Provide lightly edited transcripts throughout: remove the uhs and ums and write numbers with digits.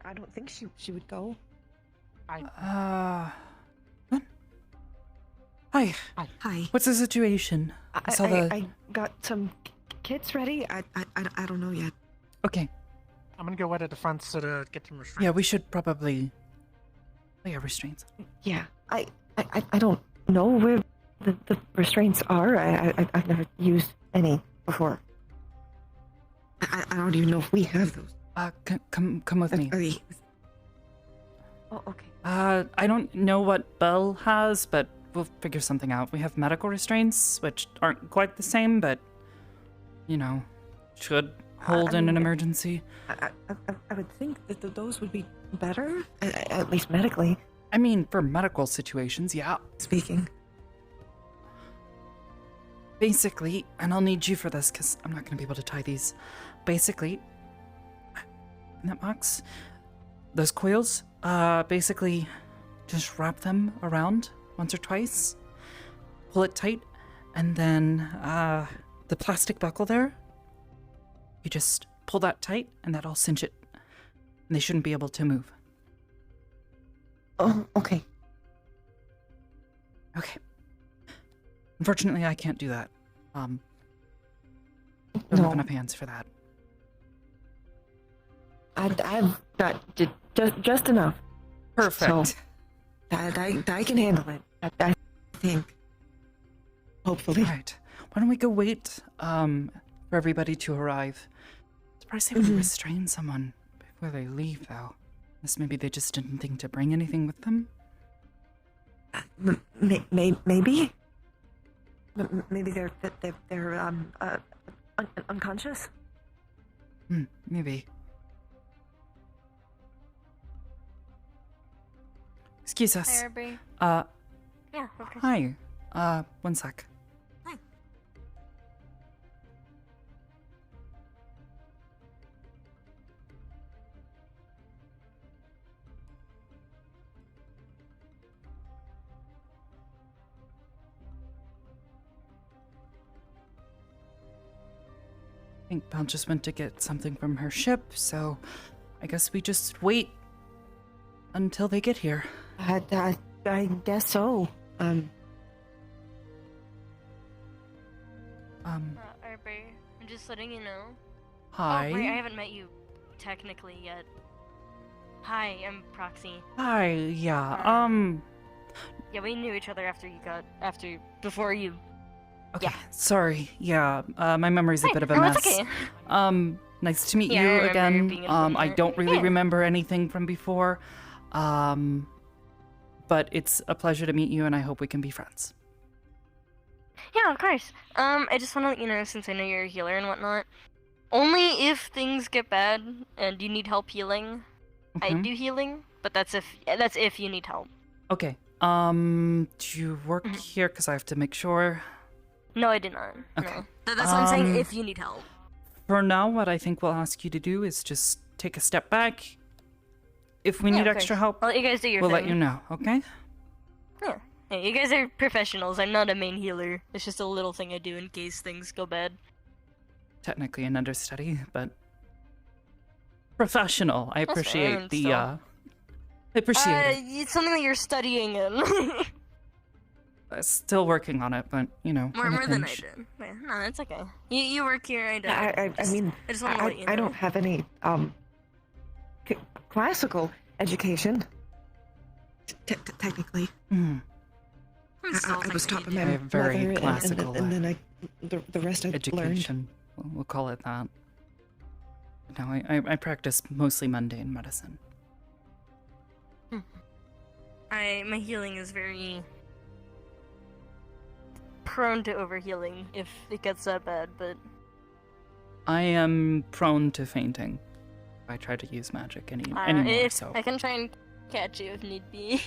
I don't think she would go. What? Hi. Hi. What's the situation? I got some kits ready. I don't know yet. Okay. I'm gonna go wait at the front so to get some restraints. Yeah, we should probably lay our restraints. Yeah. I don't know where the restraints are. I've never used any before. I don't even know if we have those. Come with me. Are they... Oh, okay. I don't know what Belle has, but we'll figure something out. We have medical restraints, which aren't quite the same, but, you know, should hold in an emergency. I would think that those would be better, at least medically. I mean, for medical situations, yeah. Speaking. Basically, and I'll need you for this because I'm not going to be able to tie these. Basically, in that box, those coils, basically just wrap them around once or twice, pull it tight, and then the plastic buckle there, you just pull that tight and that'll cinch it. And they shouldn't be able to move. Oh, okay. Okay. Unfortunately, I can't do that. Don't No. have enough hands for that. I've got just enough. Perfect. So, I can handle it. I think. Hopefully. Right. Why don't we go wait for everybody to arrive? Surprised they would restrain someone before they leave, though. Unless maybe they just didn't think to bring anything with them. Maybe. Maybe they're unconscious. Maybe. Excuse us. Hi, Arbor. Yeah, okay. Hi. One sec. Hi. I think Belle just went to get something from her ship, so I guess we just wait until they get here. I guess so. Arbor, I'm just letting you know. Hi. Oh, wait, I haven't met you technically yet. Hi, I'm Proxy. Hi, yeah, Yeah, we knew each other before you. Okay, Yeah. sorry, yeah, my memory's a bit of a no, mess. it's okay. Nice to meet Yeah, I you remember again. being a I familiar. don't really Yeah. remember anything from before. But it's a pleasure to meet you, and I hope we can be friends. Yeah, of course. I just want to let you know, since I know you're a healer and whatnot, only if things get bad and you need help healing, I Mhm. do healing, but that's if you need help. Okay, do you work here? Because I have to make sure. No, I did not. Okay. No. That's what I'm saying, if you need help. For now, what I think we'll ask you to do is just take a step back. If we Yeah, need of extra course. help, I'll let you guys do your we'll thing. let you know, okay? Yeah. Yeah, you guys are professionals. I'm not a main healer. It's just a little thing I do in case things go bad. Technically an understudy, but professional. I That's appreciate fine, the, still. I appreciate it. It's something that you're studying in. Still working on it, but, you know. more in a more than I pinch. did. Yeah, no, it's okay. You work here, I don't. I mean, I just want to let you know. I don't have any classical education. Technically, Hmm. I was taught by my A very mother, classical, and then the rest I learned. Education. We'll call it that. No, I practice mostly mundane medicine. My healing is very prone to overhealing if it gets that bad, but I am prone to fainting. I try to use magic anymore, so I can try and catch you if need be.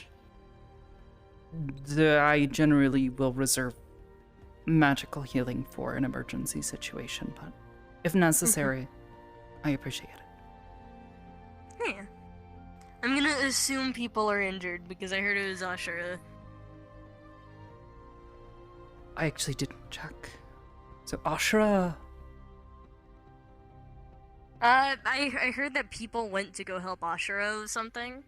I generally will reserve magical healing for an emergency situation, but if necessary, I appreciate it. Yeah. I'm gonna assume people are injured because I heard it was Ashura. I actually didn't check. So Ashra. I heard that people went to go help Ashura with something.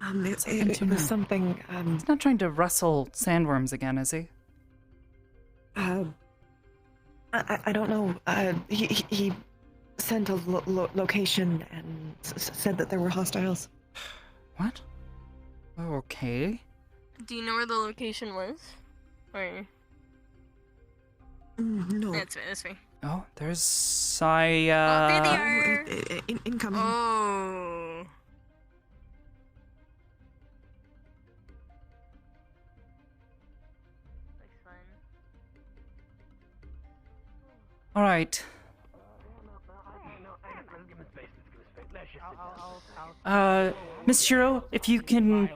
It was something. He's not trying to rustle sandworms again, is he? I don't know. He sent a location and said that there were hostiles. What? Okay. Do you know where the location was? Or No. that's right. That's right. Oh, there's Oh, there they are. Incoming. Oh. Looks fun. All right. Miss Shiro, if you can,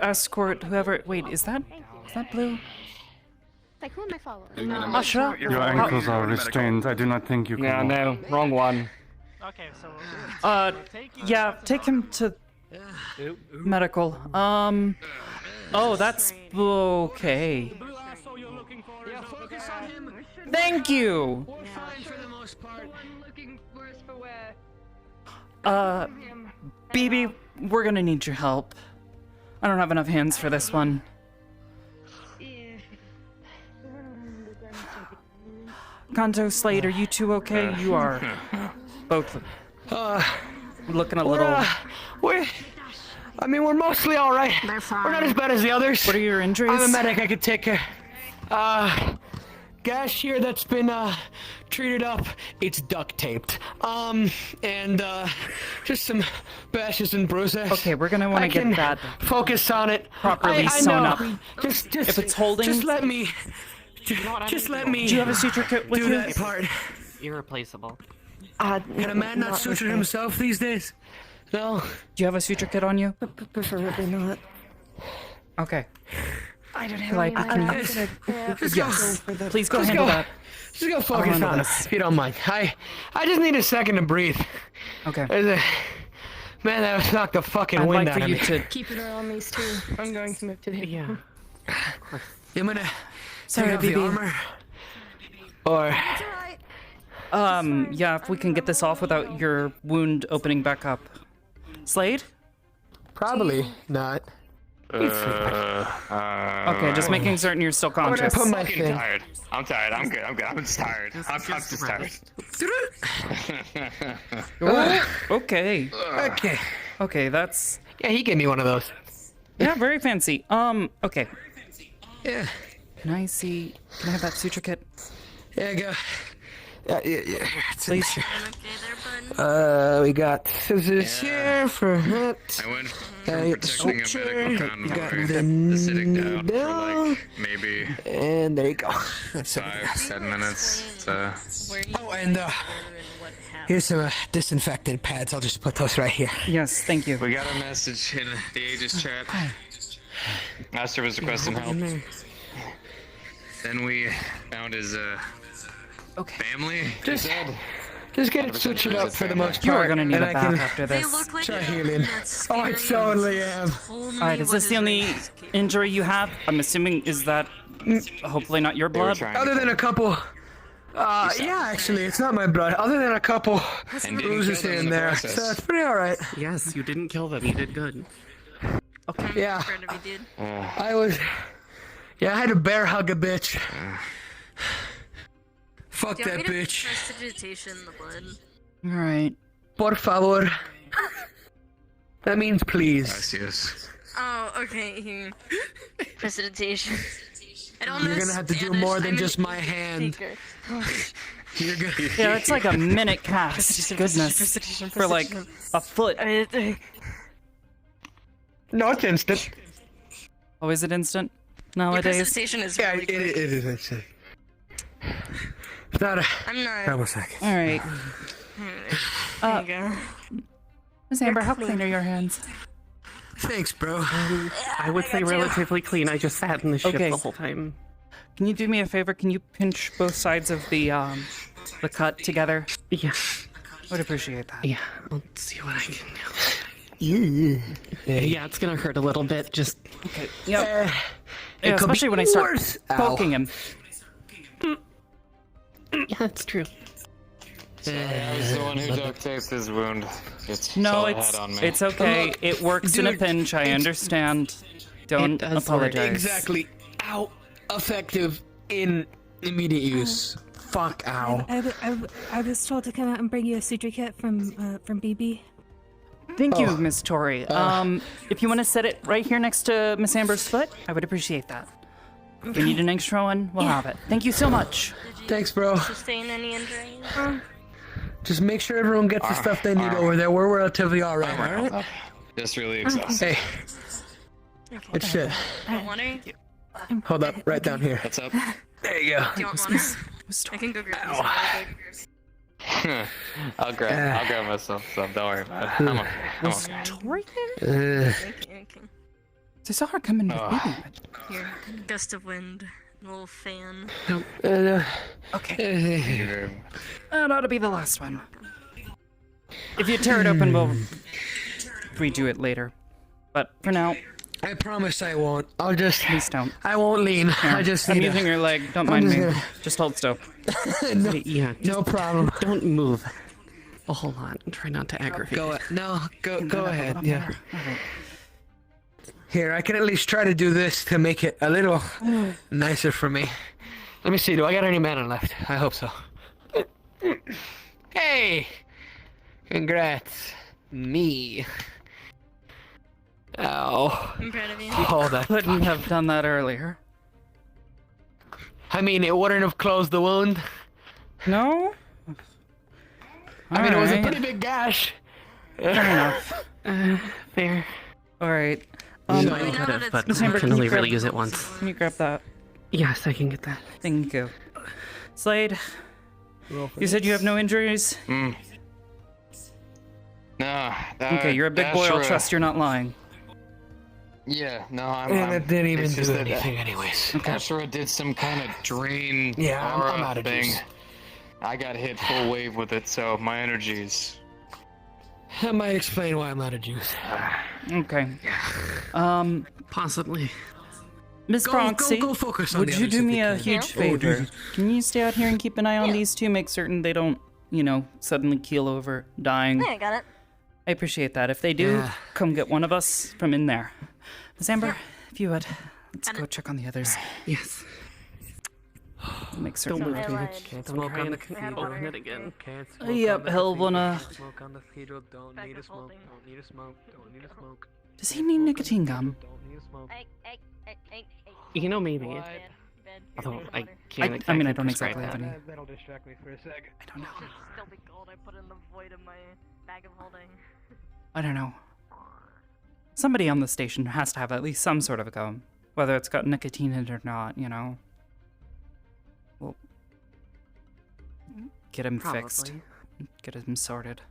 escort whoever. Wait, is that Blue? Like, who am I following? Ashra? Your ankles are restrained. I do not think you can. Yeah, walk. no, wrong one. Okay, so Yeah, take him to medical. Oh, that's okay. Yeah, focus on him. Thank you. We're fine for the most part. Looking worse for wear. BB, we're gonna need your help. I don't have enough hands for this one. Kanto, Slade, are you two okay? You are both looking a little... we're mostly all right. They're fine. We're not as bad as the others. What are your injuries? I'm a medic. I could take care. Gash here that's been treated up. It's duct taped. And just some bashes and bruises. Okay, we're gonna want I to can get that focus on it properly I sewn know. up. Just If it's holding... just let me. Just let me. Do you have a suture kit with do you? that part? Irreplaceable. Can a man not suture himself these days? No. Do you have a suture kit on you? Preferably not. Okay. I don't have Like, any money. Just yes. go. Please go Let's handle go. that. Just go focus handle on it, this. if you don't mind. I just need a second to breathe. Okay. Man, that knocked the fucking I'd wind like out for of you me. to... Keep an eye on these two. I'm going to move to the Yeah. I'm gonna Sorry, take off the BB. armor. Or Yeah, if we can get this off without your wound opening back up. Slade? probably not. Okay, just making certain you're still Where'd I conscious. put my fucking thing? tired. I'm tired. I'm good. I'm just tired. I'm just tired. Ooh, okay. Okay. Okay, that's... Yeah, he gave me one of those. Yeah, very fancy. Okay. Yeah. Can I see... Can I have that suture kit? Yeah, go. Yeah. It's in Please. there. Okay, there, bud. We got scissors here for that. I went from you protecting a suture. medical You got convoy the to sitting down for needle. like maybe And there you go. That's it. 5-10 minutes. To... Where you Oh, and were and what happened. here's some disinfectant pads. I'll just put those right here. Yes, thank you. We got a message in the Aegis chat. Master was requesting help. Then we found his Okay. family. Just get it sutured up for the most part. You are gonna need and a I bath can after They this. look like try healing. that's Oh, I scary. totally am. Alright, is this the only injury you have? I'm assuming, is that hopefully not your They were blood? trying Other to- than a couple. Yeah, actually, it's not my blood. Other than a couple and didn't bruises kill them here in and the there, process. so it's pretty all right. Yes, you didn't kill them. You did good. Yeah, Proud of you, dude. I was. Yeah, I had to bear hug a bitch. Fuck Do you that want me to bitch. prestidigitation the blood? Alright. Por favor. That means please. Yes. Oh, okay, here. Prestidigitation. I don't You're gonna have to do Spanish, more than I'm just an my hand. speaker. You're good. Yeah, it's like a minute cast. Goodness. For like a foot. No, it's instant. Oh, is it instant Your nowadays? prestidigitation is Yeah, really it quick. is instant. It's not a. I'm not. Couple seconds. Alright. There you go. Miss Amber, how clean are your hands? Thanks, bro. I would say relatively clean. I just sat in the ship Okay. the whole time. Can you do me a favor? Can you pinch both sides of the cut together? Yeah. I would appreciate that. Yeah. I'll see what I can do. Yeah, it's gonna hurt a little bit. Just Okay. Yep. It Yeah, could especially be when I start worse. Ow. poking him. yeah, it's true. I was the one who duct taped his wound. It's all No, I had on me. it's okay. It works in a Dude, pinch. I understand. Don't does work. apologize. Exactly. Ow. Effective in immediate use. Fuck. Ow. I was told to come out and bring you a suture kit from BB. Thank you, Miss Tori. If you want to set it right here next to Miss Amber's foot, I would appreciate that. If you need an extra one, we'll have it. Thank you so much. Thanks, bro. Sustain any injuries? Just make sure everyone gets the stuff they need over there. We're relatively alright, alright? Just really exhausted. Hey. Good shit. Want water? Hold up, right down here. What's up? There you go. Do you want water? I can go grab you. I'll grab myself some. Don't worry about it. I'm okay. Tori there? Okay. I saw her come in with baby. Here, gust of wind, a little fan. Okay. That ought to be the last one. If you tear it open, we'll redo it later. But for now, I promise I won't. I'll just. please don't. I won't lean. I just I'm need using to. your leg. Don't mind me. Just hold still. Yeah, No problem. don't move a whole lot. Try not to aggravate. Go ahead. Yeah. Alright. Here, I can at least try to do this to make it a little nicer for me. Let me see. Do I got any mana left? I hope so. Hey! Congrats. Me. Ow. I'm proud of you. Hold on. Couldn't have done that earlier. I mean, it wouldn't have closed the wound. No? I mean, it was a Alright. pretty big gash. Fair enough. Fair. Alright. I now could that have, it's but Miss I Amber, can can only you grab- really use it once. Can you grab that? Yes, I can get that. Thank you. Slade, you said you have no injuries? No. Okay, you're a big boy. I'll Ashura- trust you're not lying. Yeah, no, I'm. And it didn't even it's just do that anything anyways. Ashura did some kind of drain Yeah, I'm aura out of thing. juice. I got hit full wave with it, so my energies. That might explain why I'm out of juice. Okay. Possibly. Miss Bronxy, go focus on would the you others do if me you a can. huge Oh, favor? dude. Can you stay out here and keep an eye on Yeah. these two? Make certain they don't, suddenly keel over, dying. Yeah, I got it. I appreciate that. If they do, Yeah. come get one of us from in there. Miss Amber, if you would, let's Got go it. check on the others. Yes. Make certain. Don't move I too lied. much. Can't Don't smoke try on and the had open water. it again. Can't Yep, he'll wanna. Smoke on the cathedral. Don't Back need to of smoke. holding. Don't need to smoke. Don't need to smoke. Does he need nicotine gum? Don't need to smoke. Hey. You know, maybe. What? Bed. Although Here's I water. can't. I mean, I exactly don't prescribe exactly have that. any. That'll distract me for a sec. I don't know. Should still be cold. I put in the void of my bag of holding. I don't know. Somebody on the station has to have at least some sort of a gum. Whether it's got nicotine in it or not, We'll get him fixed. Probably. Get him sorted.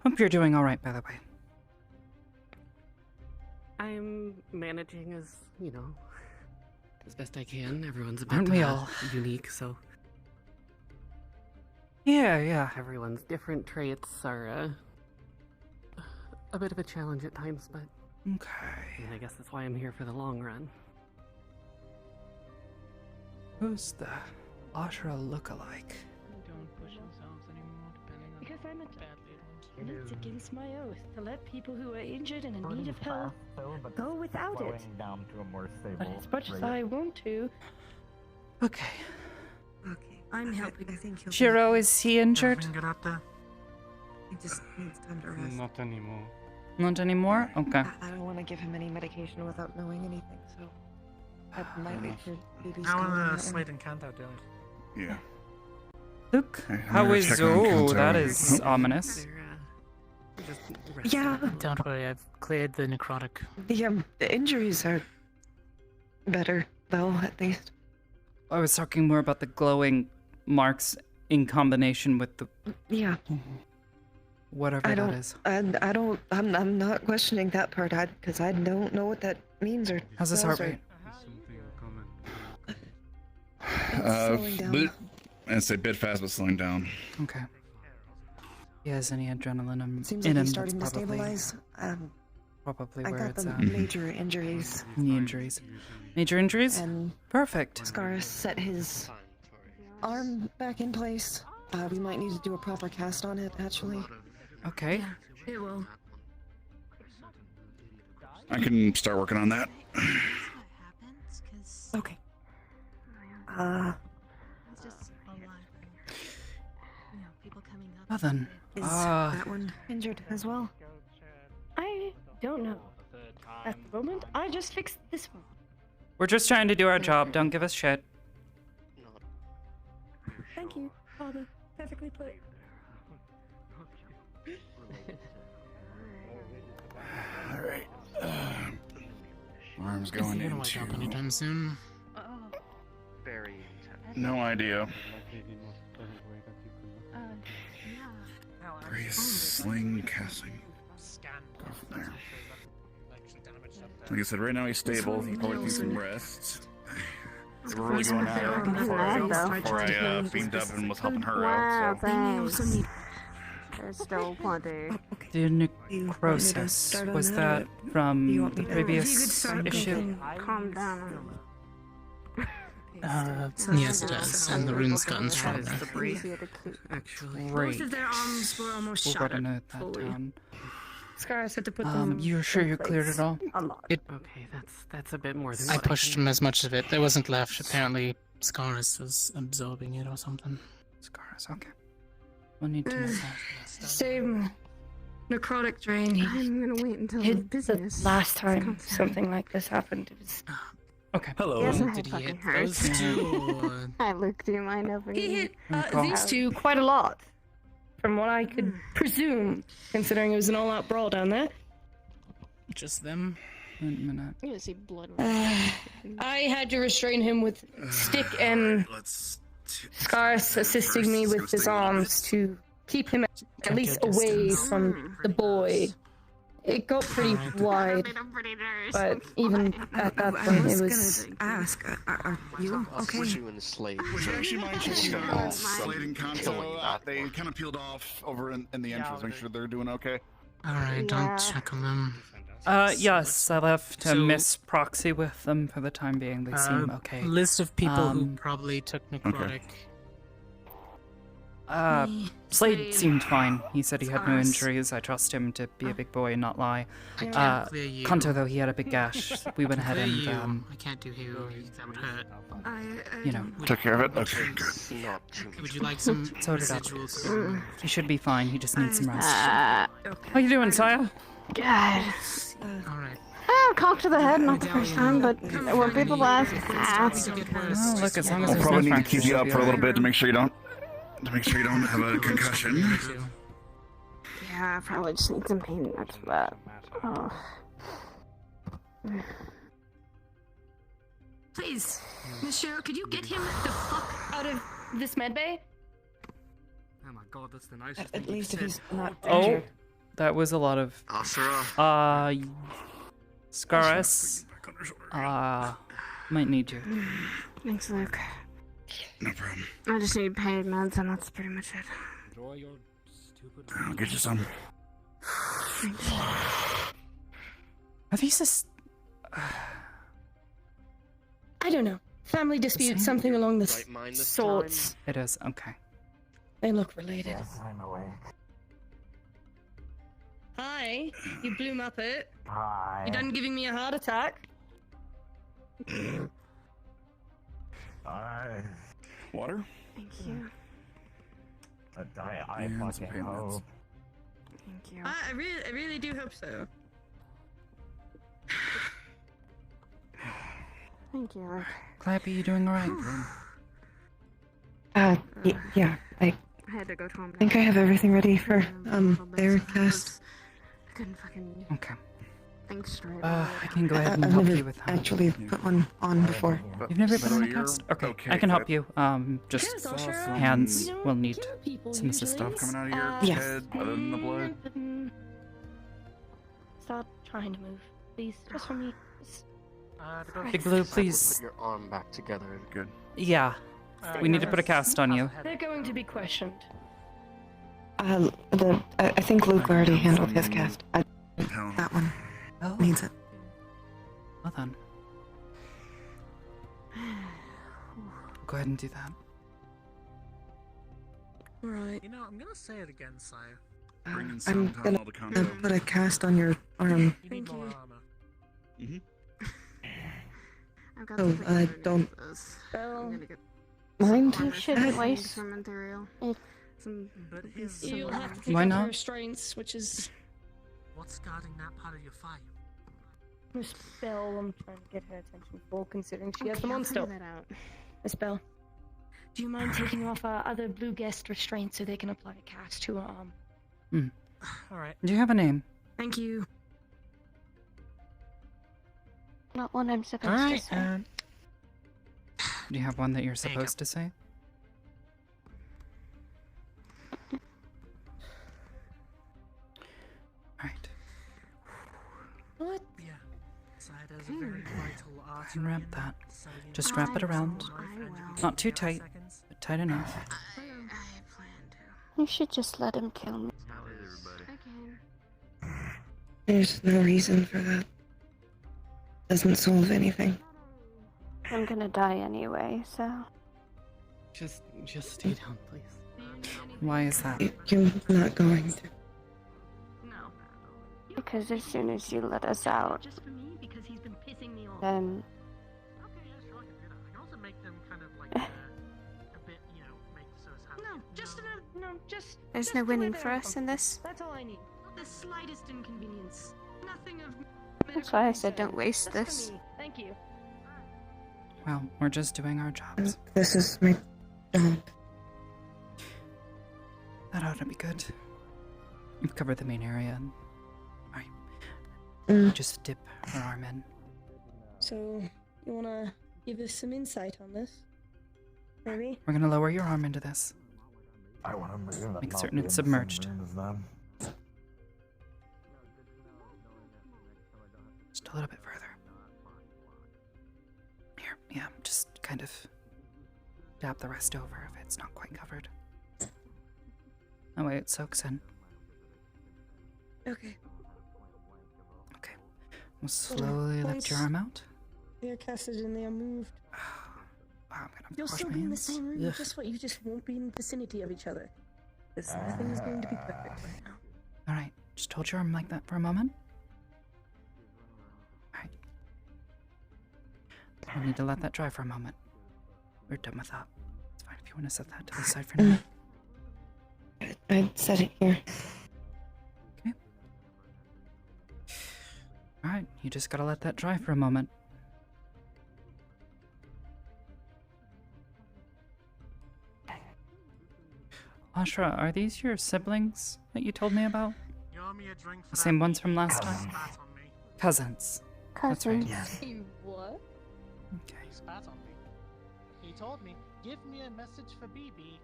Hope you're doing alright, by the way. I'm managing as best I can. Everyone's a bit Aren't we all? unique, so Yeah. everyone's different traits are a bit of a challenge at times, but Okay. I guess that's why I'm here for the long run. Who's the Ashra lookalike? Don't push yourselves anymore, depending on because I'm it's against my oath to let people who are injured and in need of help go without it. Down to a more stable But as much as I want to, Okay. Okay, I'm helping. I think he'll. Shiro, is he We injured? can get out there. He just needs time to rest. Not anymore. Not anymore? Okay. I don't want to give him any medication without knowing anything, so I might wait for baby's How call on are that Slade and Kanto doing? Yeah. Luke, I'm how gonna is... check on Oh, Kanto. that is ominous. They're just one. resting. Yeah, Don't worry, I've cleared the necrotic. the injuries are better though, at least. I was talking more about the glowing marks in combination with the... Yeah, whatever I that don't. is. I'm not questioning that part. Because I don't know what that means or. How's his heart smells or- rate? Something common. It's slowing down. And say bit fast but slowing down. Okay. He has any adrenaline Seems in like him. he's starting to That's probably, stabilize. probably I where got it's the at. major injuries. Knee injuries. Major injuries? And Perfect. Scar set his arm back in place. We might need to do a proper cast on it, actually. Okay. It will. I can start working on that. Okay. Well then. Is that one injured as well? I don't know. At the moment, I just fixed this one. We're just trying to do our job. Don't give us shit. Thank you, Father. Perfectly put. Alright. Arms going Gonna wake up anytime into... soon. Very No idea. Brace, sling, casting. Go from there. Like I said, right now he's stable. He probably needs some rest. We were really going out before I beamed up and was helping her out. So. There's still plenty. The necrosis, was that from the previous issue? Calm down. Yes, it does. And the rune's gotten stronger. Actually. Great. Both of their arms were almost We'll shattered. write a note that down. Scars had to put them. You're sure you cleared it all? Okay, that's a bit more than I pushed him as much of it. There wasn't left. Apparently, Scarus was absorbing it or something. Scarus, okay. We'll need to know that. Same necrotic drain. I'm gonna wait until the Hit business. the last time comes out. something like this happened. It was. Okay. Hello. Yes, my Did he fucking hit hurts. those two? Hi, Luke. Do you mind opening? He hit Okay. these two quite a lot, from what I could presume, considering it was an all-out brawl down there. Just them? Wait a minute. You're gonna see blood. I had to restrain him with stick and Let's Scarus assisting me with his arms to keep him at least away from the boy. It got pretty wide, but even at that point, it was. Gonna ask, are you okay? Would you and Slade? Would you actually mind checking Oh, Slade and Conso? They kind of peeled off over in the entrance. Make sure they're doing okay. Alright, don't check on them. Yes, I left a So- miss proxy with them for the time being. They seem okay. List of people who Um, probably took necrotic. Slade seemed fine. He said he had no Scarus. injuries. I trust him to be a big boy and not lie. I can't clear you. Kanto, though, he had a big gash. We went ahead Clear and, you. I can't do you. That would hurt. you know, Took care of it? Okay, good. Not too Would you like some So did I. residuals? he should be fine. He just needs some rest. Okay. How you doing, Saya? God. Alright. Oh, cocked to the head, not the first time, but it won't be the last. Oh, look, as long as We'll there's probably no need to fractures, keep you you'll up be for a little alright. bit to make sure you don't have a concussion. Yeah, I probably just need some pain meds for that. Oh. Please, Miss Cheryl, could you get him the fuck out of this medbay? Oh my god, that's the nicest At least if he's not Oh, injured. that was a lot of. Asura. Scarus. Might need you. Thanks, Luke. No problem. I just need pain meds, and that's pretty much it. I'll get you some. Are these just... I don't know. Family dispute, something along the Right mind this sorts. It is, okay. They look related. I'm awake. Hi, you Blue Muppet. Hi. You done giving me a heart attack? I Water? Thank you. I And some fucking pain meds. hope. Thank you. I really do hope so. Thank you, Luke. Clappy, you doing alright? Yeah, I I had to go to him. think I have everything ready for, their cast. I couldn't fucking Okay. think straight. I can go ahead and I've help never you with that. actually put one on before. You've never been So on a you're cast? Okay, okay I can with help it? you. Just Yes, I'll share it. hands You know, will need kill people some assistance. usually. Stuff coming out of your Yes. head other than the blood? Stop trying to move, please. Just for me. Just- Big Blue, please. Put your arm back together. Good. Yeah. We need to put a cast on you. They're going to be questioned. I think Luke already handled his cast. That one needs it. Well then. Go ahead and do that. Right. You know, I'm gonna say it again, sire. I'm gonna put a cast on your arm. You need more armor. So, don't mind You that? waste some material. But his You'll have to pick Why up not? her restraints, which is what's guarding that part of your fire? a spell. I'm trying to get her attention for, considering she has them on still. That out. A spell. Do you mind taking off our other blue guest restraints so they can apply a cast to her arm? Alright. Do you have a name? Thank you. Not one I'm supposed to say. Do you have one that you're supposed to say? Right. What? Yeah. Side has a very vital artery. And wrap in that. so you Just need wrap it to around. life and you Not too can tight, seconds. but tight enough. I plan to. You should just let him kill me. Okay. There's no reason for that. Doesn't solve anything. I'm gonna die anyway, so. Just stay down, please. Why is that? You're not going to. Because as soon as you let us out, Just for me because he's been pissing me off. then Okay, yeah, sure, I can do that. I can also make them kind of like a bit, you know, make so it's happy. No, just just. there's just no the way winning they for are us in this. That's all I need. Not the slightest inconvenience. Nothing of. That's why I said don't waste Just for this. me. Thank you. Well, we're just doing our jobs. This is my job. That ought to be good. We've covered the main area. And... Mm. Just dip her arm in. So, you wanna give us some insight on this? Maybe? We're gonna lower your arm into this. I want to move that Make not certain be it's in the same submerged. room as them. Just a little bit further. Here, yeah, just kind of dab the rest over if it's not quite covered. That way it soaks in. Okay. Okay. We'll slowly lift your arm out. They are casted and they are moved. Wow, I'm gonna have to You'll wash still my be in the hands. same room, Ugh. just what you just won't be in the vicinity of each other. This nothing is going to be perfect right now. Alright, just hold your arm like that for a moment. Alright. I need to let that dry for a moment. We're done with that. It's fine if you want to set that to the side for now. I'd set it here. Okay. Alright, you just gotta let that dry for a moment. Ashra, are these your siblings that you told me about? You owe me a drink for The that same ones from BB last that time? spat on me. Cousins. That's right. Cousins. You what? Okay. He spat on me. He told me, give me a message for BB.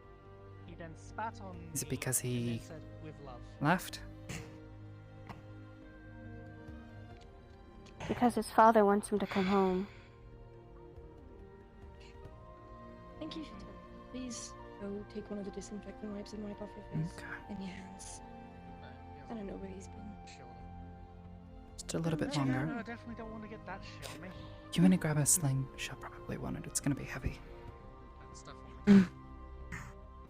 He then spat on me. Is it because and then he said, with love. left? Because his father wants him to come home. Thank you for telling me. Please go take one of the disinfectant wipes and wipe off your face Okay. and your hands. I don't know where he's been. Just a little bit No, longer. no, I definitely don't want to get that shit on me. You want to grab a sling? She'll probably want it. It's gonna be heavy. That stuff on me.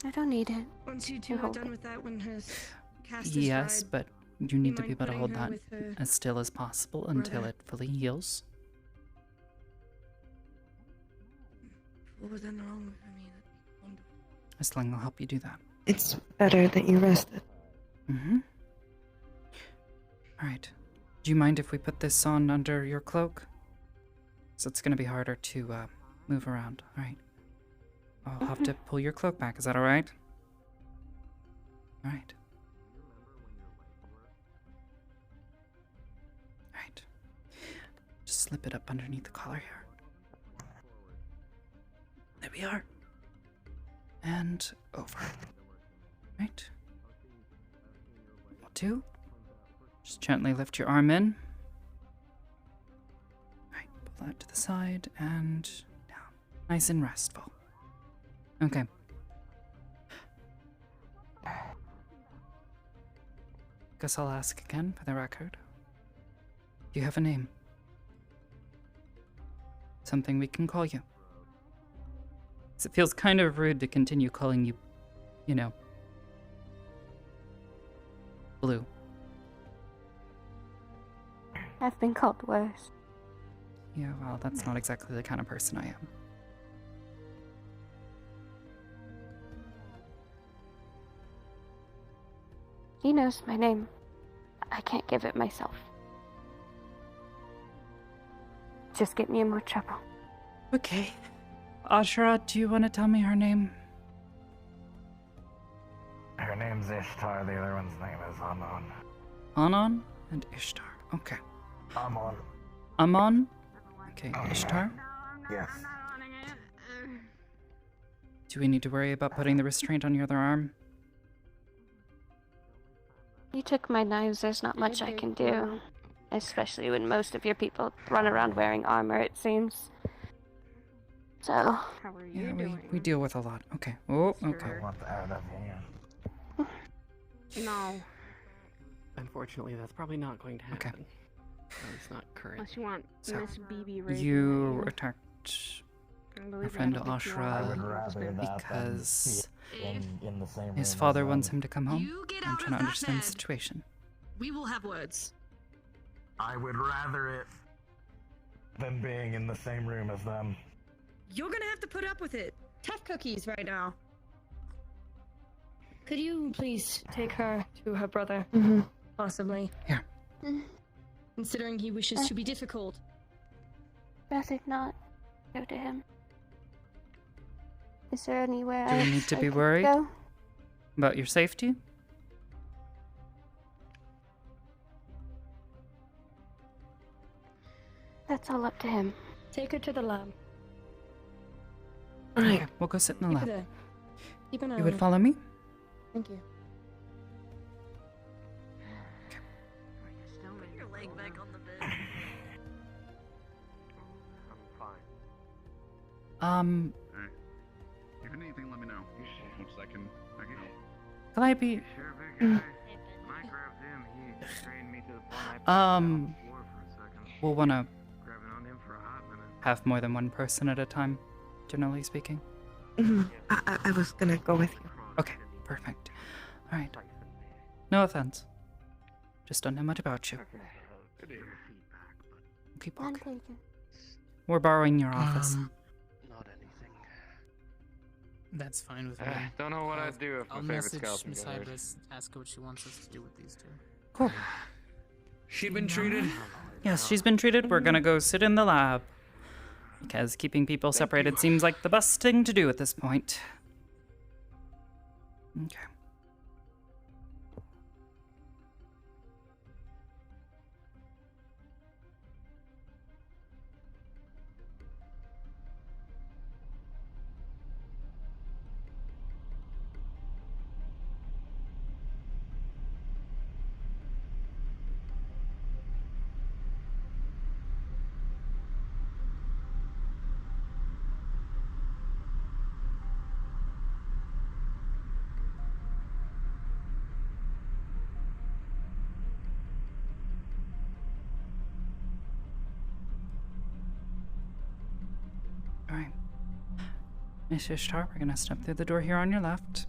I don't need it. Once you two are hold done it. with that, when her cast is Yes, dried, but you need to mind be able to putting hold her that with her as still as possible until brother? it fully heals. what was then wrong with me? Wonderful. A sling will help you do that. It's better that you rested. Mm-hmm. Alright. Do you mind if we put this on under your cloak? So it's gonna be harder to move around. Alright. I'll have to pull your cloak back. Is that alright? Alright. Alright. Just slip it up underneath the collar here. There we are. And over. Right. Two. Just gently lift your arm in. Right, pull that to the side and down. Nice and restful. Okay. Guess I'll ask again for the record. Do you have a name? Something we can call you? 'Cause it feels kind of rude to continue calling you, you know, Blue. I've been called worse. Yeah, well, that's not exactly the kind of person I am. He knows my name. I can't give it myself. Just get me in more trouble. Okay. Ashra, do you want to tell me her name? Her name's Ishtar, the other one's name is Amon. Anon and Ishtar. Okay. Amon. Amon? Okay, Ishtar? Yes. Do we need to worry about putting the restraint on your other arm? You took my knives, there's not much I can do. Especially when most of your people run around wearing armor, it seems. So... How are Yeah, we deal with a lot. Okay. Oh, okay. No. Unfortunately, that's probably not going to happen. Okay. At least not current. Unless you want So, Miss BB Ray. you attacked our friend I would Ashra rather that because in the same his room father as wants them. him to come home. You get I'm out trying of to that understand the bed. situation. We will have words. I would rather it than being in the same room as them. You're gonna have to put up with it. Tough cookies right now. Could you please take her to her brother? Possibly. Here. Considering he wishes to be difficult. Rather not go to him. Is there anywhere Do we else need to I be could worried go? about your safety? That's all up to him. Take her to the lab. Okay, we'll go sit in the Keep her lab. there. Keep an eye You on would her. follow me? Thank you. Put your leg back on the bed. If you need anything, let me know. Once I can help. Can I be... Sure, big guy. When I grabbed him, he trained me to the point I passed out on the floor for a second. We'll want to Grabbing on him for a hot minute. have more than one person at a time, generally speaking. I was gonna go with you. Okay, perfect. Alright. No offense. Just don't know much about you. Keep I'm walking. taken. We're borrowing your office. Not anything. That's fine with me. Don't know what I'd do if my I'll favorite message scouts Miss got hurt. Ibis, ask her what she wants us to do with these two. Cool. She been treated? Yes, she's been treated. We're gonna go sit in the lab. Because keeping people separated seems like the best thing to do at this point. Okay. Alright. Miss Ishtar, we're gonna step through the door here on your left.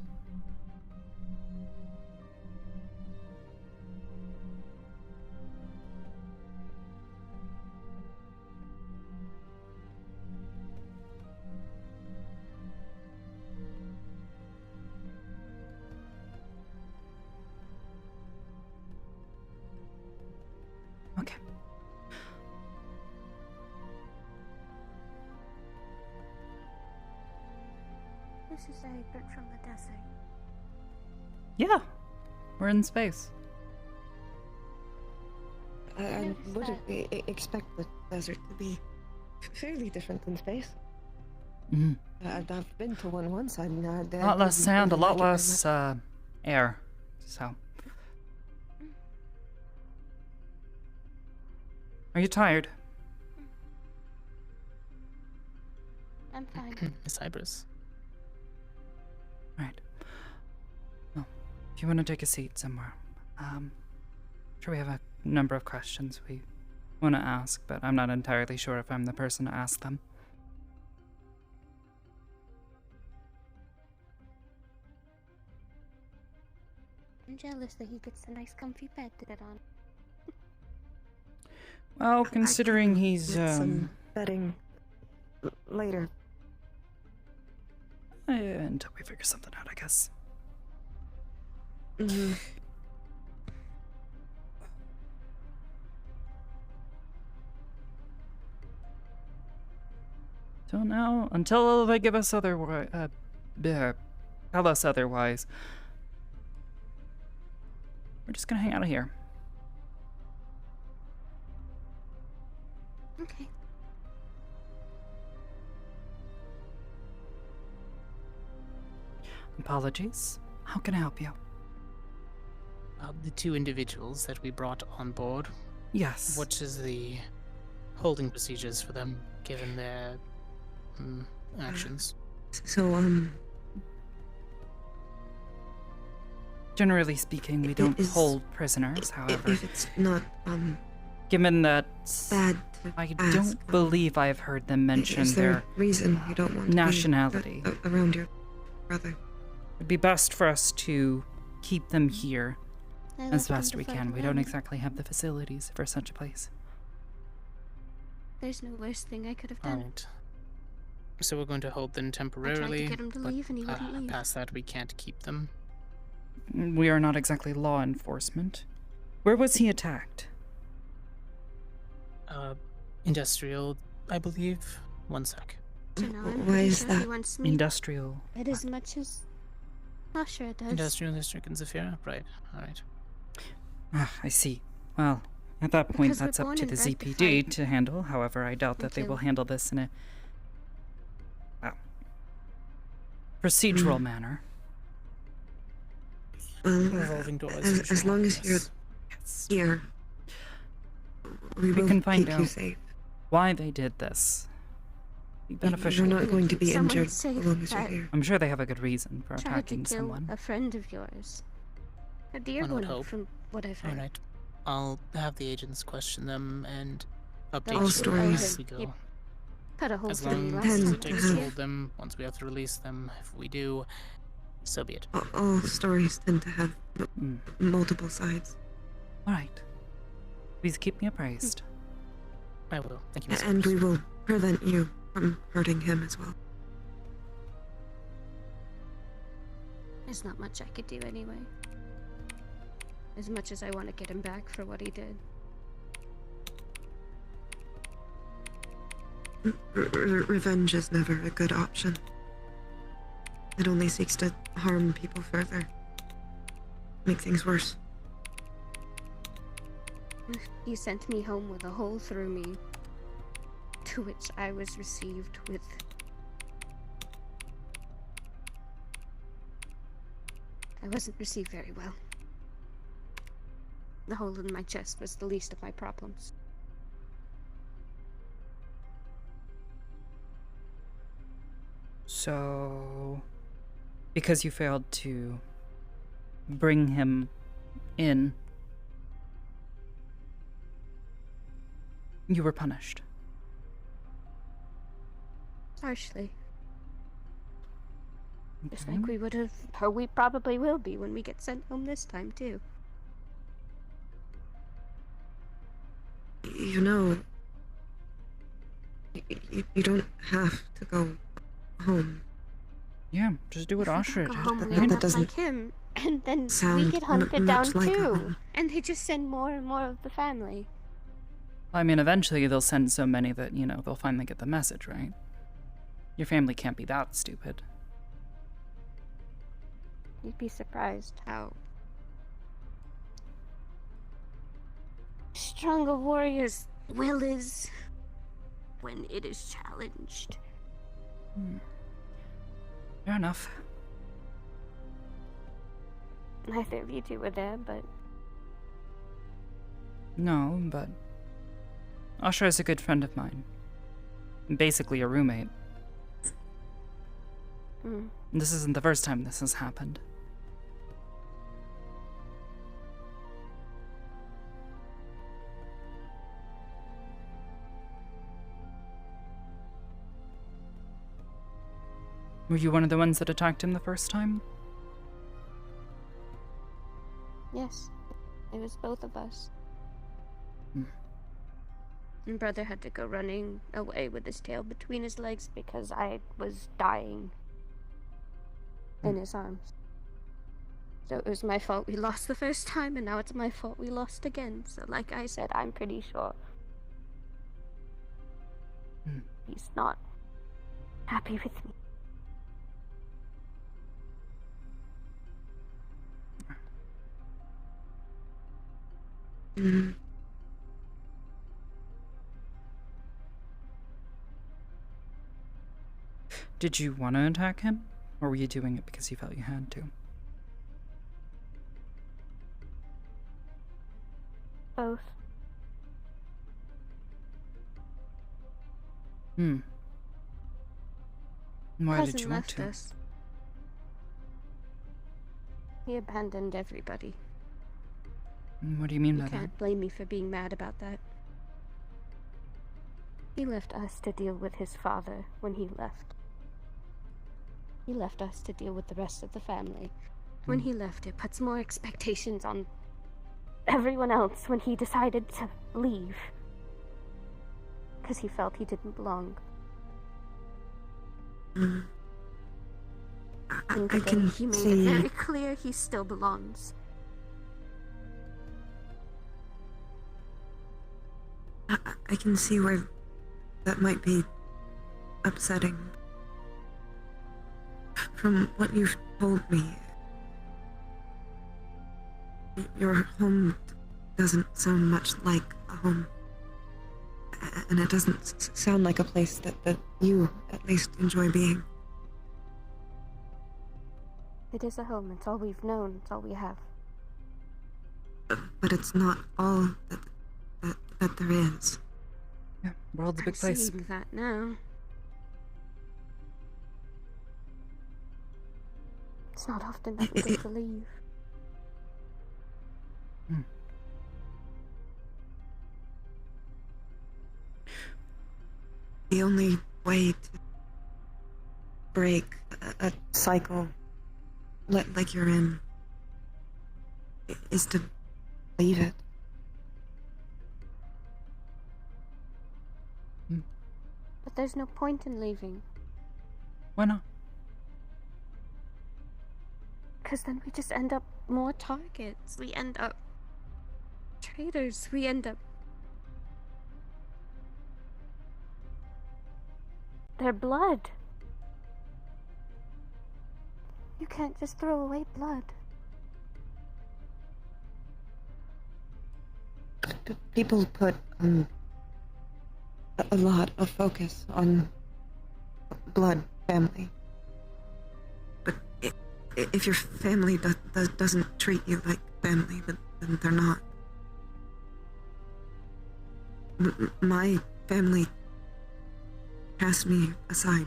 Okay. This is Egbert from the desert. Yeah. We're in space. I would expect the desert to be fairly different than space. Mm-hmm. I've been to one once. A lot less sand, a lot less air. So. Are you tired? I'm fine. Miss Ibis. you want to take a seat somewhere, sure we have a number of questions we want to ask, but I'm not entirely sure if I'm the person to ask them. I'm jealous that he gets a nice comfy bed to get on. Well, considering he's, Get some bedding later. until we figure something out, I guess. Mm-hmm. So now, until they give us tell us otherwise, we're just gonna hang out here. Okay. Apologies. How can I help you? The two individuals that we brought on board. Yes. What is the holding procedures for them, given their actions? So, Generally speaking, we don't hold prisoners, however. If it's not, given that bad I don't believe I've heard them mention is there their a reason you don't want nationality. to be around your brother? It'd be best for us to keep them here I as left them best to we fight can. We around. don't exactly have the facilities for such a place. There's no worse thing I could have done. Alright. So we're going to hold them I tried temporarily, to get him to leave and he wouldn't leave. past that we can't keep them. We are not exactly law enforcement. Where was he attacked? Industrial, I believe. One sec. So now I'm Why pretty is sure that? he wants me Industrial. dead as much as Asha does. Industrial District in Zafira? Right, alright. Ah, I see. Well, at that point, Because we're that's up born to and the bred to ZPD fight. to handle. However, I doubt that they Thank will you. handle this in a procedural manner. Well, Revolving doors. as long as you're here, we will can find keep you out safe. Why they did this. Be beneficial. You're not going to be Someone injured say as long as you're that here. I'm sure they have a good reason for Tried to attacking kill someone. a friend of yours. A dear One would one, hope. from what I've heard. Alright. I'll have the agents question them and update All you stories. as we go. Yep. Cut a hole As through me long last as time. it takes to hold them, once we have to release them, if we do, so be it. All stories tend to have multiple sides. Alright. Please keep me appraised. I will. Thank you, Miss And we Rose. will prevent you from hurting him as well. There's not much I could do anyway. As much as I want to get him back for what he did. Revenge is never a good option. It only seeks to harm people further. Make things worse. He sent me home with a hole through me, to which I was received with I wasn't received very well. The hole in my chest was the least of my problems. So, because you failed to bring him in, you were punished. Harshly. Just Okay. like we would have, or we probably will be when we get sent home this time, too. You know, you don't have to go home. Yeah, just do what Ashra Go did. home and That end up doesn't like him, and then we sound get hunted down much like a too. home. And they just send more and more of the family. I mean, eventually they'll send so many that, you know, they'll finally get the message, right? Your family can't be that stupid. You'd be surprised how strong a warrior's will is when it is challenged. Fair enough. Neither of you two were there, but No, but Ashra is a good friend of mine. Basically a roommate. mm, This isn't the first time this has happened. Were you one of the ones that attacked him the first time? Yes, it was both of us. Hmm. And brother had to go running away with his tail between his legs because I was dying in his arms. So it was my fault we lost the first time, and now it's my fault we lost again. So like I said, I'm pretty sure he's not happy with me. Did you want to attack him? Or were you doing it because you felt you had to? Both. Why Cousin did you want left to? us. He abandoned everybody. What do you mean You by that? can't blame me for being mad about that. He left us to deal with his father when he left. He left us to deal with the rest of the family. When he left, it puts more expectations on everyone else when he decided to leave. Because he felt he didn't belong. And I today can he made see. it very clear he still belongs. I can see where that might be upsetting. From what you've told me, your home doesn't sound much like a home. And it doesn't sound like a place that you at least enjoy being. It is a home. It's all we've known. It's all we have. But it's not all that there is. Yeah, world's a big I'm place. seeing that now. It's not often that we get to leave. The only way to break a cycle like you're in is to leave it. But there's no point in leaving. Why not? Because then we just end up more targets. We end up traitors. We end up... Their blood. You can't just throw away blood. People put a lot of focus on blood family. But if your family doesn't treat you like family, then they're not. My family cast me aside.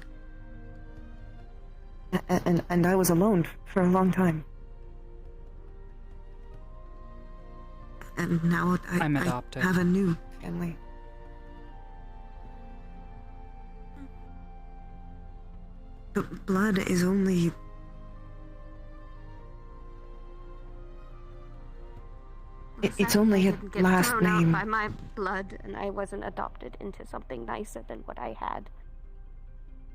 And I was alone for a long time. And now I'm I adopted. have a new family. But blood is only... It's only a didn't get last thrown name. out by my blood, and I wasn't adopted into something nicer than what I had.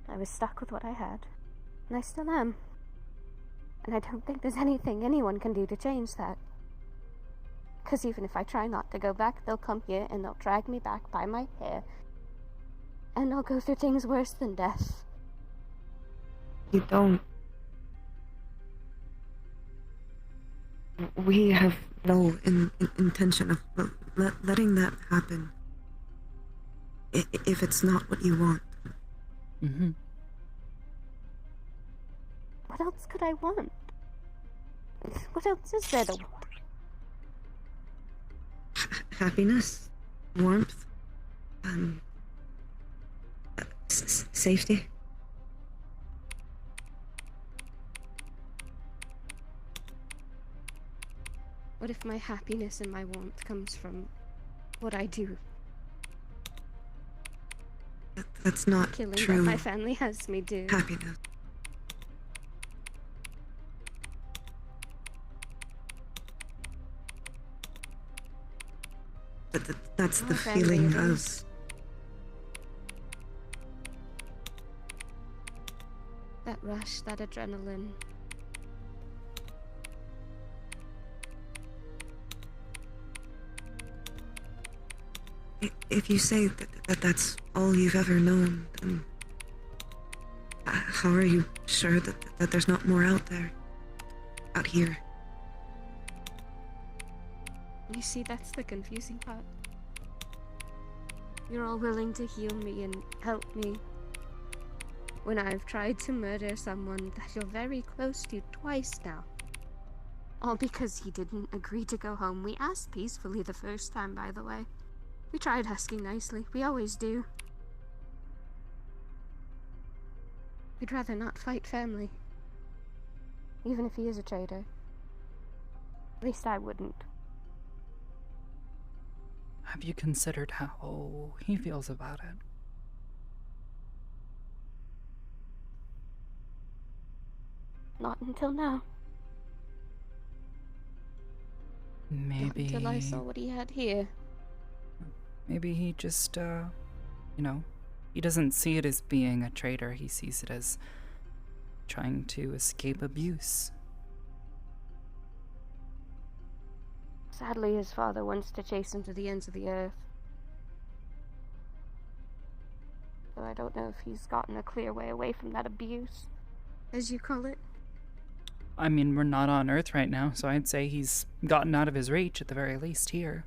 I was stuck with what I had, and I still am. And I don't think there's anything anyone can do to change that. Because even if I try not to go back, they'll come here and they'll drag me back by my hair. And I'll go through things worse than death. You don't... We have no intention of letting that happen. If it's not what you want. Mm-hmm. What else could I want? What else is there to want? Happiness, warmth, safety. What if my happiness and my warmth comes from what I do? That's not Killing true. what my family has me do. Happiness. That's the family feeling it of. is. That rush, that adrenaline. If you say that's all you've ever known, then how are you sure that there's not more out there? Out here? You see, that's the confusing part. You're all willing to heal me and help me when I've tried to murder someone that you're very close to twice now. All because he didn't agree to go home. We asked peacefully the first time, by the way. We tried asking nicely. We always do. We'd rather not fight family. Even if he is a traitor. At least I wouldn't. Have you considered how he feels about it? Not until now. Maybe. Not until I saw what he had here. Maybe he just, you know, he doesn't see it as being a traitor. He sees it as trying to escape abuse. Sadly, his father wants to chase him to the ends of the earth. So I don't know if he's gotten a clear way away from that abuse, as you call it. I mean, we're not on Earth right now, so I'd say he's gotten out of his reach at the very least here.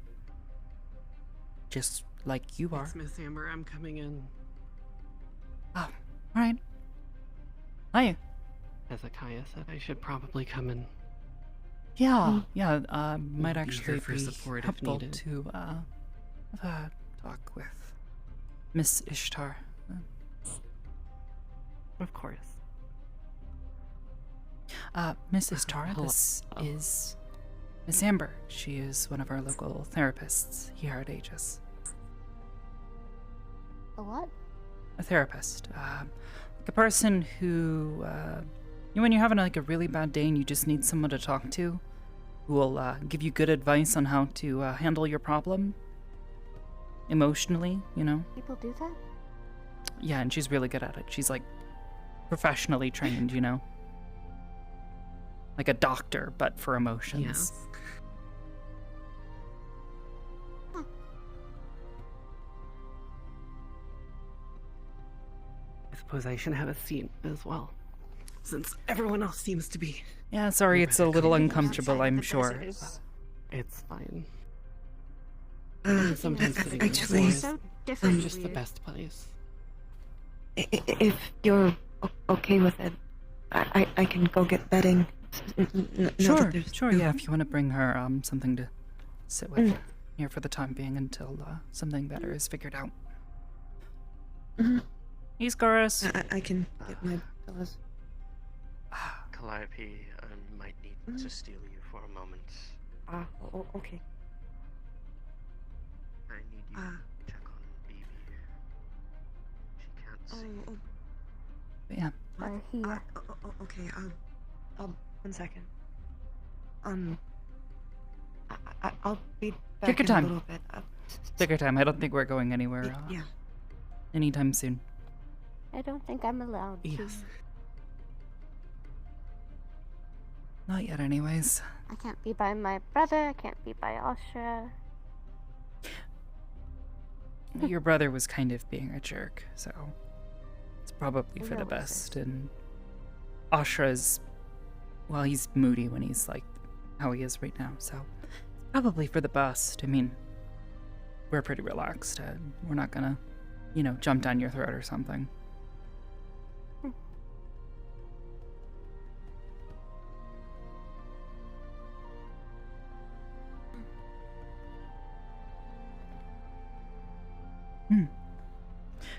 Just like you are. It's Miss Amber, I'm coming in. Oh, alright. Hiya. Hezekiah said I should probably come in. Yeah, might Be actually here for be support if helpful needed. to, have a talk with Miss Ishtar. Of course. Miss Ishtar, Hello. this is Miss Amber. She is one of our local therapists here at Aegis. A what? A therapist. Like a person who, when you're having like a really bad day and you just need someone to talk to, who will give you good advice on how to handle your problem emotionally, you know? People do that? Yeah, and she's really good at it. She's like professionally trained, you know? Like a doctor, but for emotions. Yes. I suppose I should have a seat as well, since everyone else seems to be. Yeah, sorry, it's a little uncomfortable, I'm sure. It's fine. Sometimes actually, so different. Just the best place. If you're okay with it, I can go get bedding. Sure, yeah, if you want to bring her something to sit with here for the time being until something better is figured out. He's Chorus. I can get my pillows. Calliope, I might need to steal you for a moment. Okay. I need you to check on Bibi. She can't see. But yeah. Okay, I'll 1 second. I'll be back Take your in time. a little bit. Take your time. I don't think we're going anywhere Yeah. anytime soon. I don't think I'm allowed to. Yes. Not yet, anyways. I can't be by my brother, I can't be by Asha. Your brother was kind of being a jerk, so it's probably for the best. And Ashra's, well, he's moody when he's like how he is right now, so it's probably for the best. I mean, we're pretty relaxed. We're not gonna, jump down your throat or something.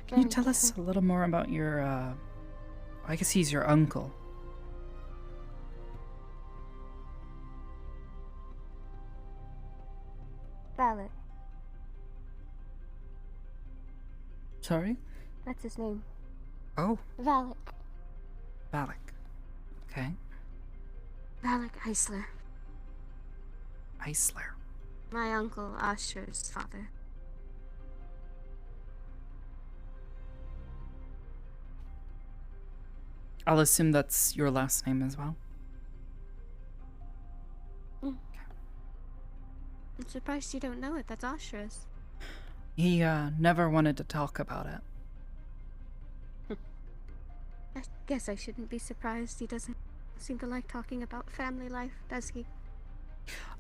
Can you tell us a little more about your, I guess he's your uncle. Valak. Sorry? That's his name. Oh, Valak. Valak. Okay. Valak Eisler. Eisler. My uncle Asher's father. I'll assume that's your last name as well. I'm surprised you don't know it. That's Asher's. He never wanted to talk about it. I guess I shouldn't be surprised. He doesn't seem to like talking about family life, does he?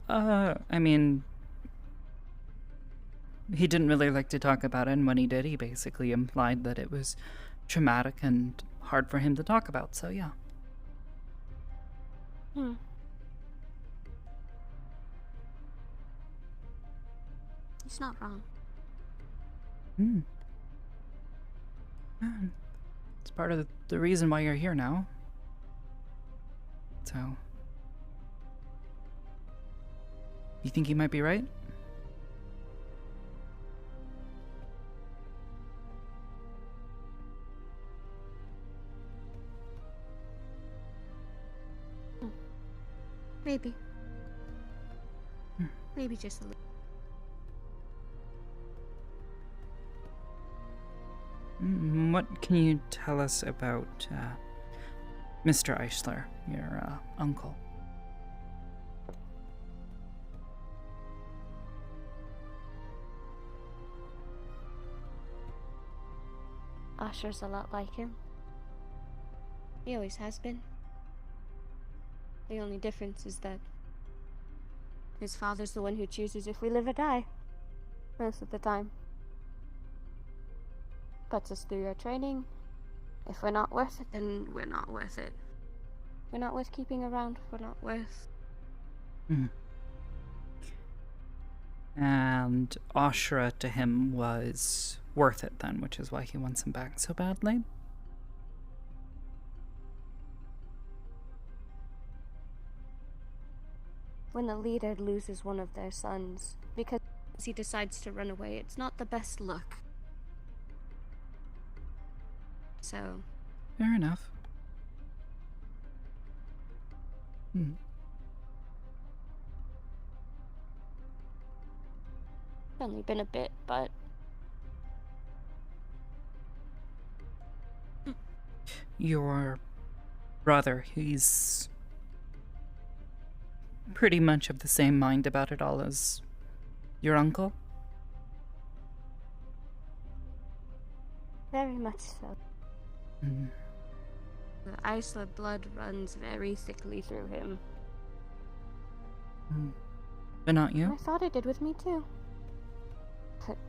I mean, he didn't really like to talk about it, and when he did, he basically implied that it was traumatic and hard for him to talk about, so yeah. He's not wrong. Yeah, it's part of the reason why you're here now. So, you think he might be right? Maybe. Maybe just a little. What can you tell us about Mr. Eichler, your uncle? Asher's a lot like him. He always has been. The only difference is that his father's the one who chooses if we live or die. Most of the time. Puts us through our training. If we're not worth it, then we're not worth it. We're not worth keeping around. We're not worth... And Ashra to him was worth it then, which is why he wants him back so badly. When a leader loses one of their sons because he decides to run away, it's not the best look. So... Fair enough. It's only been a bit, but... Your brother, he's pretty much of the same mind about it all as your uncle? Very much so. The Isla blood runs very thickly through him. But not you? I thought it did with me too.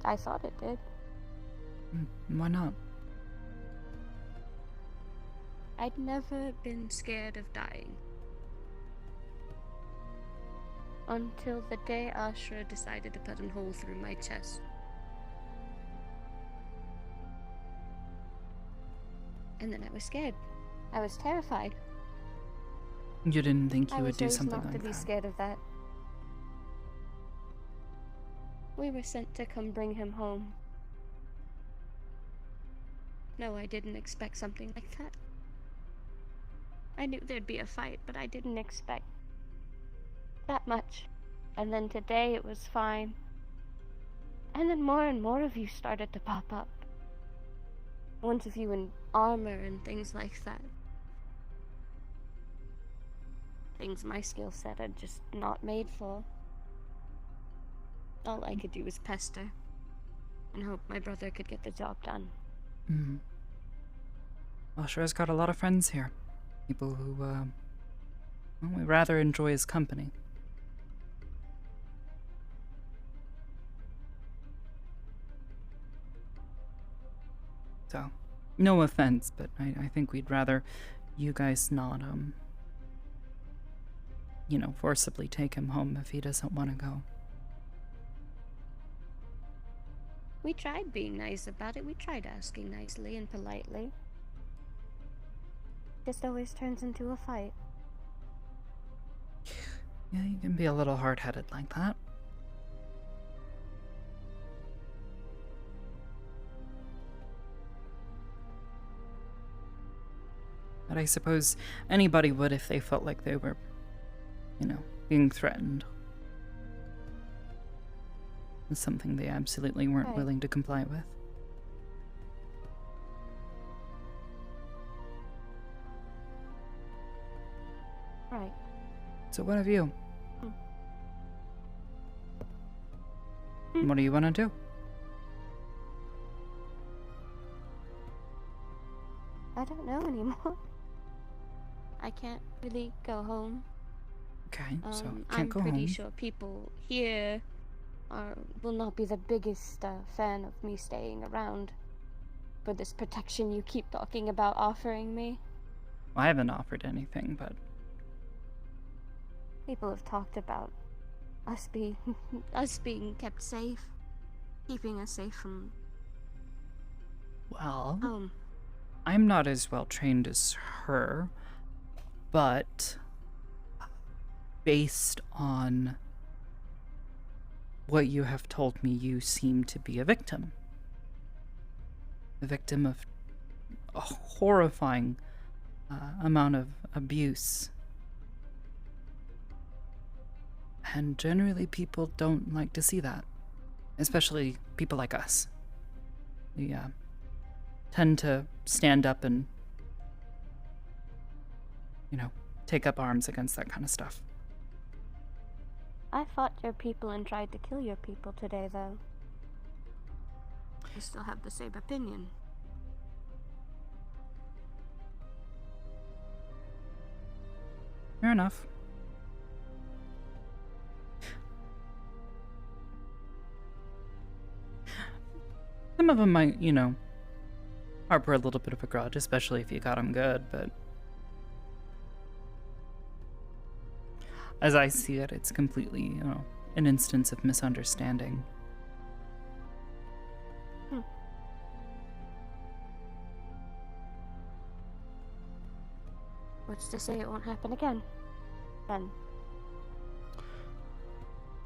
I thought it did. Why not? I'd never been scared of dying. Until the day Ashra decided to put a hole through my chest. And then I was scared. I was terrified. You didn't think you would do something not like to be that? scared of that. We were sent to come bring him home. No, I didn't expect something like that. I knew there'd be a fight, but I didn't expect that much. And then today it was fine. And then more and more of you started to pop up. Ones of you in armor and things like that. Things my skill set had just not made for. All I could do was pester and hope my brother could get the job done. Ashra's got a lot of friends here. People who, well, we rather enjoy his company. So, no offense, but I think we'd rather you guys not, you know, forcibly take him home if he doesn't want to go. We tried being nice about it. We tried asking nicely and politely. Just always turns into a fight. Yeah, you can be a little hard-headed like that. But I suppose anybody would if they felt like they were, you know, being threatened. was something they absolutely weren't Right. willing to comply with. Right. So what have you? Hmm. What do you want to do? I don't know anymore. I can't really go home. Okay, so can't I'm go pretty home. sure people here will not be the biggest fan of me staying around for this protection you keep talking about offering me. I haven't offered anything, but People have talked about us being us being kept safe, keeping us safe from. well, I'm not as well trained as her, but based on what you have told me, you seem to be a victim. A victim of a horrifying amount of abuse. And generally people don't like to see that. Especially people like us. We tend to stand up and, take up arms against that kind of stuff. I fought your people and tried to kill your people today, though. You still have the same opinion. Fair enough. Some of them might, harbor a little bit of a grudge, especially if you got them good, but as I see it, it's completely, an instance of misunderstanding. What's to say it won't happen again? Then.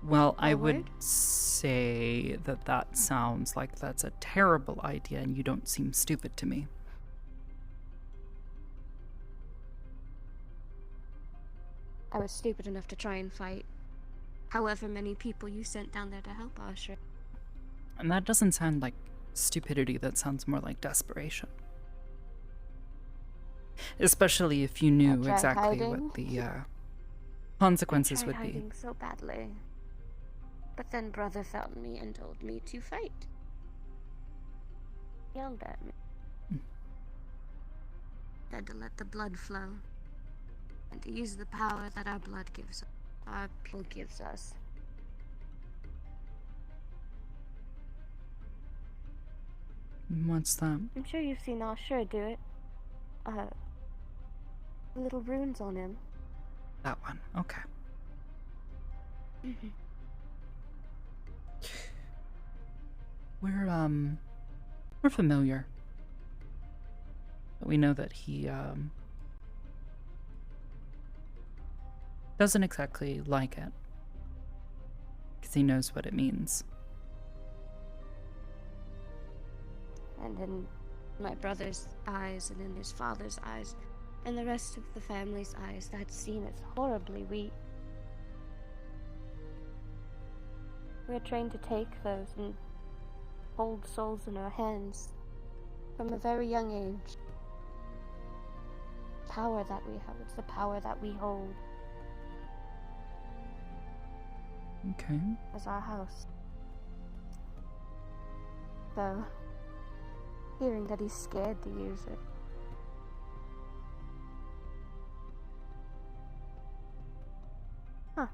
Well, I Forward? would say that sounds like that's a terrible idea, and you don't seem stupid to me. I was stupid enough to try and fight however many people you sent down there to help Asher. And that doesn't sound like stupidity, that sounds more like desperation. Especially if you knew tried exactly hiding. what the consequences I would tried be. hiding so badly. But then Brother found me and told me to fight. Yelled at me. Had to let the blood flow. And to use the power that our blood gives us. Our people gives us. What's that? I'm sure you've seen Asher do it. Little runes on him. That one, okay. We're familiar. But we know that he, doesn't exactly like it. Because he knows what it means. And in my brother's eyes, and in his father's eyes, and the rest of the family's eyes, that scene is horribly weak. We're trained to take those and hold souls in our hands from a very young age. Power that we have, it's the power that we hold Okay. as our house. So, hearing that he's scared to use it. Huh.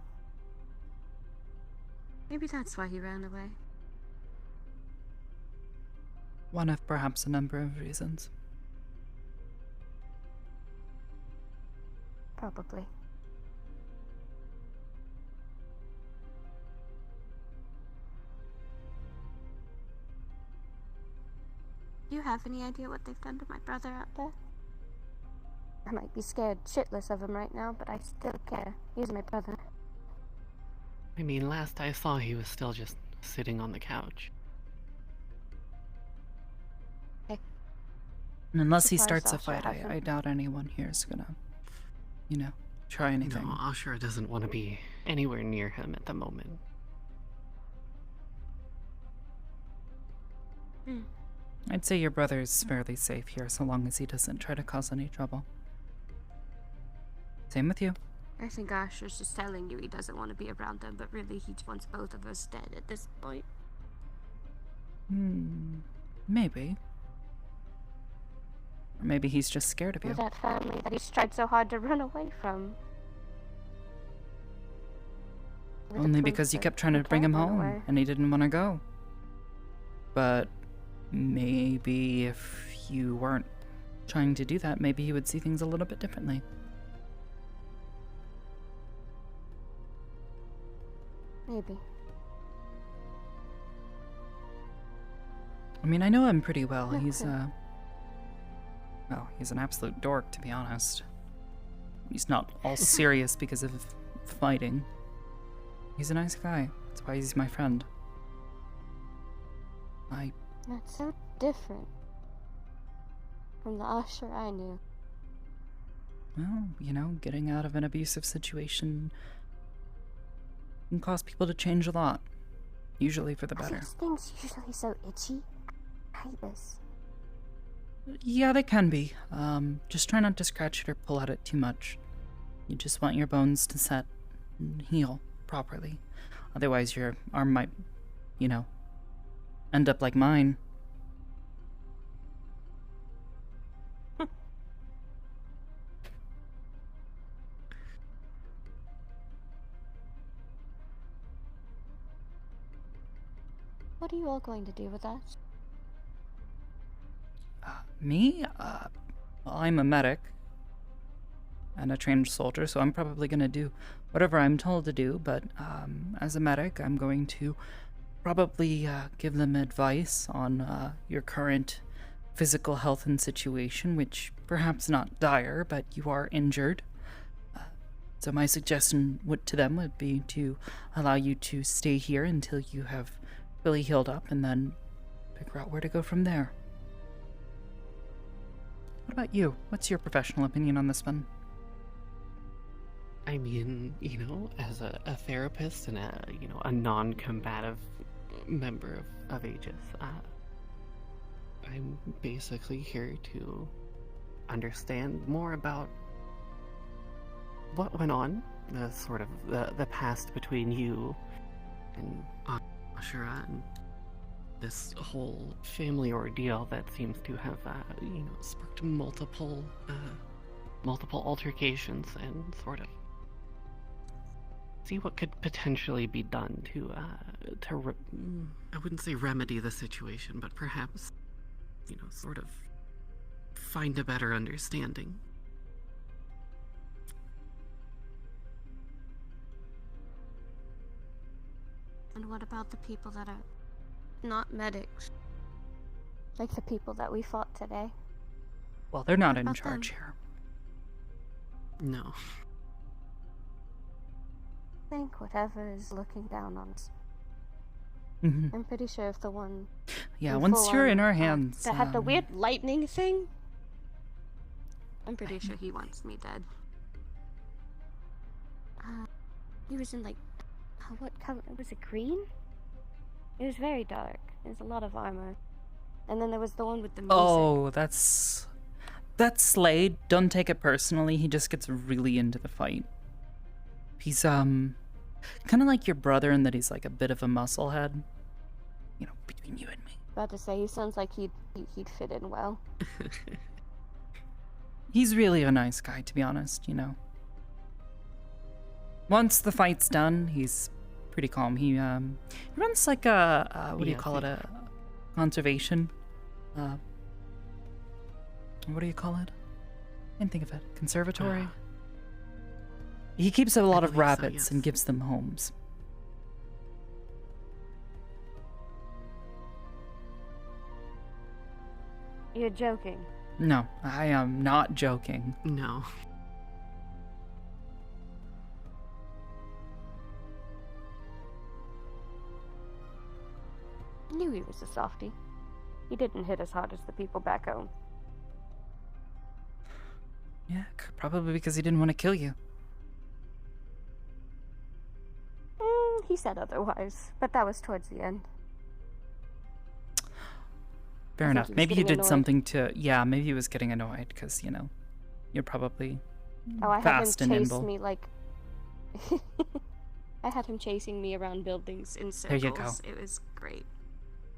Maybe that's why he ran away. One of perhaps a number of reasons. Probably. Do you have any idea what they've done to my brother out there? I might be scared shitless of him right now, but I still care. He's my brother. I mean, last I saw, he was still just sitting on the couch. And unless he Surprised starts a Asher fight, I hasn't. doubt anyone here is gonna, try anything. No, Asher doesn't want to be anywhere near him at the moment. I'd say your brother's fairly safe here so long as he doesn't try to cause any trouble. Same with you. I think Asher's just telling you he doesn't want to be around them, but really he just wants both of us dead at this point. Maybe. Or maybe he's just scared of you. Or that family that he's tried so hard to run away from. Only because you kept trying to bring him home, and he didn't want to go. But maybe if you weren't trying to do that, maybe he would see things a little bit differently. Maybe. I mean, I know him pretty well. He's, well, he's an absolute dork, to be honest. He's not all serious because of fighting. He's a nice guy. That's why he's my friend. That's so different from the Asher I knew. Well, you know, getting out of an abusive situation can cause people to change a lot. Usually for the better. Are these things usually so itchy? I hate this. Yeah, they can be. Just try not to scratch it or pull at it too much. You just want your bones to set and heal properly. Otherwise your arm might, you know, end up like mine. What are you all going to do with that? Me? Well, I'm a medic and a trained soldier, so I'm probably going to do whatever I'm told to do, but as a medic, I'm going to probably give them advice on your current physical health and situation, which perhaps not dire, but you are injured. So my suggestion to them would be to allow you to stay here until you have really healed up and then figure out where to go from there. What about you? What's your professional opinion on this one? I mean, you know, as a therapist and a non-combative member of Aegis, I'm basically here to understand more about what went on, the past between you and Ashura and this whole family ordeal that seems to have, sparked multiple altercations, and sort of see what could potentially be done to I wouldn't say remedy the situation, but perhaps, sort of find a better understanding. And what about the people that are not medics? Like the people that we fought today? Well, they're not What in about charge them? here. No. Think whatever is looking down on us. Mhm. I'm pretty sure if the one Yeah, in once full you're in armor, our hands, that had the weird lightning thing, I'm pretty sure he wants me dead. He was in like, what color was it? Green? It was very dark. There's a lot of armor, and then there was the one with the music. Oh, that's Slade. Don't take it personally. He just gets really into the fight. He's kind of like your brother in that he's like a bit of a musclehead. You know, between you and me. About to say, he sounds like he'd fit in well. He's really a nice guy, to be honest. Once the fight's done, he's pretty calm. He runs like a what do you call it? A conservation. What do you call it? I can't think of it. Conservatory. He keeps a lot of believe so, rabbits yes. and gives them homes. You're joking. No, I am not joking. No. I knew he was a softie. He didn't hit as hard as the people back home. Yeah, probably because he didn't want to kill you. He said otherwise, but that was towards the end. Fair I think enough. he was Maybe you getting did annoyed. something to. Yeah, maybe he was getting annoyed because, you're probably Oh, I had fast him and chase nimble. me like. I had him chasing me around buildings in There circles. you go. It was great.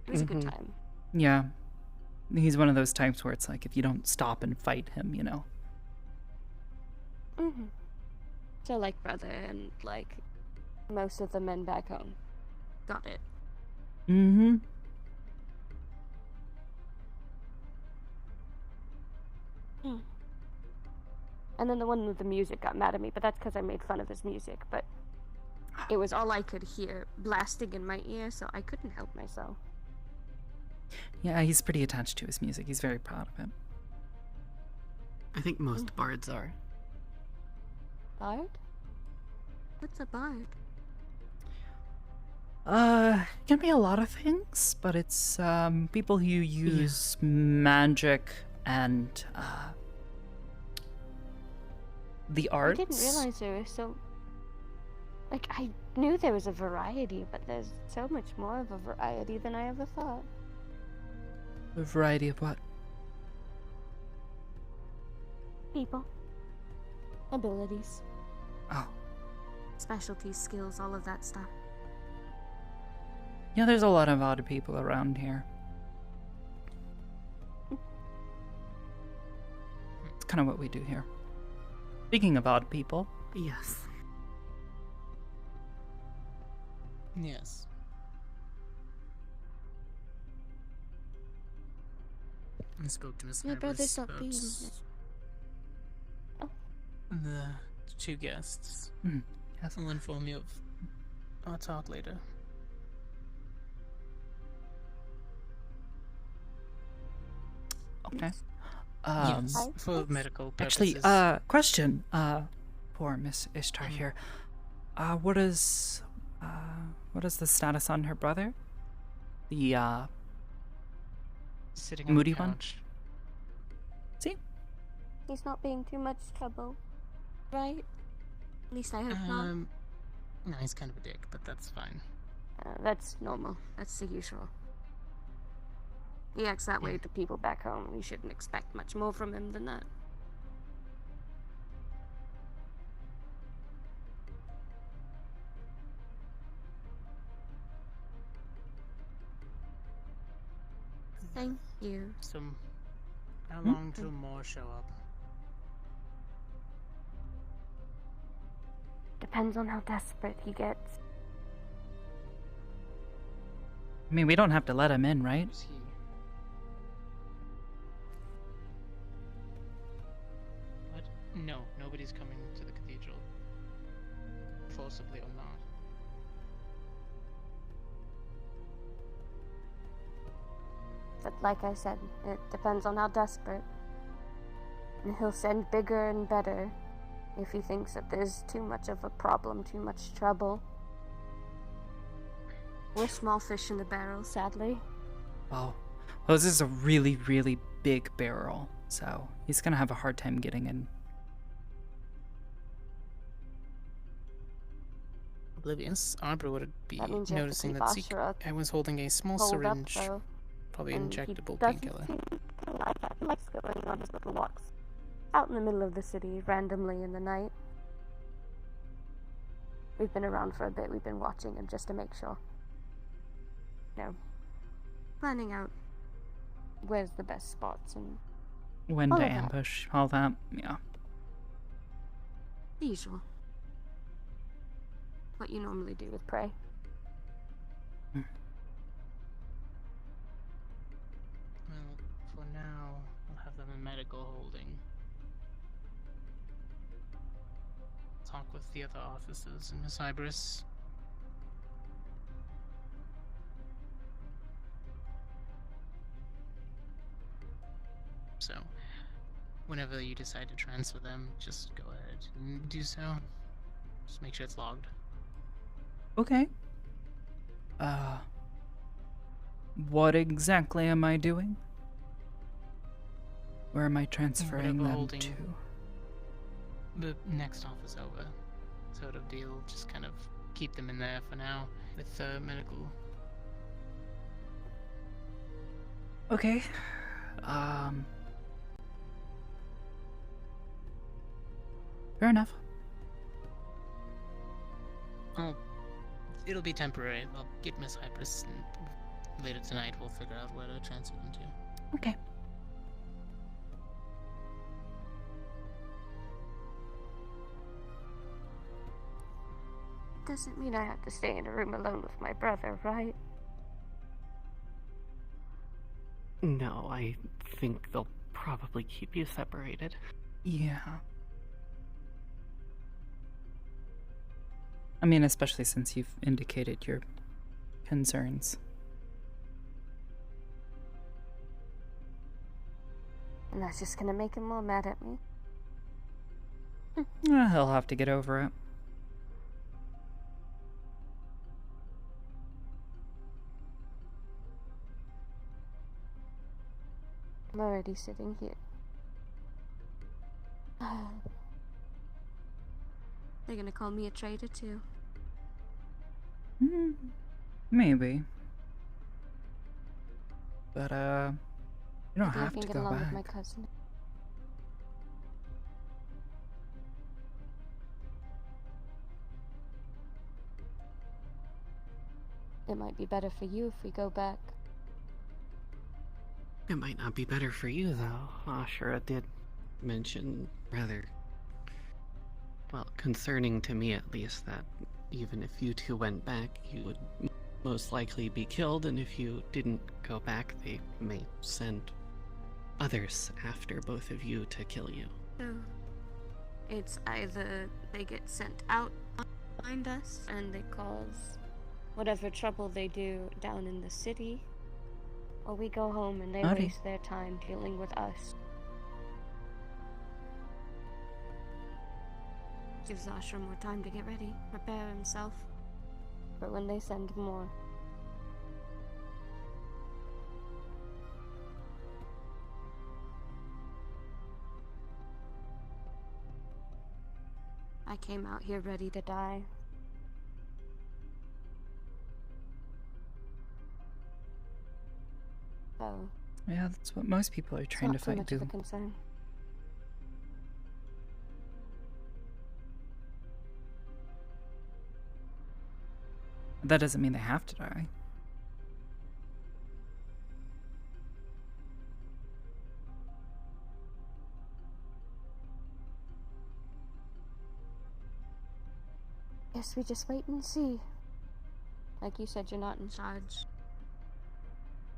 It was a good time. Yeah. He's one of those types where it's like, if you don't stop and fight him, Mm-hmm. So like brother and like most of the men back home. Got it. Mm-hmm. And then the one with the music got mad at me, but that's because I made fun of his music. But it was all I could hear blasting in my ear, so I couldn't help myself. Yeah, he's pretty attached to his music. He's very proud of it. I think most bards are. Bard? What's a bard? It can be a lot of things, but it's people who use magic and the arts. I didn't realize there was so. Like, I knew there was a variety, but there's so much more of a variety than I ever thought. A variety of what? People. Abilities. Oh. Specialties, skills, all of that stuff. Yeah, there's a lot of odd people around here. It's kind of what we do here. Speaking of odd people. Yes. Yes. I spoke to Miss My brother's Iris not being. about the two guests. Yes. Will inform you of our talk later. Okay. Yes, for medical purposes. Actually, question, for Miss Ishtar here. What is the status on her brother? The, sitting on moody the one? couch. See? He's not being too much trouble, right? At least I hope not. No, he's kind of a dick, but that's fine. That's normal. That's the usual. He acts that way to people back home. We shouldn't expect much more from him than that. Thank you. So, how long till more show up? Depends on how desperate he gets. I mean, we don't have to let him in, right? What? No, nobody's coming to the cathedral. Forcibly or not. But like I said, it depends on how desperate. And he'll send bigger and better if he thinks that there's too much of a problem, too much trouble. We're small fish in the barrel, sadly. Oh. Well, this is a really, really big barrel, so he's gonna have a hard time getting in. Oblivious, Arbor would be That means you have to noticing keep that Ashura I was holding a small holed up, syringe, though. probably And injectable he doesn't painkiller. seem to like that. He likes going on his little walks. Out in the middle of the city, randomly in the night. We've been around for a bit. We've been watching him just to make sure. Planning out where's the best spots and When all to of that. ambush, all that, yeah. The usual. What you normally do with prey. Well, for now, I'll have them in medical holding. Talk with the other officers and Miss Ibris. So, whenever you decide to transfer them, just go ahead and do so. Just make sure it's logged. Okay. What exactly am I doing? Where am I transferring Whatever them holding to? the next office over, sort of deal. Just kind of keep them in there for now with medical. Okay. Fair enough. Oh, it'll be temporary. I'll get Miss Hypers, and later tonight we'll figure out where to transfer them to. Okay. Doesn't mean I have to stay in a room alone with my brother, right? No, I think they'll probably keep you separated. Yeah. I mean, especially since you've indicated your concerns. And that's just gonna make him more mad at me. He'll have to get over it. I'm already sitting here. They're gonna call me a traitor too. Maybe. But, you don't Maybe I have can to get go along back. with my cousin. It might be better for you if we go back. It might not be better for you, though. Ashura did mention rather, well, concerning to me at least, that even if you two went back, you would most likely be killed, and if you didn't go back, they may send others after both of you to kill you. So, it's either they get sent out behind us and they cause whatever trouble they do down in the city, or we go home and they Howdy. waste their time dealing with us. Gives Ashra more time to get ready, prepare himself for when they send more. I came out here ready to die. So, Yeah, that's what most people are it's trying to not too fight much of do. a concern. That doesn't mean they have to die. Guess we just wait and see. Like you said, you're not in charge.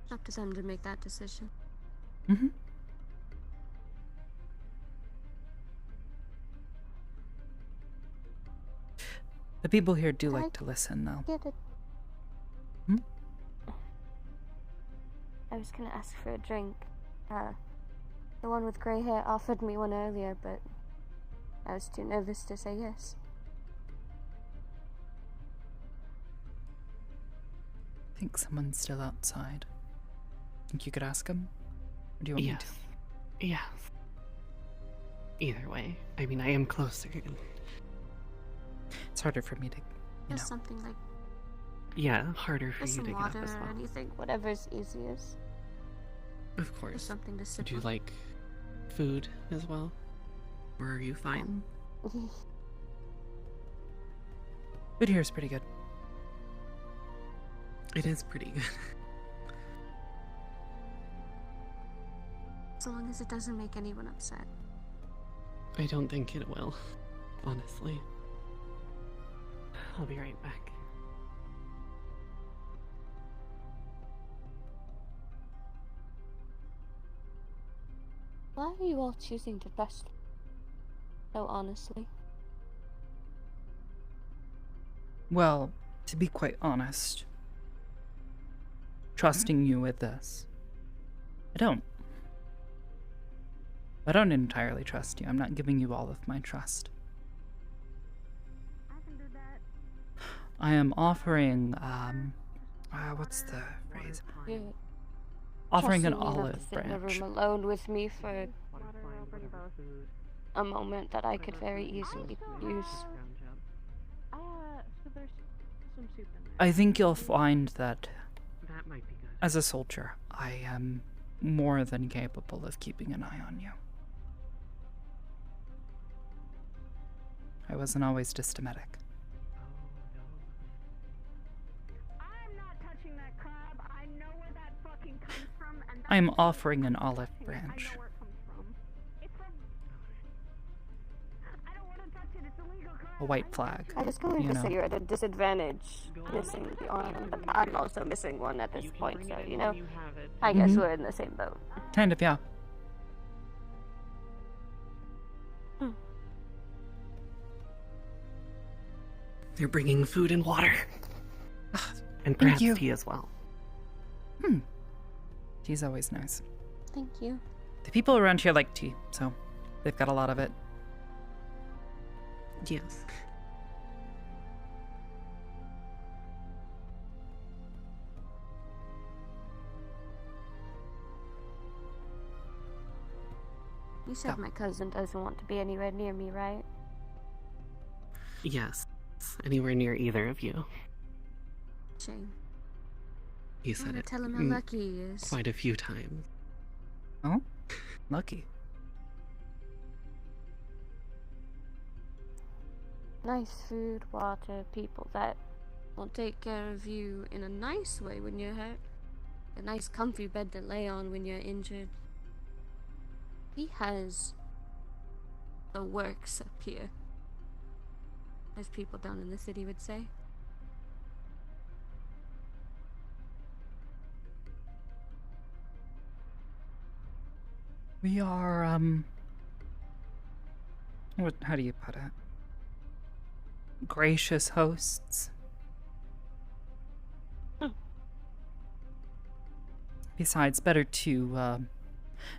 It's up to them to make that decision. Mm-hmm. The people here do like to listen, though. Get it. Hmm? I was gonna ask for a drink. The one with grey hair offered me one earlier, but I was too nervous to say yes. I think someone's still outside. Think you could ask him? Or do you want me Yes. to? Yes. Either way, I mean, I am closer. It's harder for me to, Just something like Yeah, harder for just you to some get up water as or well. anything, whatever's easiest. Of course. Just something to sip Would you on. like food as well? Or are you fine? Food here is pretty good. It is pretty good. So long as it doesn't make anyone upset. I don't think it will, honestly. I'll be right back. Why are you all choosing to trust so honestly? Well, to be quite honest, trusting you with this, I don't. I don't entirely trust you. I'm not giving you all of my trust. I can do that. I am offering, what's the phrase? You're Offering an trusting me not to olive sit in a branch. room alone with me for a moment that I could very easily use. So there's some soup in there. I think you'll find that That might be good. as a soldier, I am more than capable of keeping an eye on you. I wasn't always just a medic. I'm not touching that crab. I know where that fucking comes from, and I am offering an olive branch. I know where it comes from. It's from. I don't want to touch it. It's illegal crab. A white flag. I was going you to know. say you're at a disadvantage missing the arm, but I'm also missing one at this point, so you know. I guess we're in the same boat. Kind of, yeah. They're bringing food and water. And Thank perhaps you. tea as well. Tea's always nice. Thank you. The people around here like tea, so they've got a lot of it. Yes. You said my cousin doesn't want to be anywhere near me, right? Yes. Anywhere near either of you. Shame. He I said wanna it tell him how lucky he is. quite a few times. Oh? Lucky. Nice food, water, people that will take care of you in a nice way when you're hurt. A nice comfy bed to lay on when you're injured. He has the works up here, as people down in the city would say. We are, how do you put it? Gracious hosts. Besides, better to,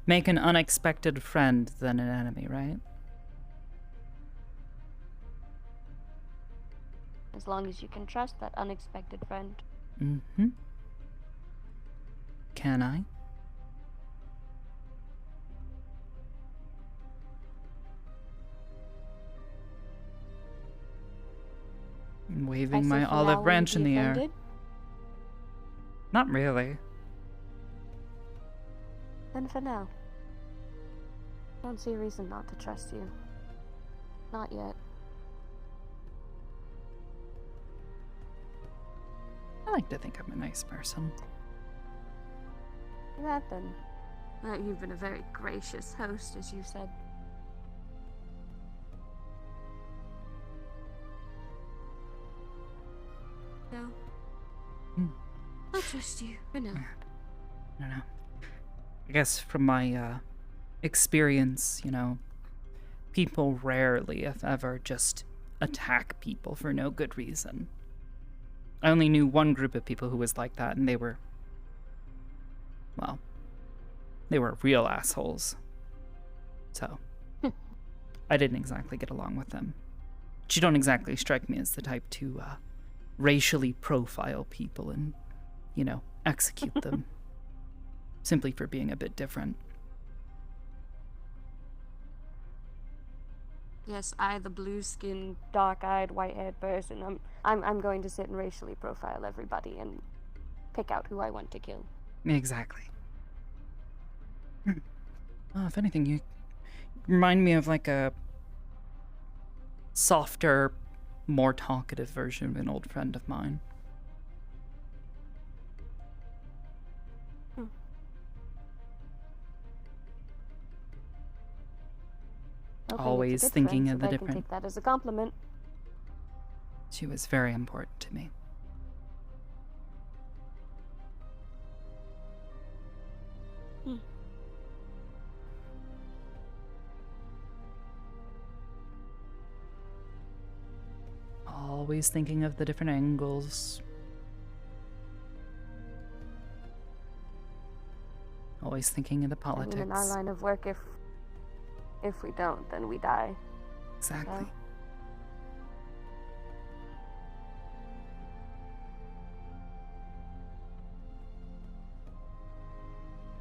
make an unexpected friend than an enemy, right? As long as you can trust that unexpected friend. Mm-hmm. Can I? I'm waving my olive branch in the air. Not really. Then for now. Don't see a reason not to trust you. Not yet. I like to think I'm a nice person. That then. You've been a very gracious host, as you said. No. I'll trust you for now. I don't know. I guess from my experience, you know, people rarely, if ever, just attack people for no good reason. I only knew one group of people who was like that, and they were, well, they were real assholes. So, I didn't exactly get along with them. But you don't exactly strike me as the type to racially profile people and, you know, execute them. Simply for being a bit different. Yes, I, the blue-skinned, dark-eyed, white-haired person, I'm going to sit and racially profile everybody and pick out who I want to kill. Exactly. If anything, you remind me of like a softer, more talkative version of an old friend of mine. Always thinking of the I can different. take that as a compliment. She was very important to me. Always thinking of the different angles. Always thinking of the politics. I mean, in our line of work, if we don't, then we die. Exactly. So.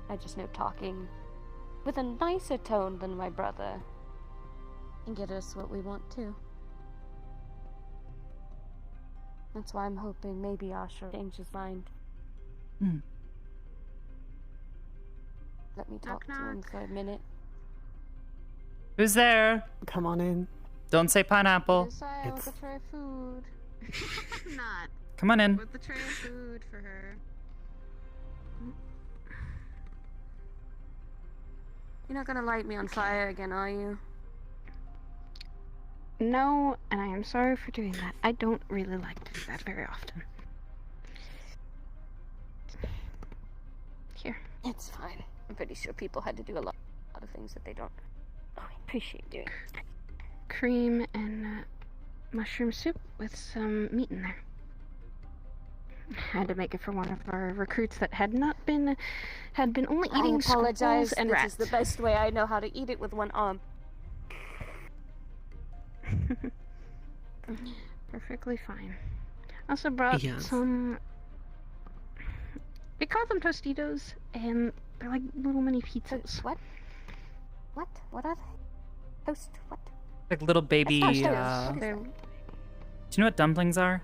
I just know talking with a nicer tone than my brother can get us what we want to. That's why I'm hoping maybe Asher change his mind. let me talk to him for a minute. Who's there? Come on in. Don't say pineapple. With a tray of food. Not. Come on in. With the tray of food for her. You're not gonna light me on fire again, are you? No, and I am sorry for doing that. I don't really like to do that very often. Here. It's fine. I'm pretty sure people had to do a lot of things that they don't appreciate doing. Cream and mushroom soup with some meat in there. I had to make it for one of our recruits that had been only eating I apologize. squirrels and this rats. is the best way I know how to eat it with one arm. Perfectly fine. Also brought some. We call them Tostitos, and they're like little mini pizzas. What? What? What are they? Toast? What? Like little baby. That's Do not toast. you know what dumplings are?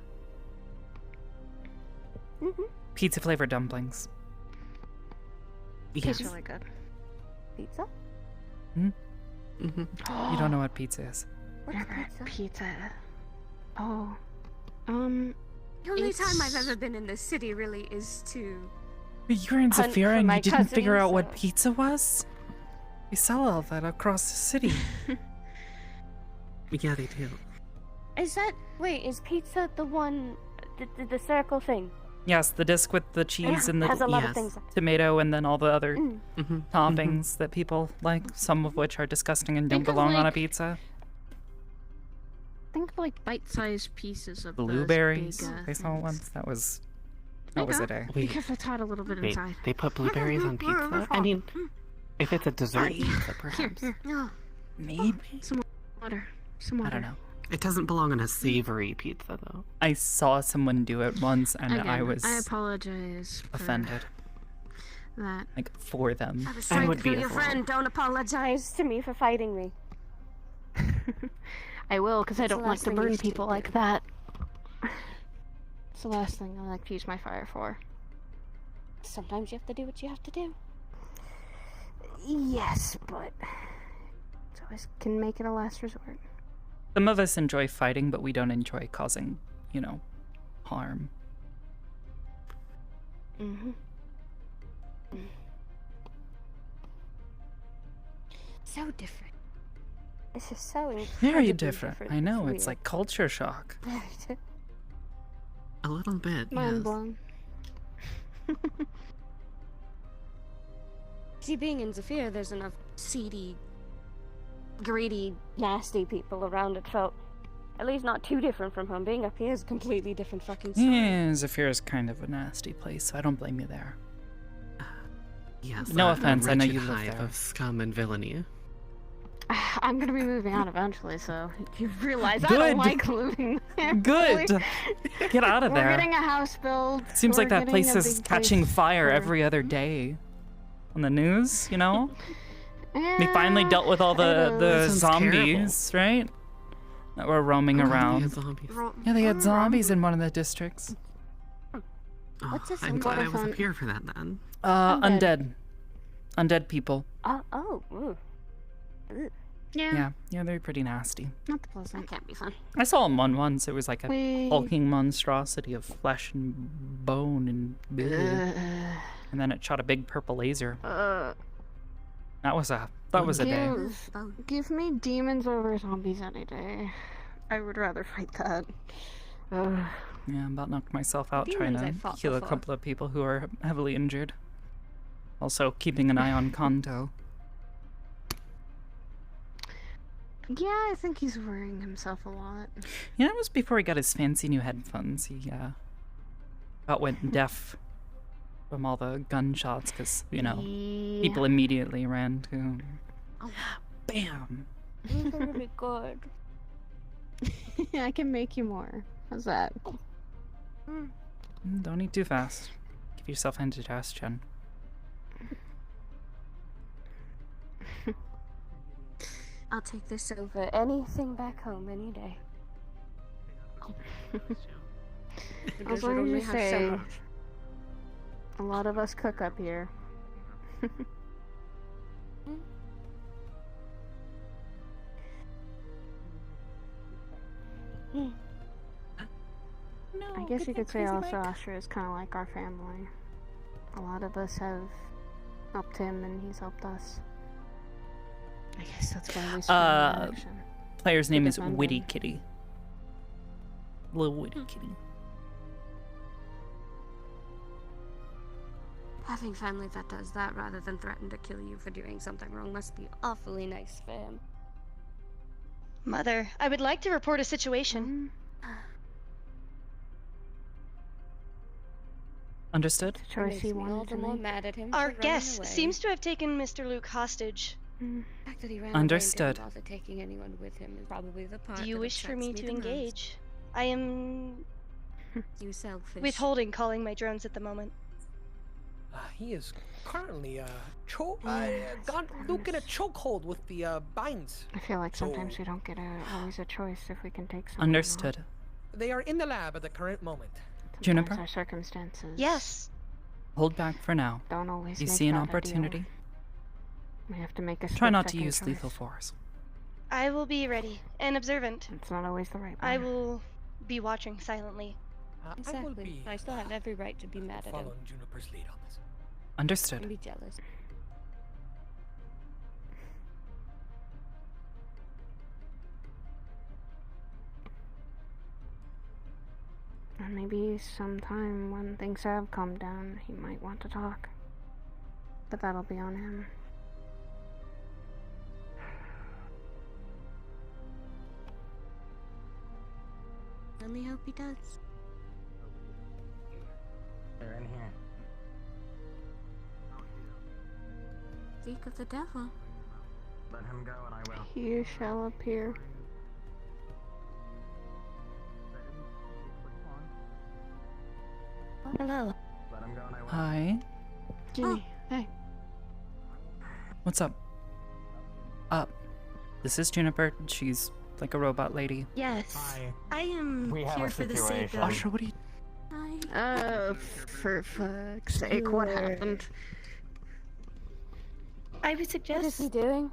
Pizza flavored dumplings. Tastes really good. Pizza? Hmm? You don't know what pizza is. What's Pizza. Oh. The only time I've ever been in this city really is to. But you're in hunt Zafira for and my you didn't figure cousins, out what so- pizza was? They sell all that across the city. Yeah, they do. Is that. Wait, is pizza the one. The circle thing? Yes, the disc with the cheese and the Has a lot of things. tomato and then all the other Mm. toppings that people like, some of which are disgusting and don't Think of, belong on a like, pizza. Think of like bite-sized pieces of those Blueberries. big, They saw things. once. That was a day. Be careful, it's hot a little bit Wait, inside. they put blueberries on pizza? I mean, if it's a dessert pizza, perhaps. Here. Maybe. Some water. Some water. I don't know. It doesn't belong on a savory pizza, though. I saw someone do it once and Again, I was I apologize for offended. that. Like, for them. I was trying to be your friend. Don't apologize to me for fighting me. I will, because I What's the don't like last to thing you burn should people do? like that. It's the last thing I like to use my fire for. Sometimes you have to do what you have to do. Yes, but. So I can make it a last resort. Some of us enjoy fighting, but we don't enjoy causing, harm. Mm-hmm. So different. This is so incredibly Very different. I know, It's it's weird. like culture shock. A little bit, Mind yes. blown. See, being in Zafir, there's enough seedy, greedy, nasty people around. It felt at least not too different from home. Being up here is a completely different fucking story. Yeah, Zafir is kind of a nasty place, so I don't blame you there. Yes. No a offense, I know you wretched live hive there. of scum and villainy. I'm gonna be moving out eventually, so you realize I Good. don't like living there. Good! Get out of We're there. getting a house built. Seems like We're that getting place a is big catching place fire for- every other day. On the news, They Yeah, finally dealt with all the That sounds zombies, right? That were roaming Oh, they had around. zombies. Yeah, they had zombies in one of the districts. Oh, What's this I'm glad I was symbol? up here for that then. Undead. Undead people. Ooh. Yeah, Yeah, they're pretty nasty. not the pleasant. That can't be fun. I saw one once. It was like a We- hulking monstrosity of flesh and bone and and then it shot a big purple laser. That was a day. Give me demons over zombies any day. I would rather fight that. Ugh. Yeah, I about knocked myself out Demons I trying to fought heal a before. couple of people who are heavily injured. Also, keeping an eye on Kanto. Yeah, I think he's worrying himself a lot. Yeah, it was before he got his fancy new headphones. He about went deaf from all the gunshots because, people immediately ran to him. Bam! You're gonna be good. I can make you more. How's that? Don't eat too fast. Give yourself indigestion. I'll take this over anything back home any day. I was going to say, a lot of us cook up here. I guess you could say also Astra is kind of like our family. A lot of us have helped him and he's helped us. I guess that's why we spend our action. Player's name is Witty Kitty. Little Witty Kitty. Having family that does that rather than threaten to kill you for doing something wrong must be awfully nice for him. Mother, I would like to report a situation. Understood? Makes me all the more mad at him Our for guest running away. seems to have taken Mr. Luke hostage. The fact that he ran Understood. away and didn't bother taking anyone with him is probably the part Do you that wish for upsets me to the most. engage? I am You selfish. withholding calling my drones at the moment. He is currently got Luke in a chokehold with the binds. I feel like sometimes So- we don't get always a choice if we can take someone. Understood. They are in the lab at the current moment. Juniper? Our circumstances. Yes. Hold back for now. Don't always You make see an that a deal. opportunity? We have to make a Try not to split-second use choice. lethal force. I will be ready and observant. It's not always the right one. I will be watching silently. I will Exactly. be I still have every right to be mad at him following Juniper's lead on this. and Understood. be jealous. And maybe sometime when things have calmed down, he might want to talk. But that'll be on him. Only hope he does. They're in here. Speak of the devil. Let him go and I will. He shall appear. Hello. Let him go and I will. Hi. Jimmy, hey. What's up? This is Juniper. She's like a robot lady. Yes. Hi. I am We have here a for the sake situation. of. Astra, what are you... For fuck's sake, what happened? I would What is suggest he doing?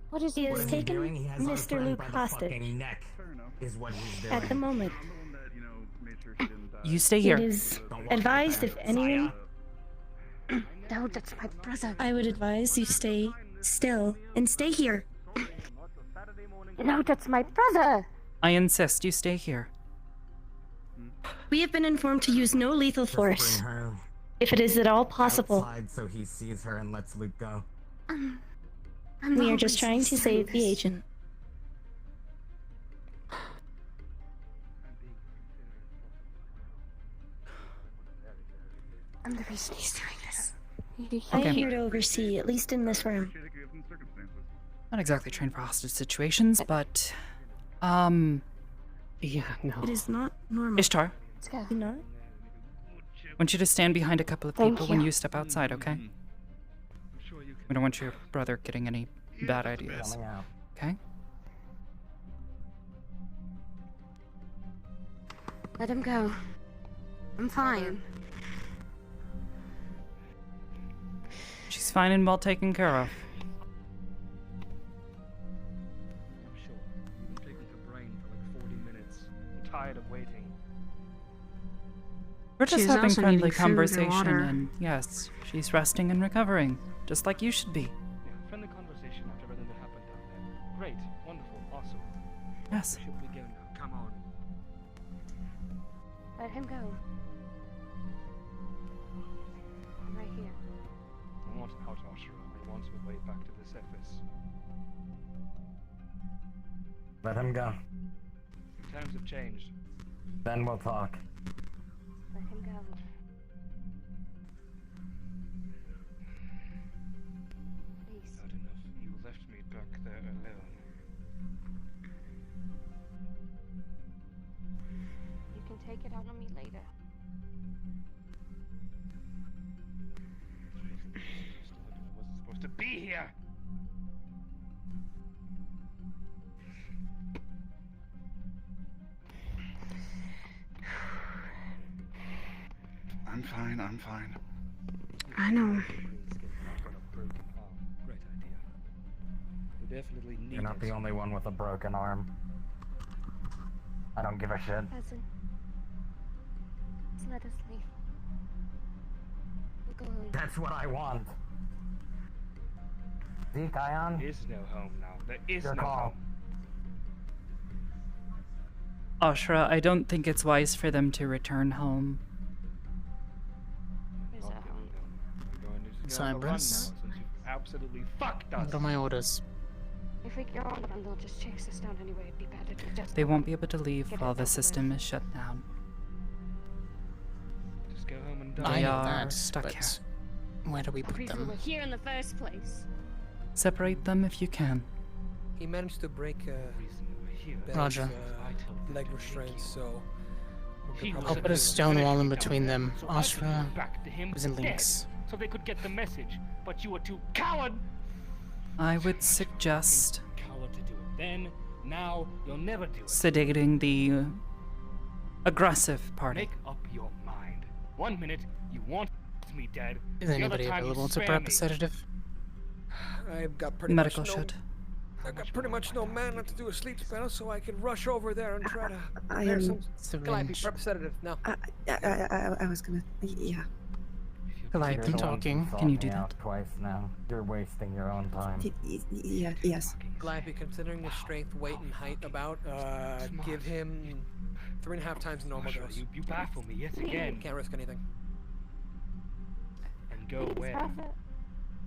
What is he he has doing? taken Doing? He has us Mr. threatened Luke by the hostage fucking neck. Is what he's doing. at the moment. You stay It here. is Don't walk advised there. if anyone. No, that's my brother. I would advise you stay still and stay here. No, that's my brother. I insist you stay here. We have been informed to use no lethal Just force, bring her if it is at all possible. outside so he sees her and lets Luke go. I'm We the are just whole trying reason to save the this. agent. I'm the reason he's doing this. I am Okay. here to oversee, at least in this room. Not exactly trained for hostage situations, but... Yeah, no. It is not normal. Ishtar, Let's go. You not? I want you to stand behind a couple of Thank people when you. you step outside, okay? We don't want your brother getting any bad ideas, Coming out. okay? Let him go. I'm fine. She's fine and well taken care of. I'm sure. You've been taking to brain for like 40 minutes. I'm tired of waiting. We're just She's having also friendly needing food and conversation, water. and yes, she's resting and recovering, just like you should be. Yeah, friendly conversation after everything that happened down there. Great, wonderful, awesome. Yes. We should begin now. Come on. Let him go. I'm right here. I want out, Ashura. I want a way back to the surface. Let him go. Times have changed. Then we'll talk. Let him go. Please. Not enough. You left me back there alone. You can take it out on me later. I wasn't supposed to be here. I'm fine, I'm fine. I know. I've got a broken arm. definitely need You're not the only one with a broken arm. I don't give a shit. Cousin, just let us leave. We'll go home. That's what I want. Zeke, Ion? There is no home now. There is Your no call. home. Ashra, I don't think it's wise for them to return home. Where's that home? We're going to just go on the run now, Cybers. since you've absolutely fucked us. What are my orders? If we go on the run, they'll just chase us down anyway. It'd be better to just. They won't be able to leave Get it while out the of the system is shut down. Just go home and I die. They know are that, stuck but here. where do we The put reason them? we're here in the first place. Separate them if you can. He managed to break Ben's, Roger. leg restraints, so we could I'll probably put a stone wall in between them. So I took Ashra you back to him was in dead, links. so they could get the message, but you were too coward. I would suggest Coward to do it then. Now you'll never do it. sedating the aggressive party. Make up your mind. 1 minute you want me dead. Is the other anybody time you available to spare prep me. a sedative? I've got pretty Medical much no, shit. I've got pretty much no mana to do a sleep spell, so I can rush over there and try to I prepare am some Calliope prep sedative now. I was gonna. Yeah. Calliope, I'm talking. Can you do that? Twice now. You're wasting your own time. Yeah. Yes. Calliope, considering his strength, weight, and height about, give him 3.5 times the normal dose. You baffle me yet again. Can't risk anything. And go where?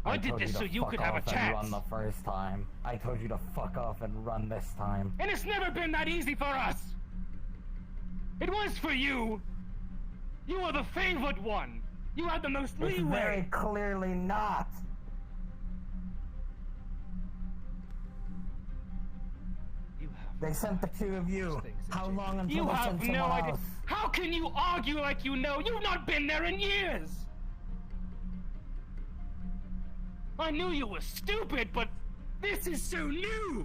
I I did told this you so to you fuck could have a off and chance. run the first time. I told you to fuck off and run this time. And it's never been that easy for us. It was for you. You were the favored one. You had the most It's leeway. very clearly not. They sent the two of you. How long until You they have sent no someone idea. else? How can you argue like you know? You've not been there in years. I knew you were stupid, but this is so new.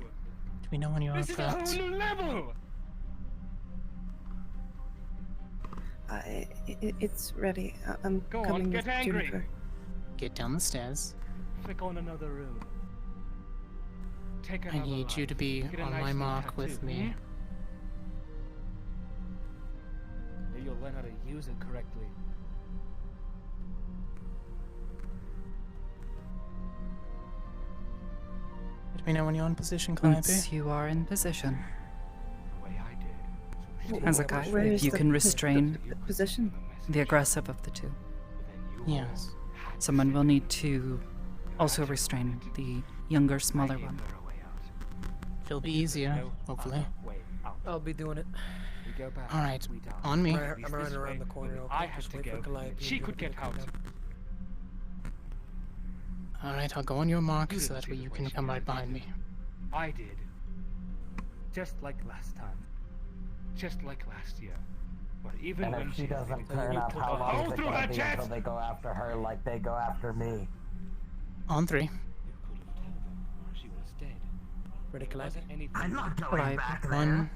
Do we know when you're This is a whole prepped? new level. It's ready. I'm Go on, coming get with angry. Juniper. Get down the stairs. Click on another room. Take I another need you life. to be Get a on nice my new mark tattoo, with me. Maybe you'll learn how to use it correctly. Do we know when you're in position, Calliope? Once you are in position. The way I did. Hezekiah, Where if is you the can restrain position? the aggressive of the two. Yes. Someone will need to also restrain the younger, smaller one. It'll be easier, hopefully. I'll be doing it. We go back. Alright, we die. on me. I'm running around the corner. I'll I just had to wait for go. Calliope She and could give get it a out. down. Alright, I'll go on your mark so that way you can come right behind me. I did. Just like last time. Just like last year. But even And when if she doesn't turn up, how long is it going to be until they go after her like they go after me? On 3. she was dead. Ready, Calliope? I'm not going Calliope. back 1,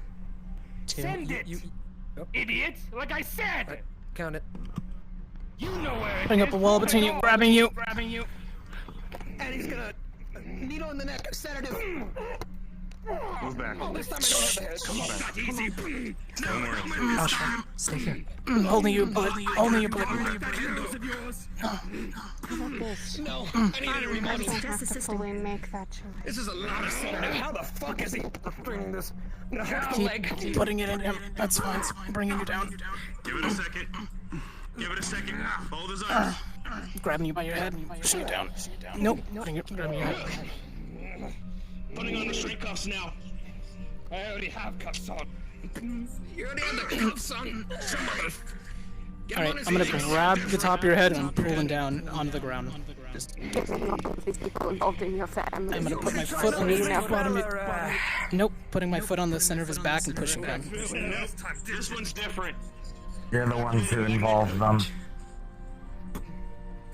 2. Send it! Idiot! Like I said! Count it. You know where it Putting up is. a wall between you, grabbing you. Grabbing you. And he's gonna needle in the neck, sedative. Move back. Oh, this time I don't have the head. Come on. Not easy. Don't worry. Ashra, stay here. Holding you, bullet. Holding you, bullet. No, I need a remote. I have to fully make that choice. This is a lot of sedative. How the fuck is he restraining this? I'm gonna hack the leg. Keep putting it in him. That's fine. I'm bringing you down. Give it a second. Give it a second. Hold his arms. Grabbing you by your head. Pushing you down. Nope. Grabbing your head. Putting on the straight cuffs now. I already have cuffs on. You already have the cuffs on. Alright, I'm gonna grab the top of your head and pull him down onto the ground. Just. These people involved in your family. I'm gonna put my foot on the bottom. Nope. Putting my foot on the center of his back and pushing down. This one's different. You're the ones who involved them.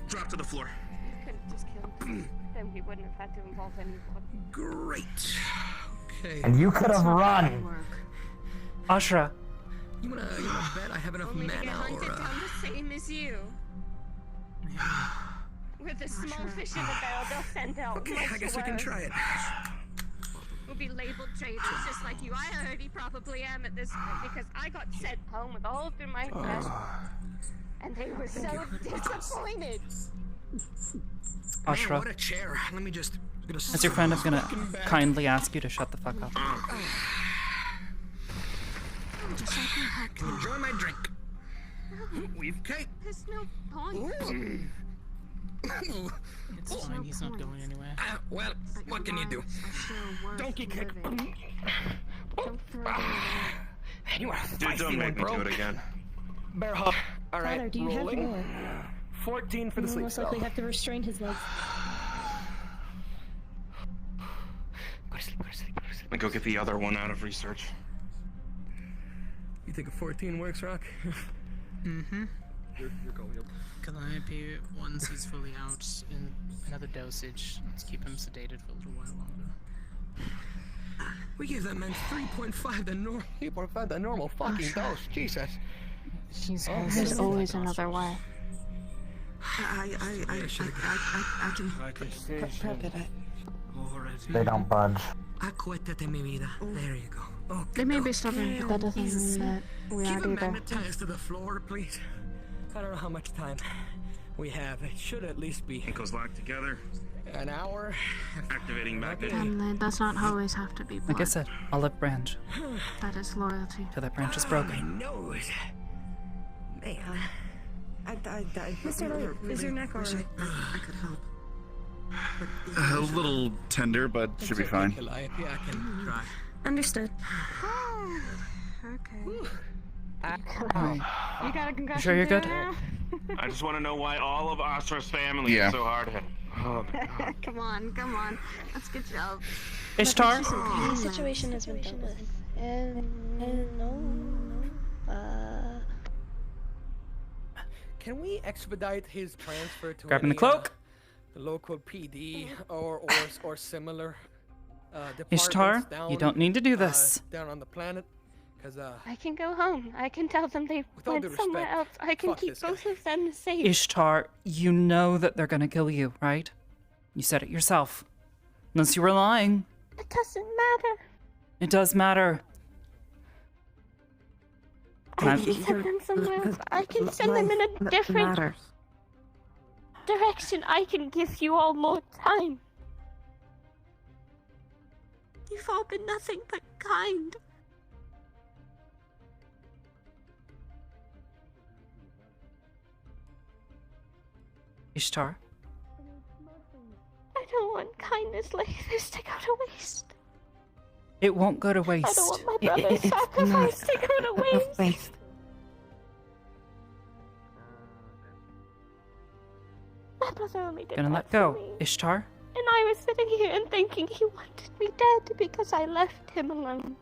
Drop to the floor. Could have just killed him. Then we wouldn't have had to involve anyone. Great. Okay. And you could have run. Ashra, You wanna bet I have enough Only to get mana hunted or down the same as you. With a small fish in the barrel, they'll send out. Okay, much I guess we can worse. try it. will be labeled traitors just like you. I already probably am at this point because I got sent home with a hole through my chest. And they were so disappointed. Ashra, What a chair. Let me just. as your friend, I'm gonna kindly ask you to shut the fuck up. Enjoy my drink. We've cake. There's no point. It's fine, he's not going anywhere. Well, what can you do? Donkey kick. You are a Dude, don't make me do it again. Bear hug. All right. Tyler, do you have rolling. more? 14 for the We'll sleep most spell. likely have to restrain his legs. Go to sleep. Go to sleep. Go to sleep. Let me go get the other one out of research. You think a 14 works, Rock? Mm-hmm. You're going up. Calliope, once he's fully out, in another dosage. Let's keep him sedated for a little while longer. We gave that man 3.5 the normal fucking dose. Jesus. There's always another way. I can. They don't budge. Acuérdate, mi vida. There you go. Oh, They may be stubborn, but that doesn't mean that we Keep aren't him either. magnetized to the floor, please. I don't know how much time we have. It should at least be Ankles locked together. an hour. Activating magnet. And it does not always have to be blood. Like I said, olive branch. That is loyalty. Till that branch is My broken. nose. Man. Mr. Light, is your neck alright? I could help. A little tender, but should be fine. Calliope, I can try. Understood. Okay. Alright. You got a concussion? You sure you're good? too now? I just want to know why all of Astra's family Yeah. is so hard hit. Oh my god. Come on. That's a good job. Ishtar? The situation has been dealt with. Can we expedite his transfer to Grabbing the any, cloak. The local PD or similar Ishtar, departments down, you don't need to do this. down on the planet? Because I can go home. I can tell them they all went due somewhere respect, else. I can fuck keep this guy. both of them safe. Ishtar, you know that they're gonna kill you, right? You said it yourself. Unless you were lying. It doesn't matter. It does matter. I can send them somewhere else. I can send them in a different direction. I can give you all more time. You've all been nothing but kind. Ishtar, I don't want kindness like this to go to waste. it won't go to I waste. don't want my brother's sacrifice to go to waste. My brother only did Gonna that let go. for me. Ishtar, And I was sitting here and thinking he wanted me dead because I left him alone.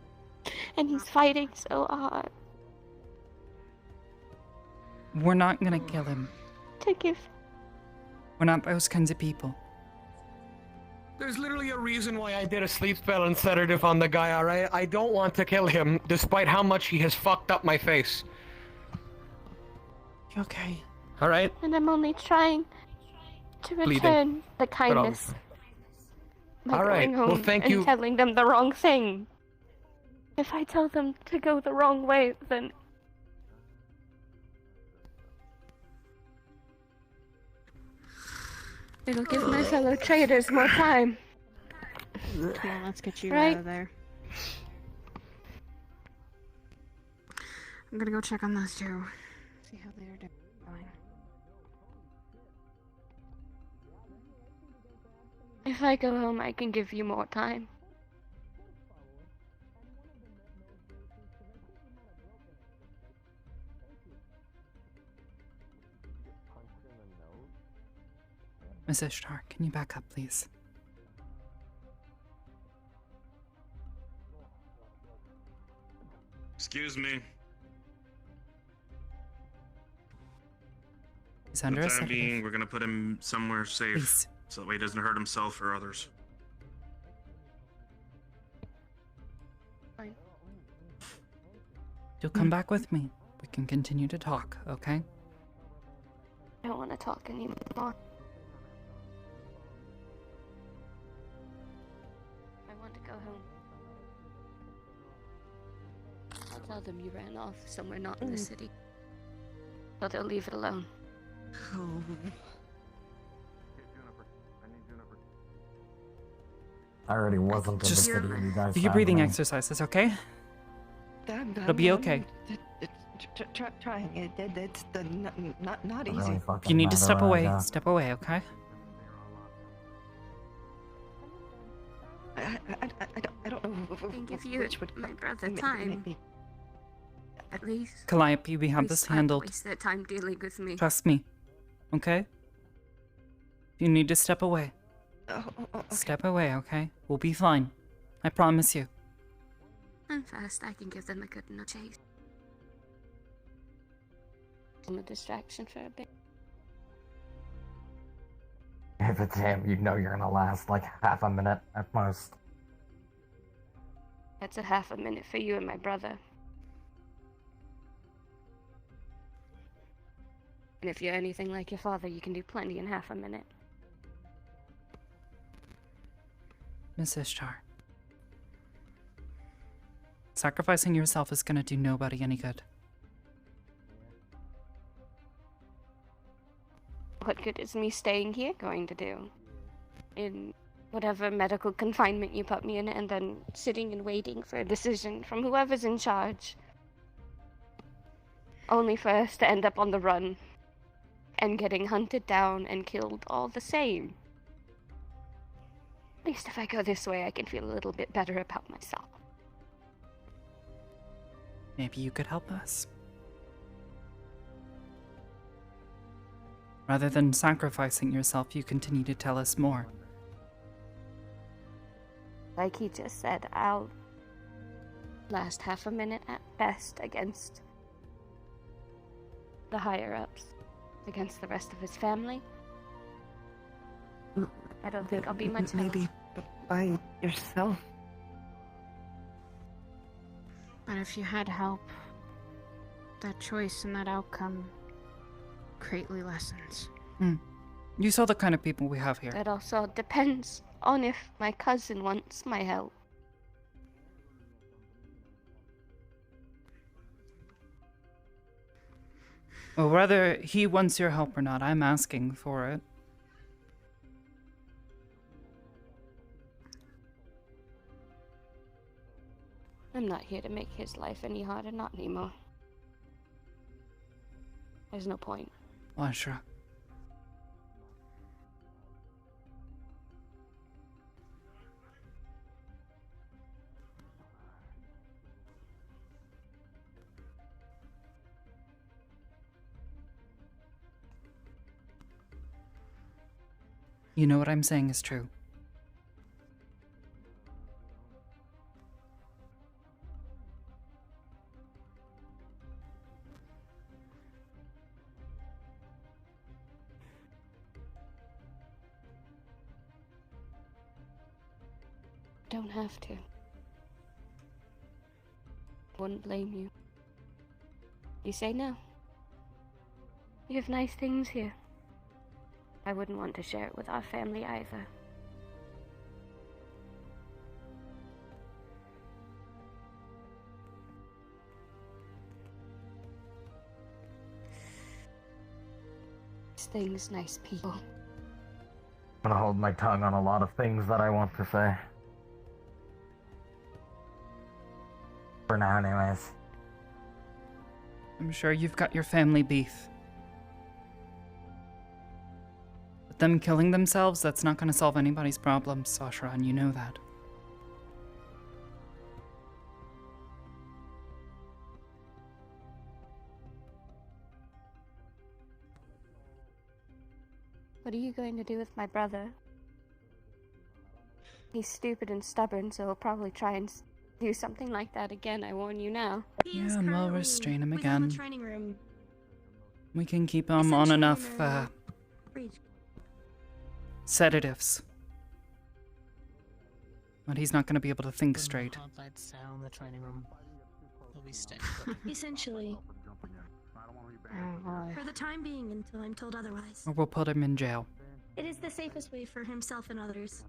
And he's fighting so hard we're not gonna kill him. to give. We're not those kinds of people. there's literally a reason why I did a sleep spell and sedative on the guy, alright? I don't want to kill him, despite how much he has fucked up my face. You okay? Alright? And I'm only trying to Bleeding. return the kindness. By Alright, going home well, thank and you. telling them the wrong thing. If I tell them to go the wrong way, then it'll give my fellow traders more time. Come on, let's get you Right. out of there. I'm gonna go check on those two. See how they're doing. If I go home, I can give you more time. Miss Ishtar, can you back up, please? Excuse me. He's For under the a time sedative. being, we're gonna put him somewhere safe, Please. so that way he doesn't hurt himself or others. You'll come back with me. We can continue to talk, okay? I don't want to talk anymore. I want to go home. Tell them you ran off somewhere not in the city. So they'll leave it alone. Oh. I already wasn't in the Just city when you guys do your found breathing me. exercises, okay? It'll be okay. Trying it. It's not It easy. really If fucking you need to matter step where I away, go. step away, okay? I don't know. And give you my brother time. At least. Calliope, we have this handled. Waste their time dealing with me. Trust me, okay? You need to step away. Okay. Step away, okay? We'll be fine. I promise you. And first, I can give them a good enough chase. I'm a distraction for a bit. If it's him, you know you're gonna last like half a minute at most. That's a half a minute for you and my brother. And if you're anything like your father, you can do plenty in half a minute. Miss Ishtar. Sacrificing yourself is gonna do nobody any good. What good is me staying here going to do? In whatever medical confinement you put me in, and then sitting and waiting for a decision from whoever's in charge. Only for us to end up on the run and getting hunted down and killed all the same. At least if I go this way, I can feel a little bit better about myself. Maybe you could help us. Rather than sacrificing yourself, you continue to tell us more. Like he just said, I'll last half a minute at best against the higher-ups, against the rest of his family. I don't think I'll be much help. Maybe by yourself. But if you had help, that choice and that outcome greatly lessens. You saw the kind of people we have here. That also depends on if my cousin wants my help. Well, whether he wants your help or not, I'm asking for it. I'm not here to make his life any harder, not anymore. There's no point. Ashra. You know what I'm saying is true. Don't have to. Wouldn't blame you. You say no. You have nice things here. I wouldn't want to share it with our family either. Nice things, nice people. I'm gonna hold my tongue on a lot of things that I want to say. For now, anyways. I'm sure you've got your family beef. But them killing themselves, that's not going to solve anybody's problems, Sasha, and you know that. What are you going to do with my brother? He's stupid and stubborn, so he'll probably try and do something like that again, I warn you now. Yeah, and we'll restrain him again. Training room. We can keep him on enough, Breach. sedatives. But he's not going to be able to think straight. Hot lights down in the training room. He'll be staying. Essentially. For the time being, until I'm told otherwise. Or we'll put him in jail. It is the safest way for himself and others.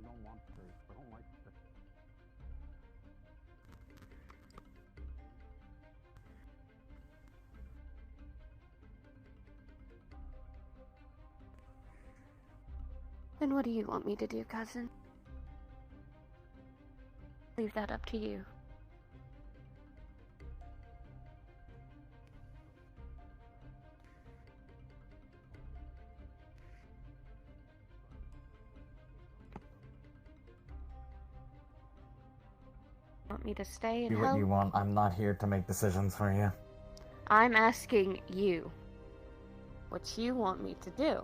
Then what do you want me to do, cousin? Leave that up to you. Want me to stay and Do what help? you want. I'm not here to make decisions for you. I'm asking you what you want me to do.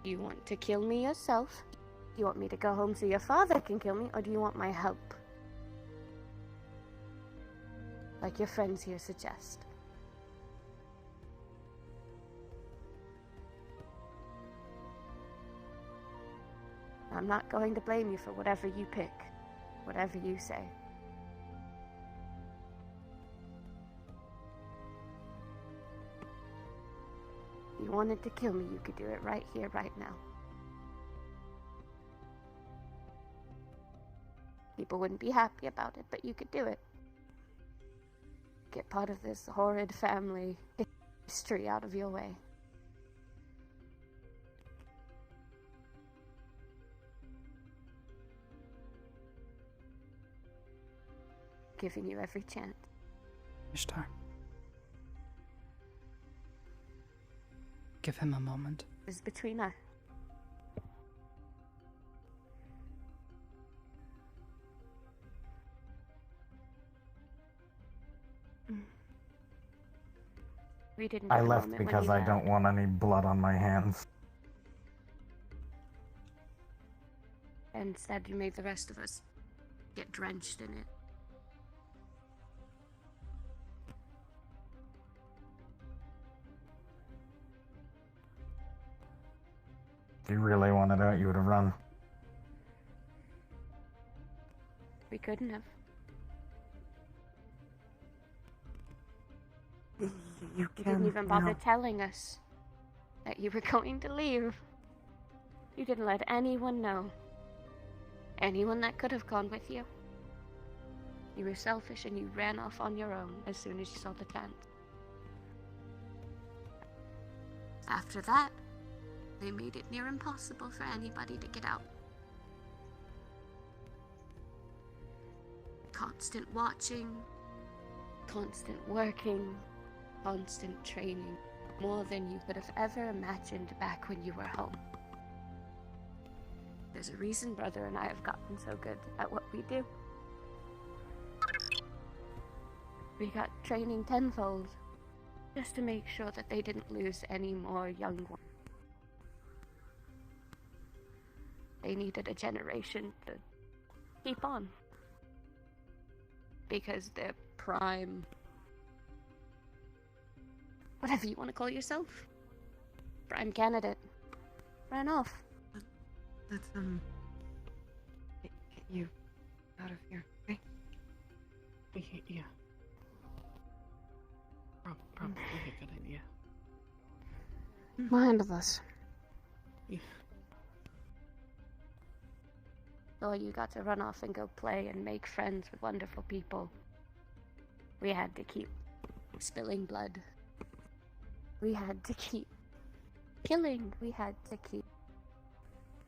Do you want to kill me yourself? Do you want me to go home so your father can kill me? Or do you want my help? Like your friends here suggest. I'm not going to blame you for whatever you pick. Whatever you say. If you wanted to kill me, you could do it right here, right now. People wouldn't be happy about it, but you could do it. Get part of this horrid family history out of your way. Giving you every chance. Ishtar. Give him a moment. This is between us. We didn't I get a left moment when because you I had. don't want any blood on my hands. And instead you made the rest of us get drenched in it. If you really wanted out, you would have run. We couldn't have. You didn't even bother telling us that you were going to leave. You didn't let anyone know. Anyone that could have gone with you. You were selfish and you ran off on your own as soon as you saw the chance. After that, they made it near impossible for anybody to get out. Constant watching, constant working, constant training, more than you could have ever imagined back when you were home. There's a reason brother and I have gotten so good at what we do. We got training tenfold, just to make sure that they didn't lose any more young ones. They needed a generation to keep on. Because their prime, whatever you want to call yourself, prime candidate, ran off. Let's get you out of here, okay? Yeah. Probably a good idea. Mind of us. Yeah. So you got to run off and go play and make friends with wonderful people. We had to keep spilling blood. We had to keep killing. We had to keep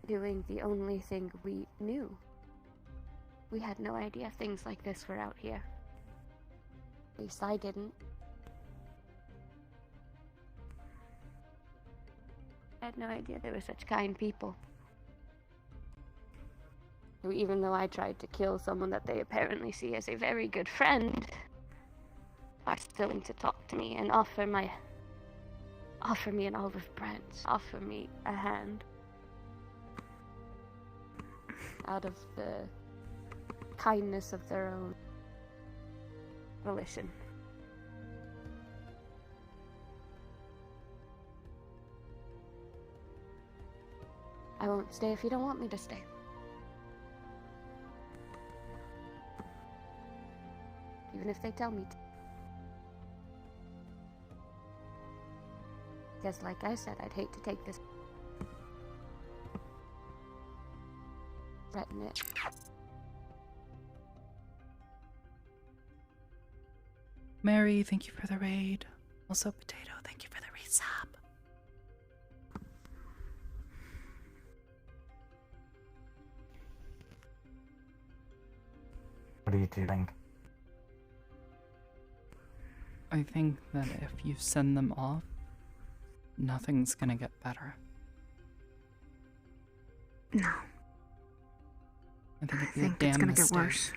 doing the only thing we knew. We had no idea things like this were out here. At least I didn't. I had no idea there were such kind people. Who, even though I tried to kill someone that they apparently see as a very good friend, are still willing to talk to me and offer me an olive branch, offer me a hand. Out of the kindness of their own volition. I won't stay if you don't want me to stay. Even if they tell me to. Because like I said, I'd hate to take this. Threaten it. Mary, thank you for the raid. Also, Potato, thank you for the resub. you two think? I think that if you send them off, nothing's gonna get better. No. I think it'd be I think a damn it's gonna mistake. get worse.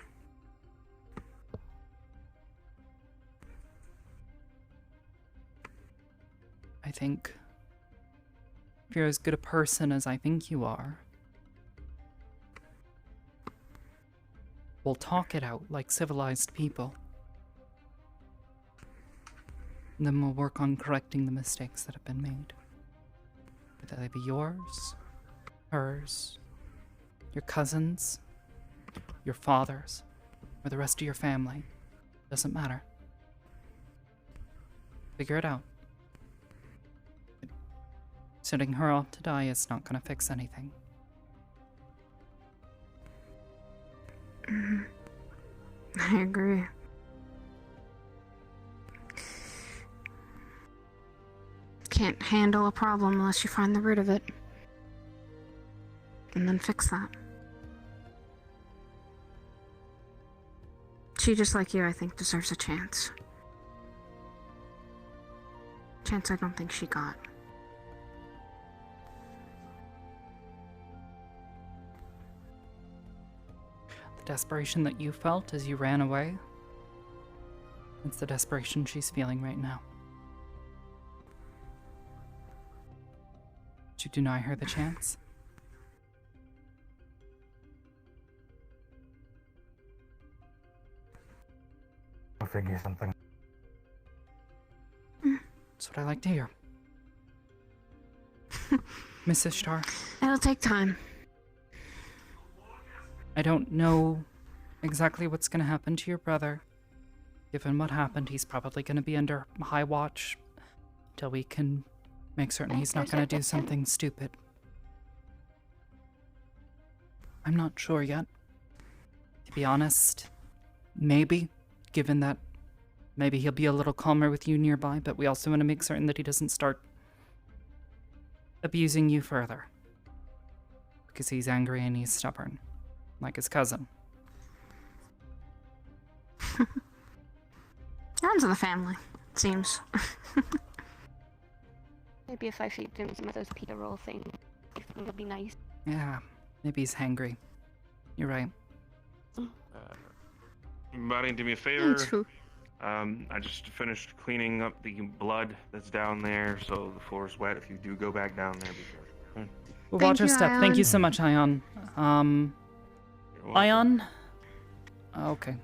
I think if you're as good a person as I think you are, we'll talk it out like civilized people. And then we'll work on correcting the mistakes that have been made. Whether they be yours, hers, your cousins, your father's, or the rest of your family. Doesn't matter. Figure it out. Sending her off to die is not gonna fix anything. I agree. Can't handle a problem unless you find the root of it. And then fix that. She, just like you, I think, deserves a chance. Chance I don't think she got. The desperation that you felt as you ran away, it's the desperation she's feeling right now. Did you deny her the chance? I'll figure something. That's what I like to hear. Miss Ishtar, It'll take time. I don't know exactly what's going to happen to your brother. Given what happened, he's probably going to be under high watch until we can make certain he's not going to do something stupid. I'm not sure yet. To be honest, maybe, given that maybe he'll be a little calmer with you nearby, but we also want to make certain that he doesn't start abusing you further. Because he's angry and he's stubborn, like his cousin. Runs in the family, it seems. Maybe if I feed him some of those pita roll things, it'll be nice. Yeah, maybe he's hangry. You're right. Everybody, do me a favor. I just finished cleaning up the blood that's down there, so the floor's wet. If you do go back down there, be careful. We'll watch our step. Thank you so much, Ion. Ion? Okay.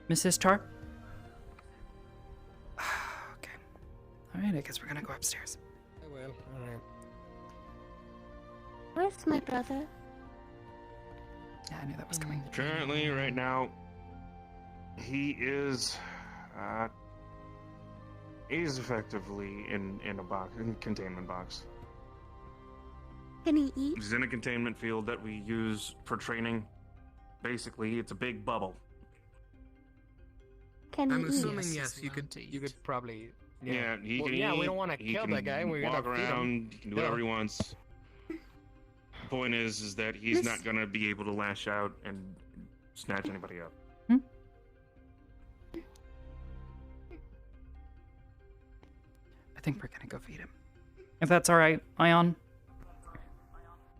Mrs. Tar? Okay. Alright, I guess we're gonna go upstairs. I will. Alright. Where's my brother? Yeah, I knew that was coming. Currently, right now, he's effectively in a box, in a containment box. Can he eat? He's in a containment field that we use for training. Basically, it's a big bubble. Can I'm he assuming eat? yes. You could probably. Yeah, he well, can yeah, eat. we don't want to He kill can that guy. We're walk gonna feed him. around. He can do whatever he wants. The point is that he's not gonna be able to lash out and snatch anybody up. I think we're gonna go feed him. If that's alright, Ion?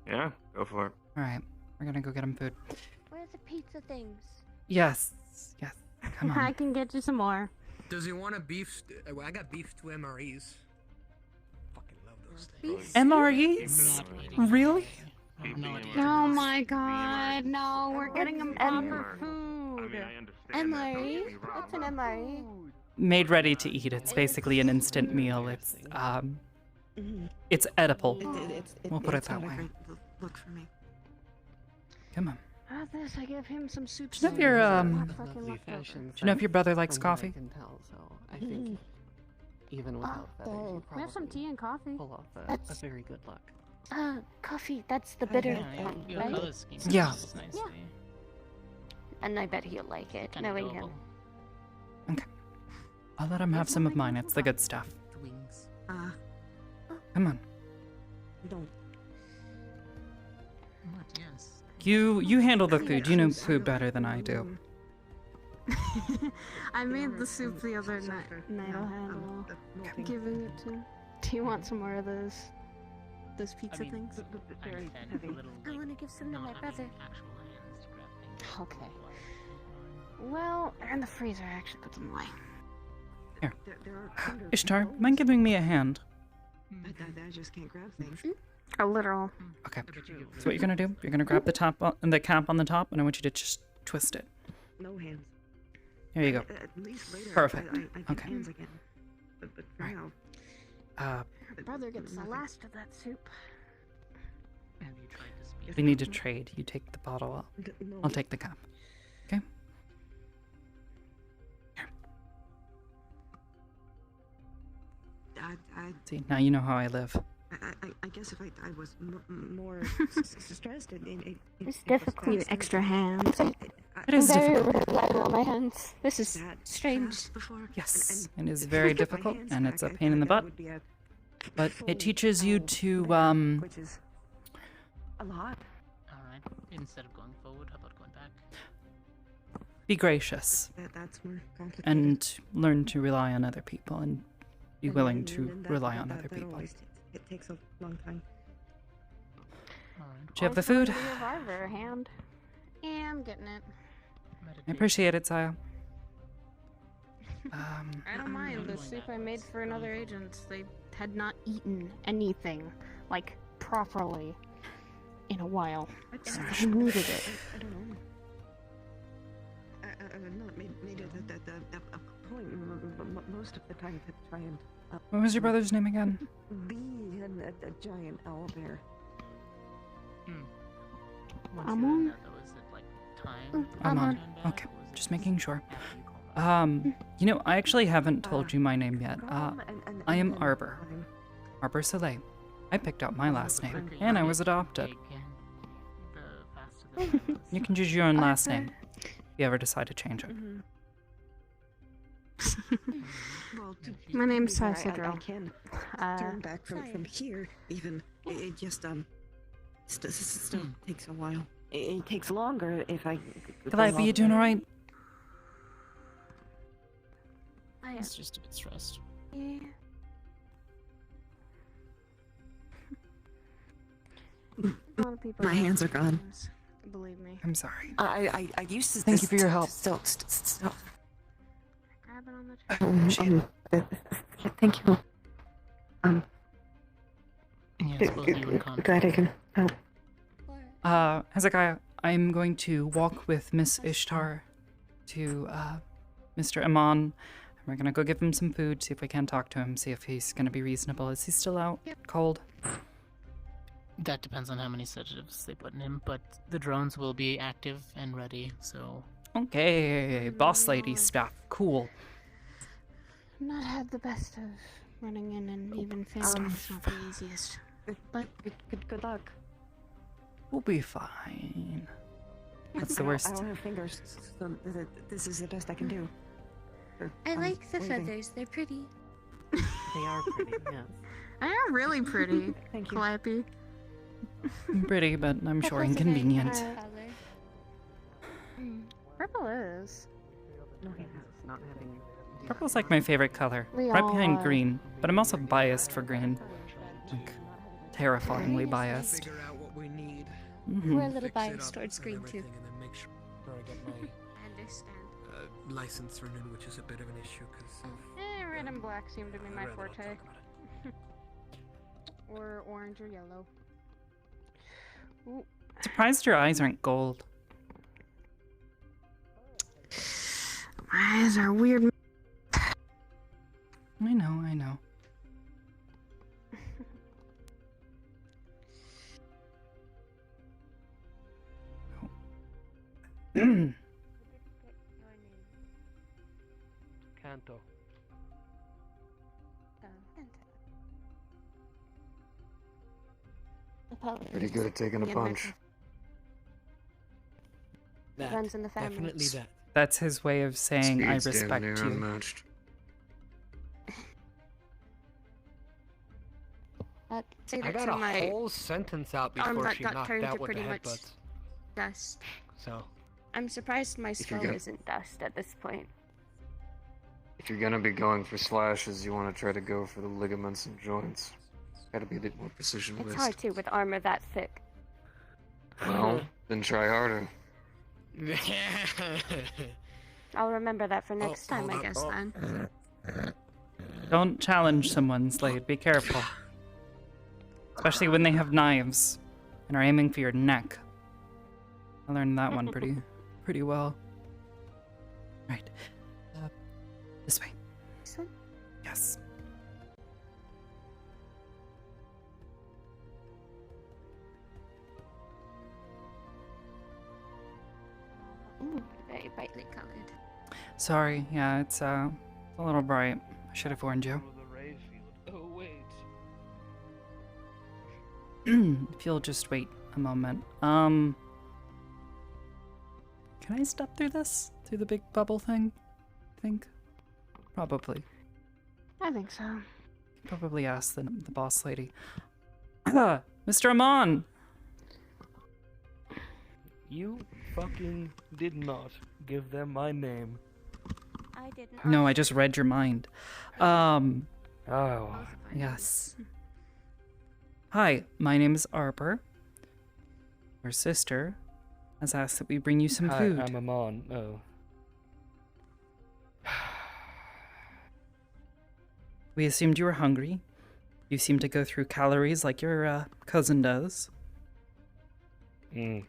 Yeah, go for it. Alright, we're gonna go get him food. Where's the pizza things? Yes, yes, come I on. can get you some more. Does he want a beef? I got beef to MREs. Fucking love those things. MREs? Really? Oh my god, no, we're getting him proper food. MRE? What's an MRE? Made ready to eat. It's basically an instant meal. It's edible. We'll put it that way. Look for me. Come on. After this, I give him some soup. Do you know if your Lovely fashion. do you know if your brother likes from what coffee? I can tell, so I think even without that, you We have some tea and coffee. pull off a very good look. Coffee. That's the bitter Yeah, one, your right? color scheme Yeah. is nice. Yeah. And I bet he'll like it, Kinda knowing him. adorable. I'll let him have some of mine. It's the good stuff. Wings. Come on. Don't. What? Yes. Look, you handle the food. You know food better than I do. I made the soup the other night. I'll handle giving it to. Do you want some more of those pizza things? I want to give some to my brother. Okay. Well, they're in the freezer. I actually put them away. Here. Ishtar, mind giving me a hand? I just can't grab things. A literal. Okay. So what you're gonna do? You're gonna grab the top and the cap on the top, and I want you to just twist it. No hands. There you go. At least later, Perfect. I get Okay. hands again. But for now, My brother gets the last of that soup. we need to trade. You take the bottle. I'll take the cap. Okay. See, now you know how I live. I guess if I was more stressed, It's difficult. Need extra hands. It is very difficult. reliable on my hands. This is strange. Yes, it is very difficult, and it's a pain in the butt. But it teaches you to which is a lot. Alright, instead of going forward, how about going back? be gracious That's more complicated. and learn to rely on other people and be willing to rely on other people. It takes a long time. Do you have the food? Reviver hand. Yeah, I'm getting it. I appreciate it, Saya. I don't mind the soup I made for another agent. They had not eaten anything, like, properly in a while. So they needed it. I don't know. Not made it a point most of the time to try and. What was your brother's name again? Be a giant owl bear. Amon? Amon. Okay, just making sure. You know, I actually haven't told you my name yet. I am Arbor. Arbor Soleil. I picked out my last name, and I was adopted. You can choose your own last name if you ever decide to change it. Well, My name's I Sasidro. can turn back from here. Even it just still takes a while. It takes longer if I. Calliope, you doing alright? It's just a bit stressed. Yeah. A lot of people My hands are gone. Believe me. I'm sorry. I used to. Thank you for your help. Still. Grab it on the Thank you. Yes, both you and Con. Glad I can help. Hezekiah, I'm going to walk with Miss Ishtar to Mr. Amon. And we're gonna go give him some food, see if we can talk to him, see if he's gonna be reasonable. Is he still out cold? That depends on how many sedatives they put in him, but the drones will be active and ready, so... Okay, boss lady stuff. Cool. Not had the best of running in and even failing. It's not the easiest. But good luck. We'll be fine. That's the I worst. don't have fingers, so this is the best I can do. I like the feathers. They're pretty. They are pretty, yeah. I am really pretty. Thank you. Clappy. Pretty, but I'm sure inconvenient. Purple is. Not having. Purple's like my favorite color, We right all behind are. green, but I'm also biased for green. Like, terrifyingly biased. Figure out what we need. Mhm. We're a little biased towards green too. And then make sure I get my I understand. license renewed, which is a bit of an issue because. Red and black seem to be my I'd rather not forte. talk about it. Or orange or yellow. Ooh. Surprised your eyes aren't gold. My eyes are weird. I know, I know. Canto. Pretty good at taking a punch. It runs in the family. Definitely that. That's his way of saying I Speed's damn respect near you. unmatched. Say I that got to a my whole sentence out arm before that she got knocked turned out to with the pretty much headbutts. dust. So, I'm surprised my you're skull gonna- isn't dust at this point. if you're gonna be going for slashes, you want to try to go for the ligaments and joints. Gotta be a bit more precision It's whizzed. hard to with armor that thick. Well, then try harder. I'll remember that for next time, I guess, then. Don't challenge someone, Slade. Be careful. Especially when they have knives and are aiming for your neck. I learned that one pretty well. Right. This way. This one? Yes. Ooh, very brightly colored. Sorry, yeah, it's a little bright. I should have warned you. Oh, wait. If you'll just wait a moment. Can I step through this? Through the big bubble thing? Think? Probably. I think so. Probably ask the boss lady. Mr. Amon! You fucking did not give them my name. I didn't. No, I just read your mind. Oh. Yes. Hi, my name is Arbor. Your sister has asked that we bring you some Hi, food. I'm Amon. Oh. We assumed you were hungry. You seem to go through calories like your cousin does. Mm.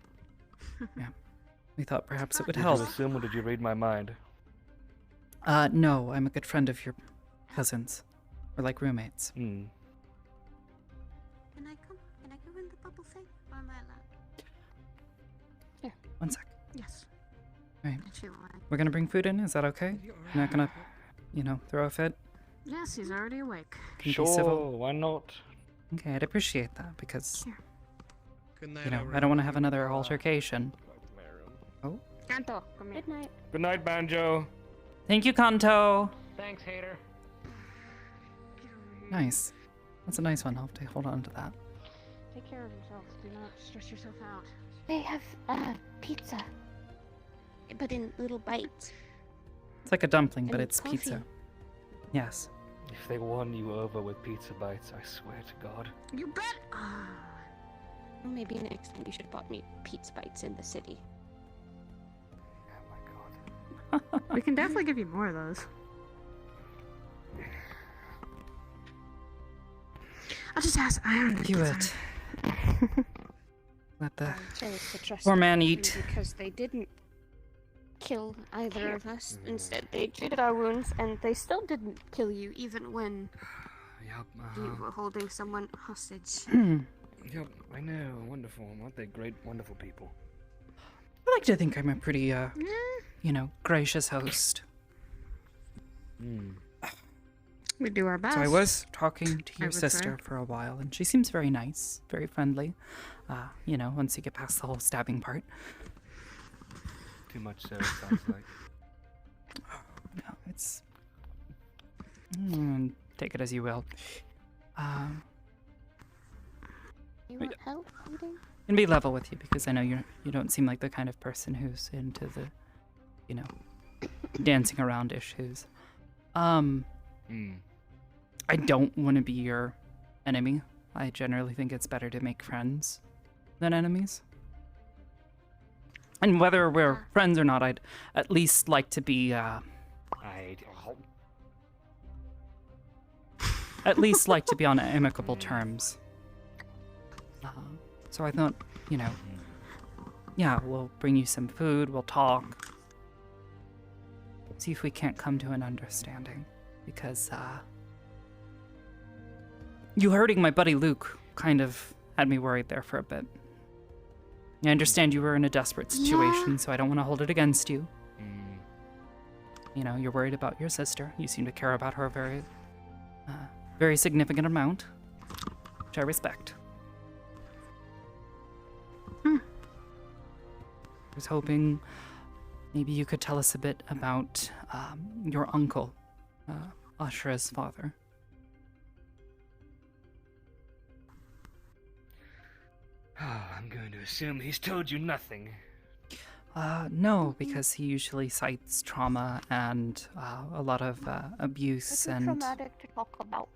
Yeah. We thought perhaps it would Did help. you assume or did you read my mind? No, I'm a good friend of your cousins. We're like roommates. Mm. Can I come? Can I go in the bubble thing? Or am I allowed? Here. One sec. Yes. Right. If you want. We're gonna bring food in, is that okay? You're not gonna, throw a fit? Yes, he's already awake. Can you Sure, be civil? why not? Okay, I'd appreciate that because, Good I don't want to have another altercation. Oh. Kanto, come here. Good night. Good night, Banjo. Thank you, Kanto. Thanks, hater. Nice. That's a nice one. I'll have to hold on to that. Take care of yourself. Do not stress yourself out. They have pizza, but in little bites. It's like a dumpling, but And it's coffee. pizza. Yes. If they won you over with pizza bites, I swear to God. You bet. Well, maybe next time you should have bought me pizza bites in the city. We can definitely give you more of those. I'll just ask. I don't know. Do it. Let the Chose to trust poor man them eat. because they didn't kill either of us. Instead, They treated our wounds, and they still didn't kill you, even when Yep, you were holding someone hostage. Yep, I know. Wonderful. Aren't they great, wonderful people? I like to think I'm a pretty, gracious host. We do our best. So I was talking to I your would sister say. for a while, and she seems very nice, very friendly. Once you get past the whole stabbing part. Too much so, it sounds like. No, it's... take it as you will. You want help eating? And be level with you, because I know you don't seem like the kind of person who's into the, dancing around issues. I don't want to be your enemy. I generally think it's better to make friends than enemies. And whether we're friends or not, I'd at least like to be, at least like to be on amicable terms. So I thought, we'll bring you some food, we'll talk. See if we can't come to an understanding. Because, you hurting my buddy Luke kind of had me worried there for a bit. I understand you were in a desperate situation, so I don't want to hold it against you. You're worried about your sister. You seem to care about her a very significant amount, which I respect. I was hoping maybe you could tell us a bit about your uncle, Ashra's father. Oh, I'm going to assume he's told you nothing. No, because he usually cites trauma and a lot of abuse It's and... traumatic to talk about.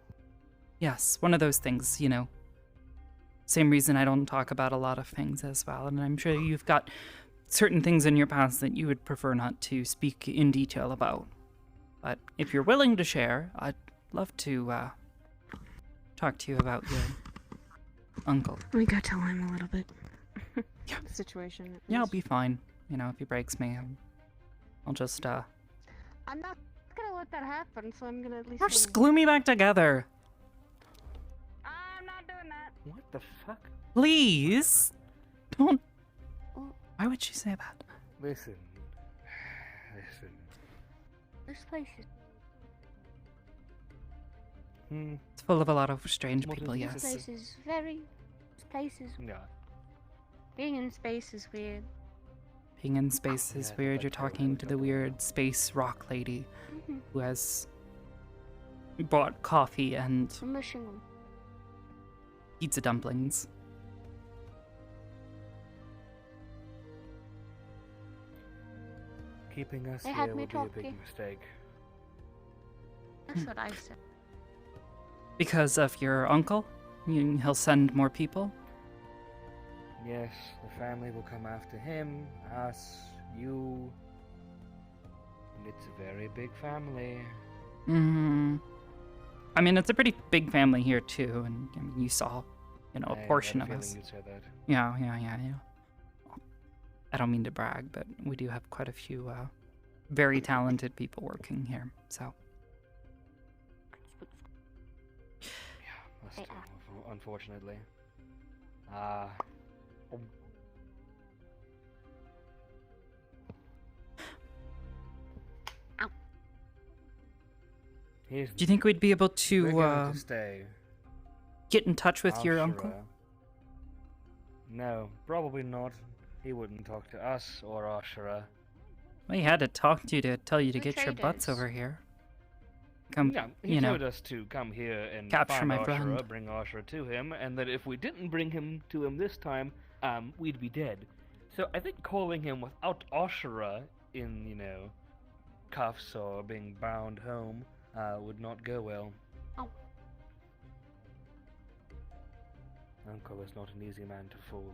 Yes, one of those things, you know. Same reason I don't talk about a lot of things as well, and I'm sure you've got certain things in your past that you would prefer not to speak in detail about. But if you're willing to share, I'd love to talk to you about your uncle. We gotta tell him a little bit. The situation. Yeah, I'll be fine. You know, if he breaks me, I'll just, I'm not gonna let that happen, so I'm gonna at least... Or just glue me back together. I'm not doing that. What the fuck? Please! Don't... Why would she say that? Listen. This place is... It's full of a lot of strange people, This yes. place is very... This place is... Yeah. Being in space is weird. Being in space is weird. You're talking to the weird space rock lady who has bought coffee and I'm missing them. pizza dumplings. Keeping us They had here me would be a talking. big mistake. That's what I said. Because of your uncle? He'll send more people? Yes, the family will come after him, us, you. And it's a very big family. I mean, it's a pretty big family here, too, and I mean, you saw, you know, a portion of us. You'd say that. Yeah. I don't mean to brag, but we do have quite a few very talented people working here, so. Yeah, us too, unfortunately. Do you think we'd be able We're going to to stay. get in touch with your uncle? No, probably not. He wouldn't talk to us or Ashura. Well, he had to talk to you to tell you to get your butts over here. Come, Yeah, he you know, told us to come here and capture find my Ashura, friend. bring Ashura to him, and that if we didn't bring him to him this time, we'd be dead. So I think calling him without Ashura in, you know, cuffs or being bound home would not go well. Oh. Uncle is not an easy man to fool.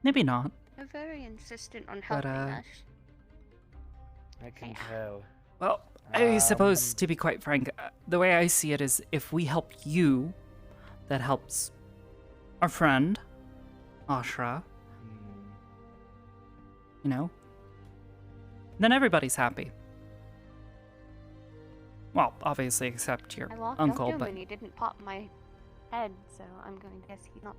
Maybe not. They're very insistent on But, helping us. I can tell. Well, I suppose, to be quite frank, the way I see it is if we help you, that helps our friend, Ashra. You know? Then everybody's happy. Well, obviously, except your I walked uncle, up to him but and he didn't pop my head, so I'm going to guess he's not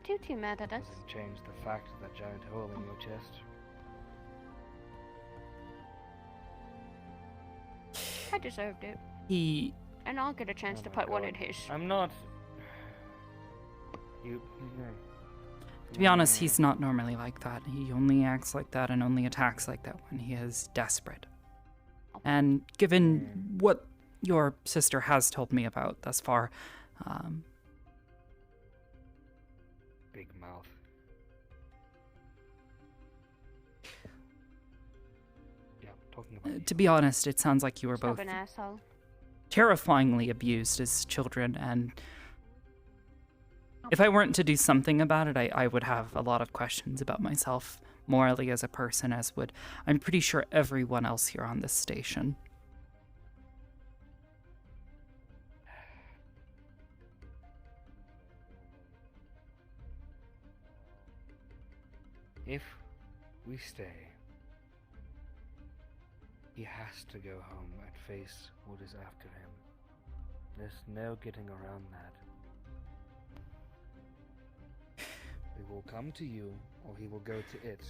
too mad at us. Doesn't change the fact of that giant hole in your chest. I deserved it. And I'll get a chance to put one in his. I'm not. to be honest, he's not normally like that. He only acts like that and only attacks like that when he is desperate. And given what your sister has told me about thus far, Big mouth. Yeah, talking about to be honest, it sounds like you were both Stubborn asshole. terrifyingly abused as children, and if I weren't to do something about it, I would have a lot of questions about myself morally as a person, as would, I'm pretty sure, everyone else here on this station. If we stay, he has to go home and face what is after him. There's no getting around that. We will come to you, or he will go to it.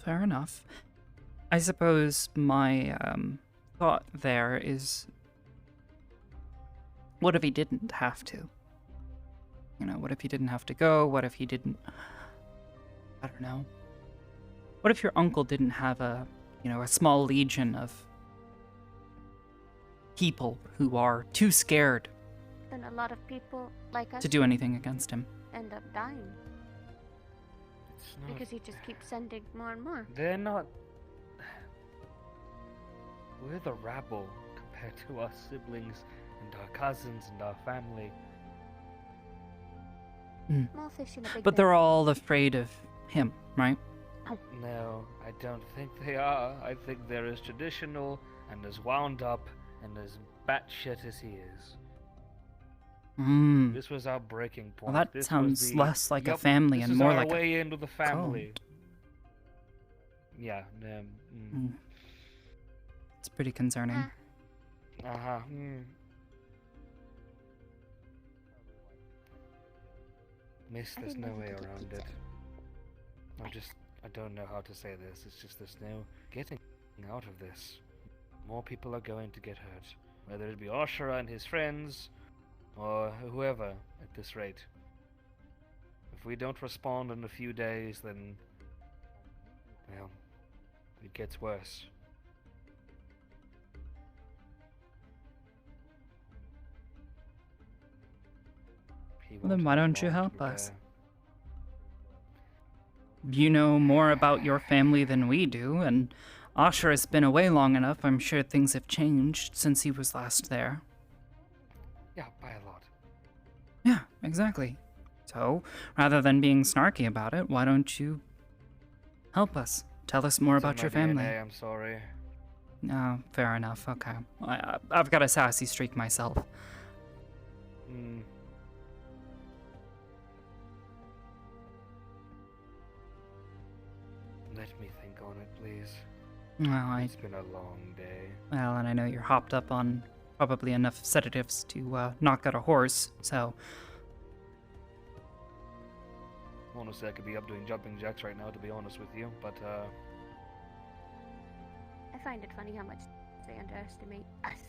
Fair enough. I suppose my thought there is, what if he didn't have to? You know, what if he didn't have to go? What if he didn't... I don't know. What if your uncle didn't have a, you know, a small legion of people who are too scared Then a lot of people like us to do anything against him. end up dying. It's not... Because he just keeps sending more and more. They're not... We're the rabble compared to our siblings and our cousins and our family. Small fish in a big But they're all afraid of him, right? No, I don't think they are. I think they're as traditional and as wound up and as batshit as he is. This was our breaking point. Well, that This sounds was the, less like a yup, family this and is more our like way a into the family. Yeah. It's pretty concerning. Uh-huh. Miss, there's no way around it. I don't know how to say this. It's just there's no getting out of this. More people are going to get hurt. Whether it be Ashura and his friends, or whoever at this rate. If we don't respond in a few days, then, well, it gets worse. Well, then why don't you help us? You know more about your family than we do, and Ashura has been away long enough. I'm sure things have changed since he was last there. Yeah, by a lot. Yeah, exactly. So, rather than being snarky about it, why don't you help us? Tell us more It's in about my your family. DNA, I'm sorry. No, fair enough. Okay. I've got a sassy streak myself. Let me think on it, please. Well, It's been a long day. Well, and I know you're hopped up on probably enough sedatives to knock out a horse, so... Honestly, I could be up doing jumping jacks right now, to be honest with you, but, I find it funny how much they underestimate us.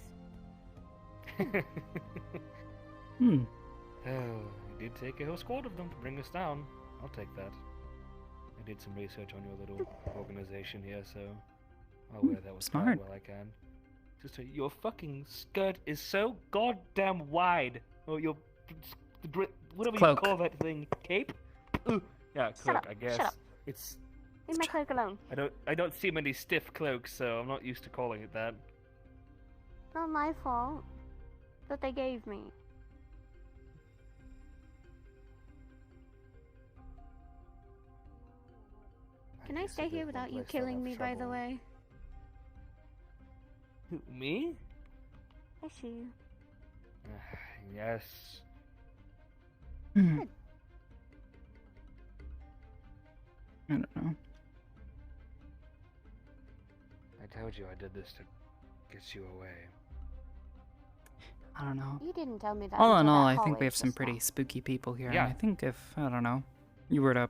Oh, it did take a whole squad of them to bring us down. I'll take that. I did some research on your little organization here, so I'll wear that with pride Smart. while I can. Just so your fucking skirt is so goddamn wide. Or your whatever Cloak. you call that thing, cape? Ooh. Yeah, cloak. up, I guess shut up. it's. Leave my cloak alone. I don't see many stiff cloaks, so I'm not used to calling it that. Not my fault that they gave me. Can I stay here without you killing me, by the way? Who, me? I see you. Yes. I don't know. I told you I did this to get you away. I don't know. You didn't tell me that. All in until all, that I think hallway we have some just pretty now. spooky people here. Yeah. And I think if, I don't know, you were to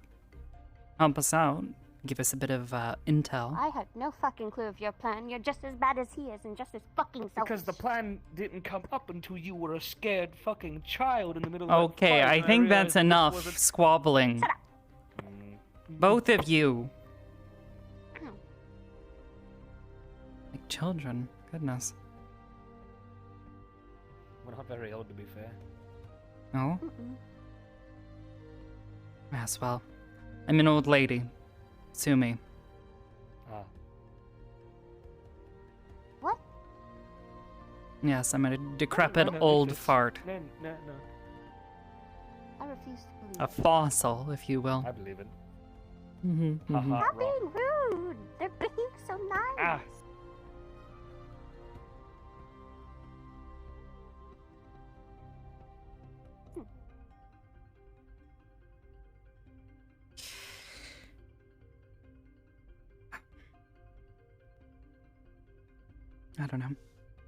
help us out, give us a bit of intel. I had no fucking clue of your plan. You're just as bad as he is and just as fucking selfish. Because the plan didn't come up until you were a scared fucking child in the middle of that Okay, fight, I and think realized that's this enough wasn't- squabbling. Both of you. Like children. Goodness. We're not very old, to be fair. No? Yes, well, I'm an old lady. Sue me. Ah. What? Yes, I'm a decrepit No, old it's- fart. No. I refuse to believe A it. fossil, if you will. I believe it. Mm-hmm, Stop being rude. They're being so nice. Ah. I don't know.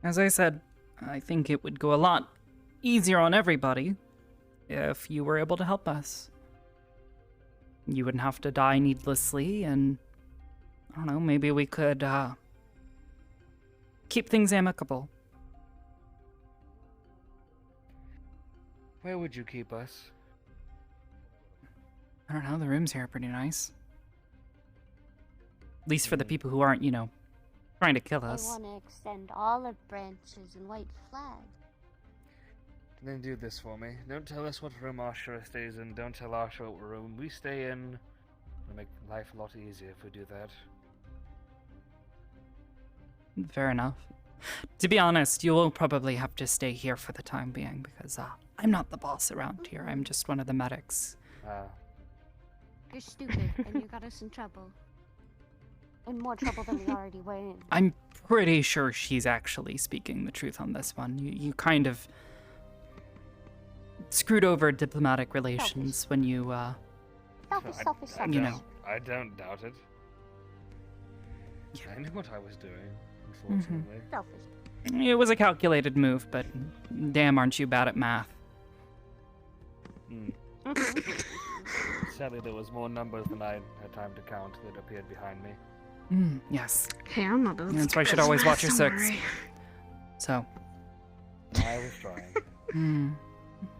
As I said, I think it would go a lot easier on everybody if you were able to help us. You wouldn't have to die needlessly, and I don't know, maybe we could keep things amicable. Where would you keep us? I don't know, the rooms here are pretty nice. At least for the people who aren't, you know, trying to kill I us. want to extend olive branches and white flags. Then do this for me. Don't tell us what room Ashura stays in. Don't tell Ashura what room we stay in. It'll make life a lot easier if we do that. Fair enough. To be honest, you will probably have to stay here for the time being because I'm not the boss around here. I'm just one of the medics. You're stupid, and you got us in trouble. In more trouble than we already were in. I'm pretty sure she's actually speaking the truth on this one. You kind of screwed over diplomatic relations when you, Selfish. you know. I don't doubt it. I knew what I was doing, unfortunately. Selfish. It was a calculated move, but damn, aren't you bad at math? Sadly, there was more numbers than I had time to count that appeared behind me. Yes. Hey, I'm not a That's why you should always watch your six. So. I was trying.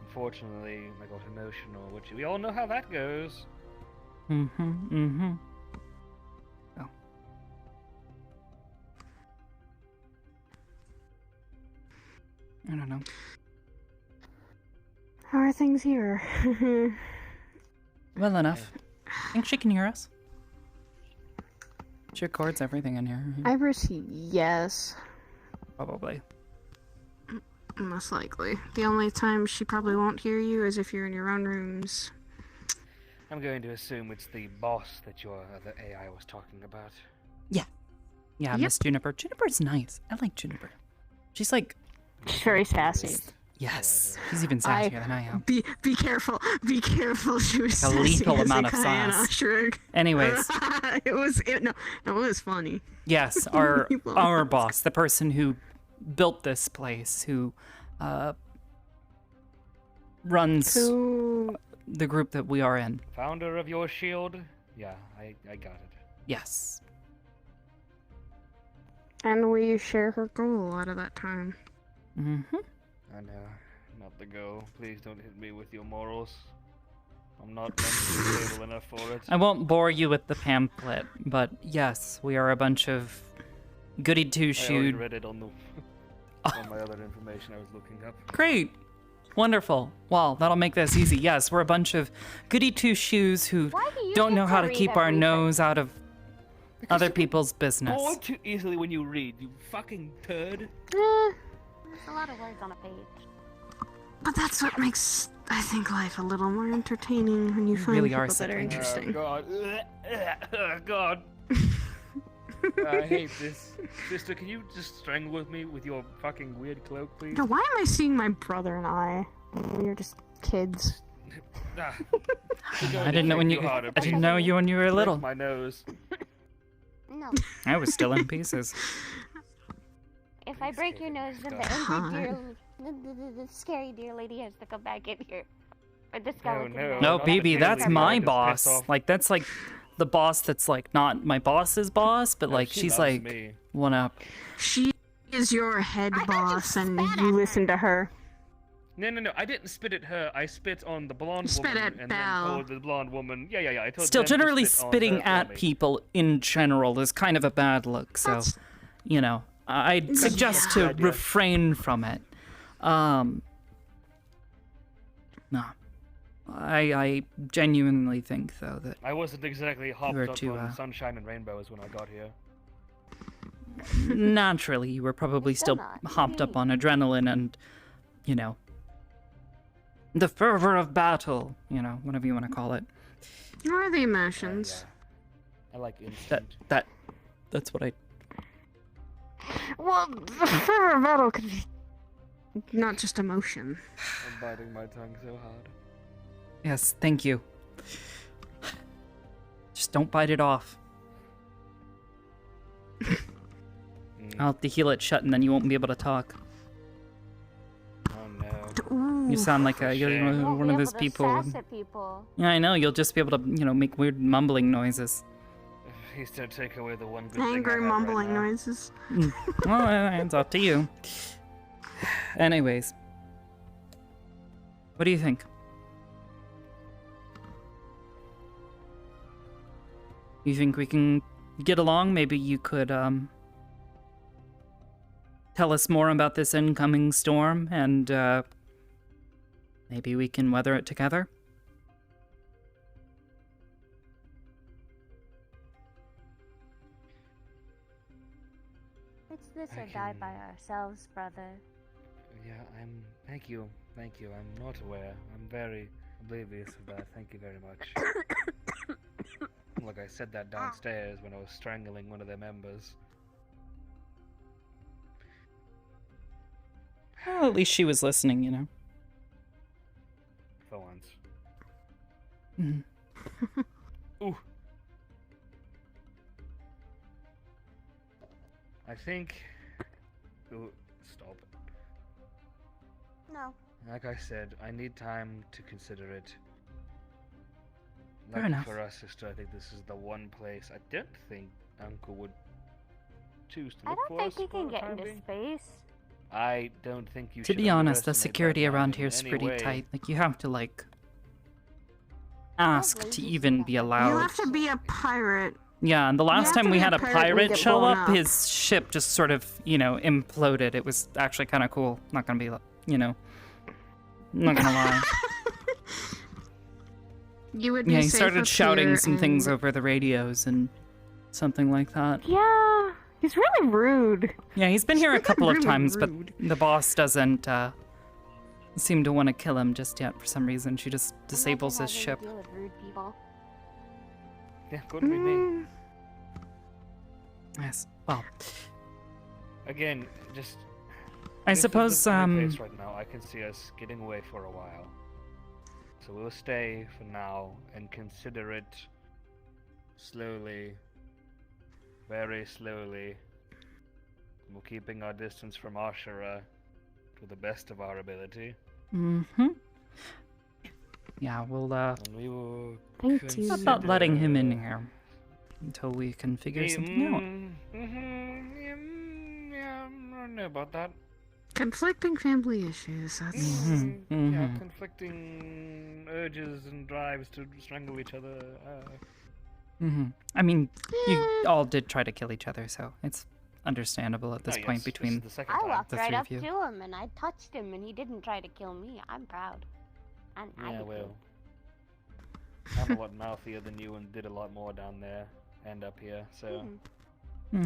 Unfortunately, I got emotional, which we all know how that goes. Oh. I don't know. How are things here? Well enough. I think she can hear us. She records everything in here. Iris, yes. Probably. Most likely. The only time she probably won't hear you is if you're in your own rooms. I'm going to assume it's the boss that your other AI was talking about. Yeah. Yeah, Miss Juniper. Juniper's nice. I like Juniper. She's like... She's very sassy. Yes. She's even sassier than I am. Be careful. Be careful. She was A lethal sassy amount as of a Kayana sass. Shrug. Anyways. it was funny. Yes, our boss, the person who built this place, who runs the group that we are in. Founder of your shield? Yeah, I got it. Yes. And we share her goal out of that time. I know. Not the goal. Please don't hit me with your morals. I'm not mentally stable enough for it. I won't bore you with the pamphlet, but yes, we are a bunch of goody I two-shoed. already read it on the on my other information I was looking up. Great. Wonderful. Well, that'll make this easy. Yes, we're a bunch of goody two-shoes who don't know how to keep our nose out of other people's business. Bored too easily when you read, you fucking turd. There's a lot of words on a page. But that's what makes, I think, life a little more entertaining when you find really people are that are sickening. interesting. God. God. I hate this. Sister, can you just strangle me with your fucking weird cloak, please? Now, why am I seeing my brother and I? We are just kids. I didn't know when you. I didn't know you when you were little. My nose. No. I was still in pieces. If I break your nose, then the angry deer, the scary deer lady has to come back in here. Or the skeleton. No, baby, that's my Just boss. piss off. Like that's like the boss that's like not my boss's boss, but like she she's loves like me. one up. She is your head boss, and you listen to her. No. I didn't spit at her. I spit on the blonde Spit woman at and Belle. then told the blonde woman. Yeah. I told Still, them to generally spit on spitting her for at me. people in general is kind of a bad look. So, you know, I'd suggest to idea. refrain from it. No. I genuinely think though that I wasn't exactly hopped were up to, on sunshine and rainbows when I got here. naturally you were probably still hopped up on adrenaline and, you know, the fervor of battle, you know, whatever you want to call it. What are the emotions? I like instinct. That's what I. Well, the fervor of battle could be not just emotion. I'm biting my tongue so hard. Yes, thank you. Just don't bite it off. I'll have to heal it shut and then you won't be able to talk. Oh no. You sound like you're one of those people. Yeah, I know. You'll just be able to, you know, make weird mumbling noises. Please don't take away the one good thing I Angry have mumbling right now. noises. Well, it's up to you. Anyways. What do you think? You think we can get along? Maybe you could, tell us more about this incoming storm, and maybe we can weather it together? It's this or die by ourselves, brother. Yeah, Thank you. I'm not aware. I'm very oblivious of that. Thank you very much. Look, I said that downstairs when I was strangling one of their members. Well, at least she was listening, you know. For once. Mhm. Ooh. I think... Ooh, stop. No. Like I said, I need time to consider it. Fair Lucky enough. for our sister, I think this is the one place I don't think Uncle would choose to I look don't for think us you for can the get time into being. space. I don't think you To should be honest, the underestimate security that man around in here is any pretty way. tight. Like, you have to, like, ask to even be allowed. You have to be a pirate. Yeah, and the last have time to we be a had a pirate when you pirate get show blown up, up. his ship just sort of, you know, imploded. It was actually kind of cool. Not gonna be, you know, not gonna lie. You would be Yeah, he safe started up shouting here some things and- over the radios and something like that. Yeah, he's really rude. Yeah, he's been here a couple of Really times, rude. but the boss doesn't seem to want to kill him just yet for some reason. She just disables his ship. Deal with rude people. Yeah, couldn't be me. Yes. Well, Again, just... I this is suppose, the only place right now I can see us getting away for a while. So we'll stay for now and consider it slowly, very slowly. We're keeping our distance from Ashura to the best of our ability. Mm-hmm. Yeah, we'll, And we will Thank you. how about letting him in here until we can figure something out? Yeah, I don't know about that. Conflicting family issues. That's Yeah, conflicting urges and drives to strangle each other. Mm-hmm. I mean, you all did try to kill each other, so it's understandable at this Oh, point yes, between this is the second I time. walked the right three up of you. to him and I touched him and he didn't try to kill me. I'm proud. And I Yeah, did well. I'm a lot mouthier than you and did a lot more down there and up here, so...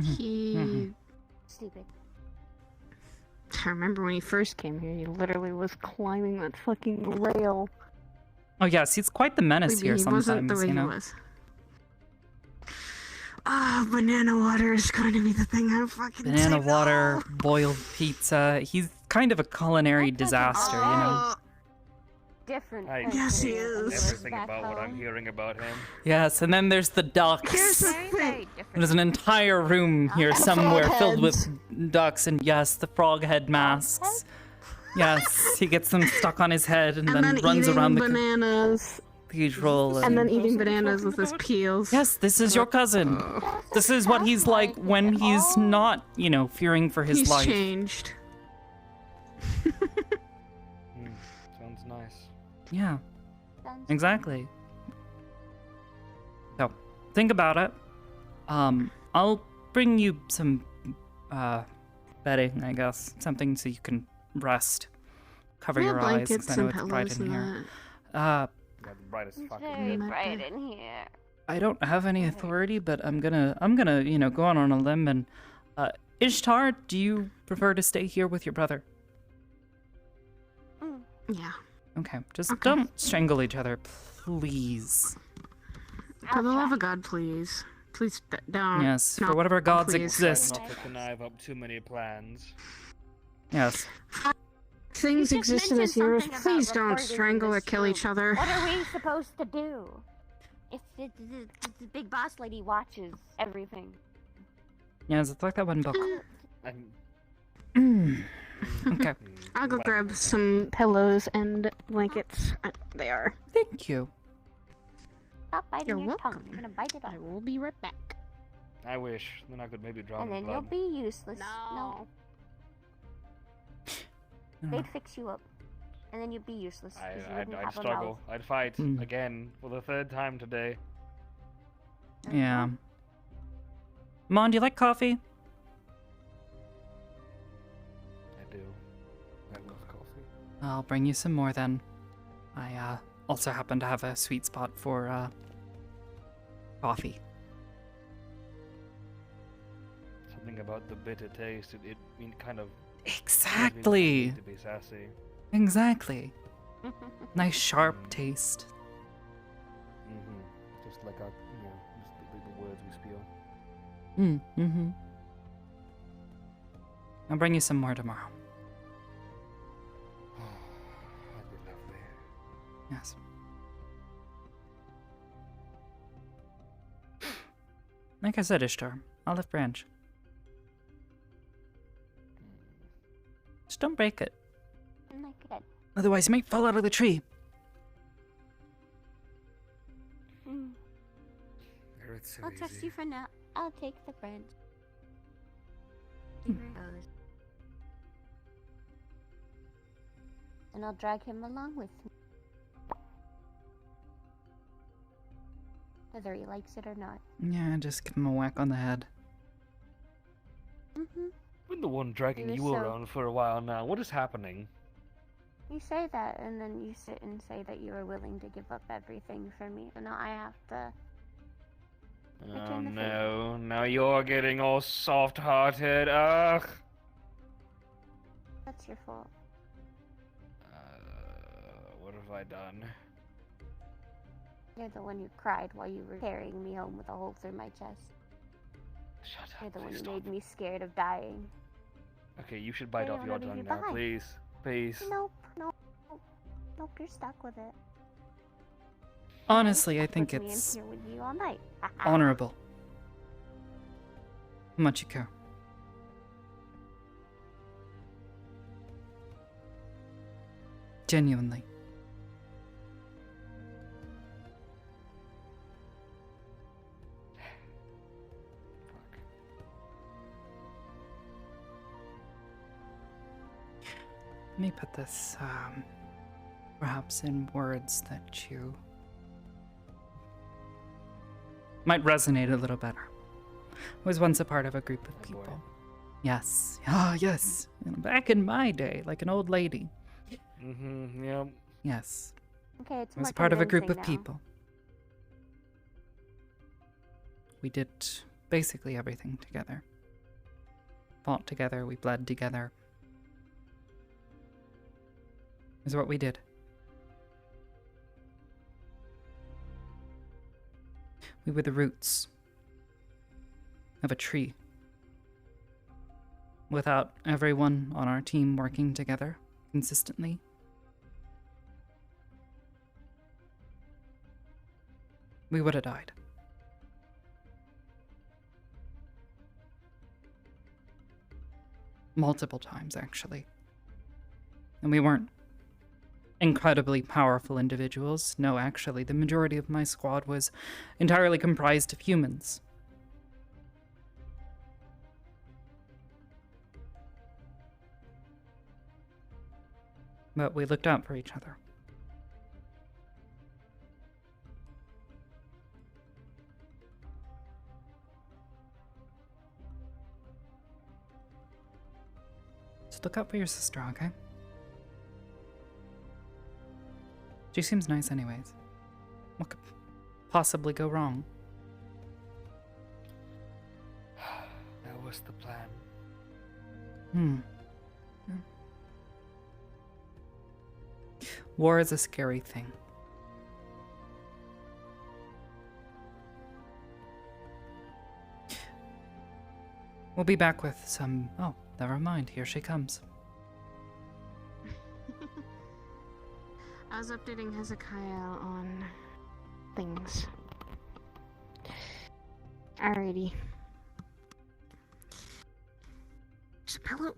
He. Stupid. I remember when he first came here, he literally was climbing that fucking rail. Oh yes, he's quite the menace Maybe here he sometimes, wasn't the way you he know. was. Ah, banana water is going to be the thing I fucking Banana say water, no. boiled pizza. He's kind of a culinary disaster, you know. Different. I Yes, he hate is. everything about what I'm hearing about him. Yes, and then there's the ducks. Here's the thing. There's an entire room here And somewhere frog filled with heads. ducks, and yes, the frog head masks. Yes, he gets them stuck on his head and, And then runs eating around the bananas. cathedral. And then eating bananas with his peels. Yes, this is your cousin. This is what he's like when he's not, you know, fearing for his He's life. changed. Sounds nice. Yeah, exactly. So, think about it. I'll bring you some, bedding, I guess. Something so you can rest. Cover Yeah, your eyes, blankets 'cause I know and it's bright pillows in and here. Yeah, bright as It's fuck. very bright in here. I don't have any authority, but I'm gonna, you know, go on a limb and, Ishtar, do you prefer to stay here with your brother? Yeah. Okay, just don't strangle each other, please. For the love of God, please. Please don't. Yes, no, for whatever gods please. exist. Not to connive up too many plans. Yes. Things You just exist in this mentioned universe. something about Please don't reporters in strangle or this kill each room. other. What are we supposed to do? It's the big boss lady watches everything. Yes, it's like that one book. I'm... Okay. I'll go grab some pillows and blankets. They are. Thank you. Stop biting You're your welcome. tongue. You're gonna bite it off. I will be right back. I wish. Then I could maybe draw And in then blood. you'll be useless. No. They'd fix you up. And then you'd be useless. 'cause you wouldn't I'd have a struggle. mouth. I'd fight Mm. again for the third time today. Yeah. Mon, do you like coffee? I'll bring you some more then. I also happen to have a sweet spot for coffee. Something about the bitter taste. It kind of Exactly. to be sassy. Exactly. Nice sharp taste. Just like our, just the words we spiel. Mm-hmm. I'll bring you some more tomorrow. That'd be lovely. Yes. Like I said, Ishtar, olive branch. Just don't break it. Not good. Otherwise, you might fall out of the tree. I'll trust you for now. I'll take the branch. See where it goes. And I'll drag him along with me. Whether he likes it or not. Yeah, just give him a whack on the head. I've been the one dragging You're you so- around for a while now. What is happening? You say that, and then you sit and say that you are willing to give up everything for me. So now I have to. Oh Return the favor. no, now you're getting all soft-hearted. Ugh. That's your fault. What have I done? You're the one who cried while you were carrying me home with a hole through my chest. Shut You're up, the one please who stop. made me scared of dying. Okay, you should bite I off don't your wanna leave tongue you now, behind. please. Please. Nope, nope, nope. Nope, you're stuck with it. Honestly, I think With me and it's here with you all night. honorable. How much you care. Genuinely. Let me put this, perhaps in words that you might resonate a little better. I was once a part of a group of people. Yes. Ah, yes. Back in my day, like an old lady. Yep. Yes. Okay, it's I was more a part of a group of convincing now. people. We did basically everything together. Fought together, we bled together. Is what we did. We were the roots of a tree. Without everyone on our team working together consistently, we would have died. Multiple times, actually. And we weren't incredibly powerful individuals. No, actually, the majority of my squad was entirely comprised of humans. But we looked out for each other. Just look out for your sister, okay? She seems nice anyways. What could possibly go wrong? That was the plan. War is a scary thing. We'll be back with some... Oh, never mind. Here she comes. I was updating Hezekiah on things. Alrighty. Hello.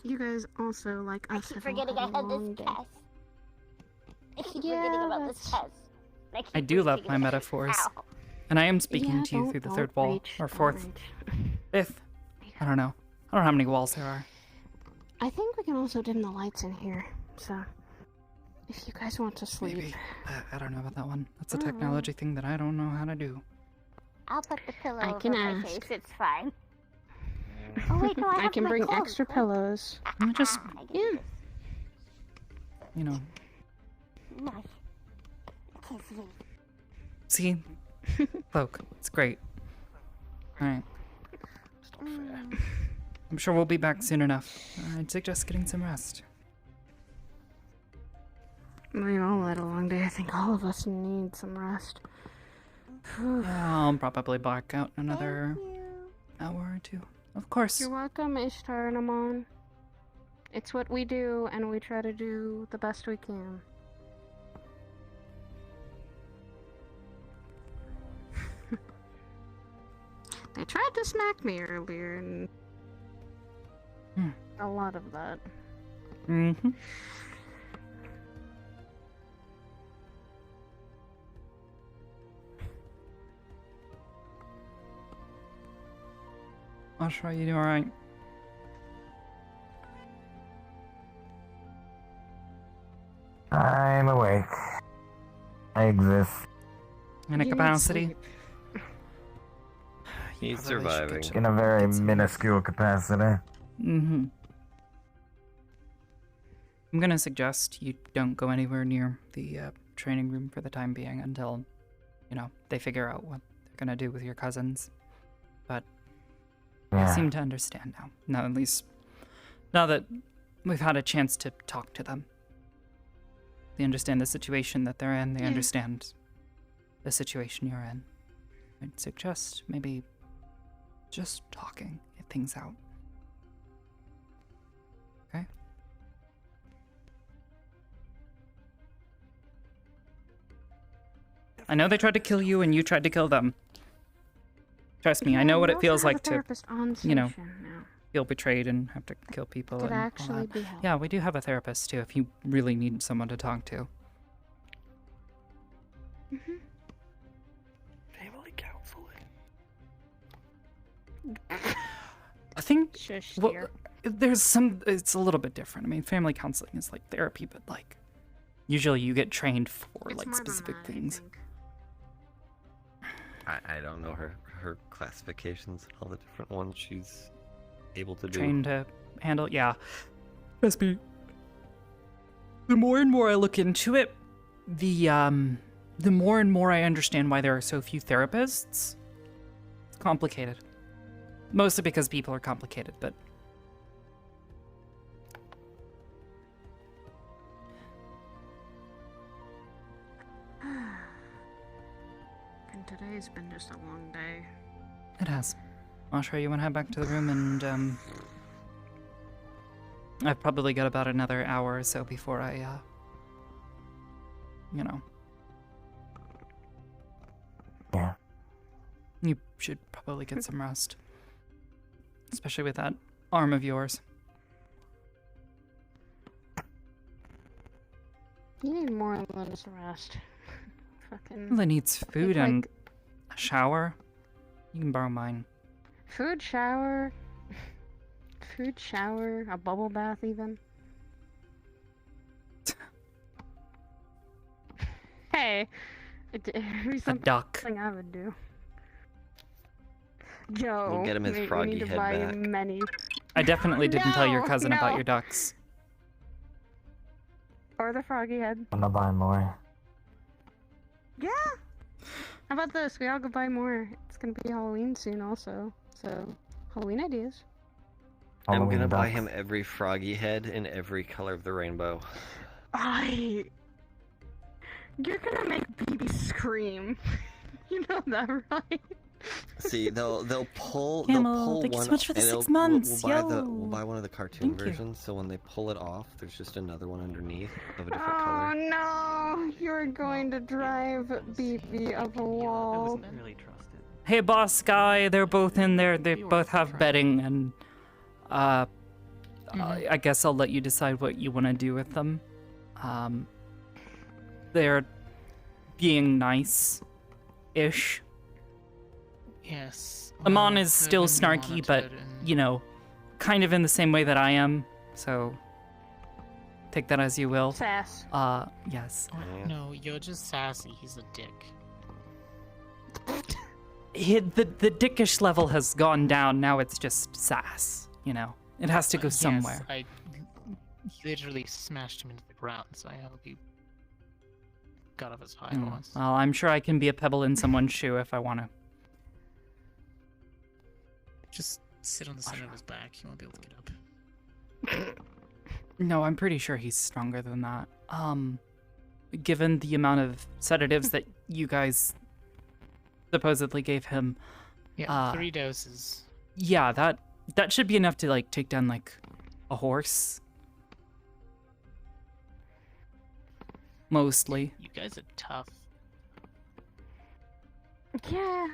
You guys also, like I us, keep have all forgetting had I a have long this day. test. I keep Yeah, forgetting about this that's- test. I do love my metaphors. And I am speaking Yeah, to you don't- through the don't third wall. reach, Or don't fourth. reach. Fifth. I don't know. I don't know how many walls there are. I think we can also dim the lights in here, so if you guys want to sleep. Maybe. I don't know about that one. That's a technology thing that I don't know how to do. I'll put the pillow I over can my ask. face. It's fine. Oh wait, no, I can bring extra pillows. Just, yeah. You know. Nice. See? Cloak. It's great. Alright. I'm sure we'll be back soon enough. I'd suggest getting some rest. We all had a long day. I think all of us need some rest. Yeah, I'll probably black out another hour or two. Of course. You're welcome, Ishtar and Amon. It's what we do, and we try to do the best we can. They tried to smack me earlier, and a lot of that. Mm-hmm. Ashra, you doing alright? I'm awake. I exist. In a capacity? He's surviving. In a very minuscule capacity. Mm-hmm. I'm gonna suggest you don't go anywhere near the training room for the time being until, you know, they figure out what they're gonna do with your cousins. But Yeah. they seem to understand now. Now, at least, now that we've had a chance to talk to them. They understand the situation that they're in. They understand the situation you're in. I'd suggest maybe just talking things out. Okay? I know they tried to kill you and you tried to kill them. Trust me, I know what it feels like to, you know, feel betrayed and have to kill people. Could and all actually that. be helpful. Yeah, we do have a therapist too if you really need someone to talk to. Family counseling. I think Shush, well, dear. there's some. It's a little bit different. I mean, family counseling is like therapy, but like usually you get trained for like specific things. I don't know her classifications and all the different ones she's able to do. Trained to handle. Yeah, trust me. The more and more I look into it, the more and more I understand why there are so few therapists. It's complicated. Mostly because people are complicated, but... And today's been just a long day. It has. Ashra, you want to head back to the room and, I've probably got about another hour or so before I, you know. Yeah. You should probably get some rest. Especially with that arm of yours. You need more than just rest. Fucking. Well, it needs food like- and a shower. You can borrow mine. Food, shower. Food, shower, a bubble bath, even. Hey, here's A duck. something I would do. Joe, We'll get him his we froggy need to head buy back. many. I definitely didn't tell your No, cousin about no. your ducks. Or the froggy head. I'm gonna buy more. Yeah. How about this? We all go buy more. It's gonna be Halloween soon, also. So, Halloween ideas. I'm Halloween gonna buy ducks. him every froggy head in every color of the rainbow. You're gonna make BB scream. You know that, right? See, they'll pull Camel, they'll thank you pull so one much for the and 6 it'll- months, we'll buy one of the cartoon Thank you. versions. So when they pull it off, there's just another one underneath of a different Oh color. no! You're going to drive BB up a wall. Hey, boss guy, they're both in there. They both have bedding, and I guess I'll let you decide what you want to do with them. They're being nice-ish. Yes. Amon is they've still been snarky, but, monitored and- you know, kind of in the same way that I am, so take that as you will. Sass. Yes. No, you're just sassy. He's a dick. the dickish level has gone down. Now it's just sass. You know, it has to go somewhere. Yes, I literally smashed him into the ground, so I hope he got off his high horse. Well, I'm sure I can be a pebble in someone's shoe if I want to. Just sit on the center of his back. He won't be able to get up. No, I'm pretty sure he's stronger than that. Given the amount of sedatives that you guys supposedly gave him. Yeah, 3 doses. Yeah, that should be enough to like take down like a horse. Mostly. You guys are tough. Yeah.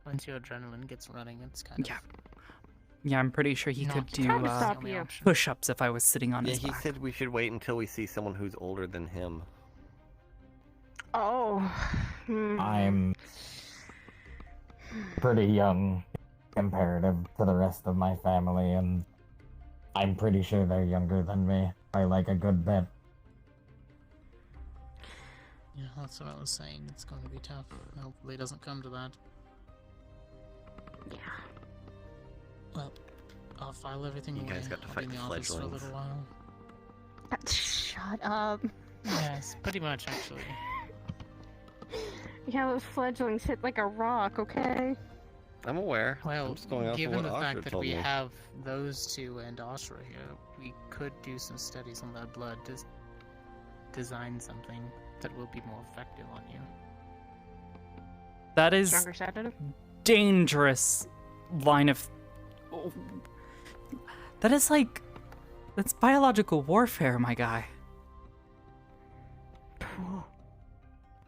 Once your adrenaline gets running, it's kind of... Yeah, I'm pretty sure he could do you. push-ups if I was sitting on Yeah, his he back. said we should wait until we see someone who's older than him. Oh. I'm pretty young comparative to the rest of my family, and I'm pretty sure they're younger than me by like a good bit. Yeah, that's what I was saying. It's going to be tough. Hopefully it doesn't come to that. Yeah. Well, I'll file everything away. You guys got to I'll fight be in the the office for a fledglings. little while. Shut up. Yes, pretty much, actually. Yeah, those fledglings hit like a rock, okay? I'm aware. Well, I'm just going off of given what the Oscar fact that told we me. have those two and Ashra here, we could do some studies on that blood to design something that will be more effective on you. That is Stronger sedative? dangerous line of... That is like... That's biological warfare, my guy.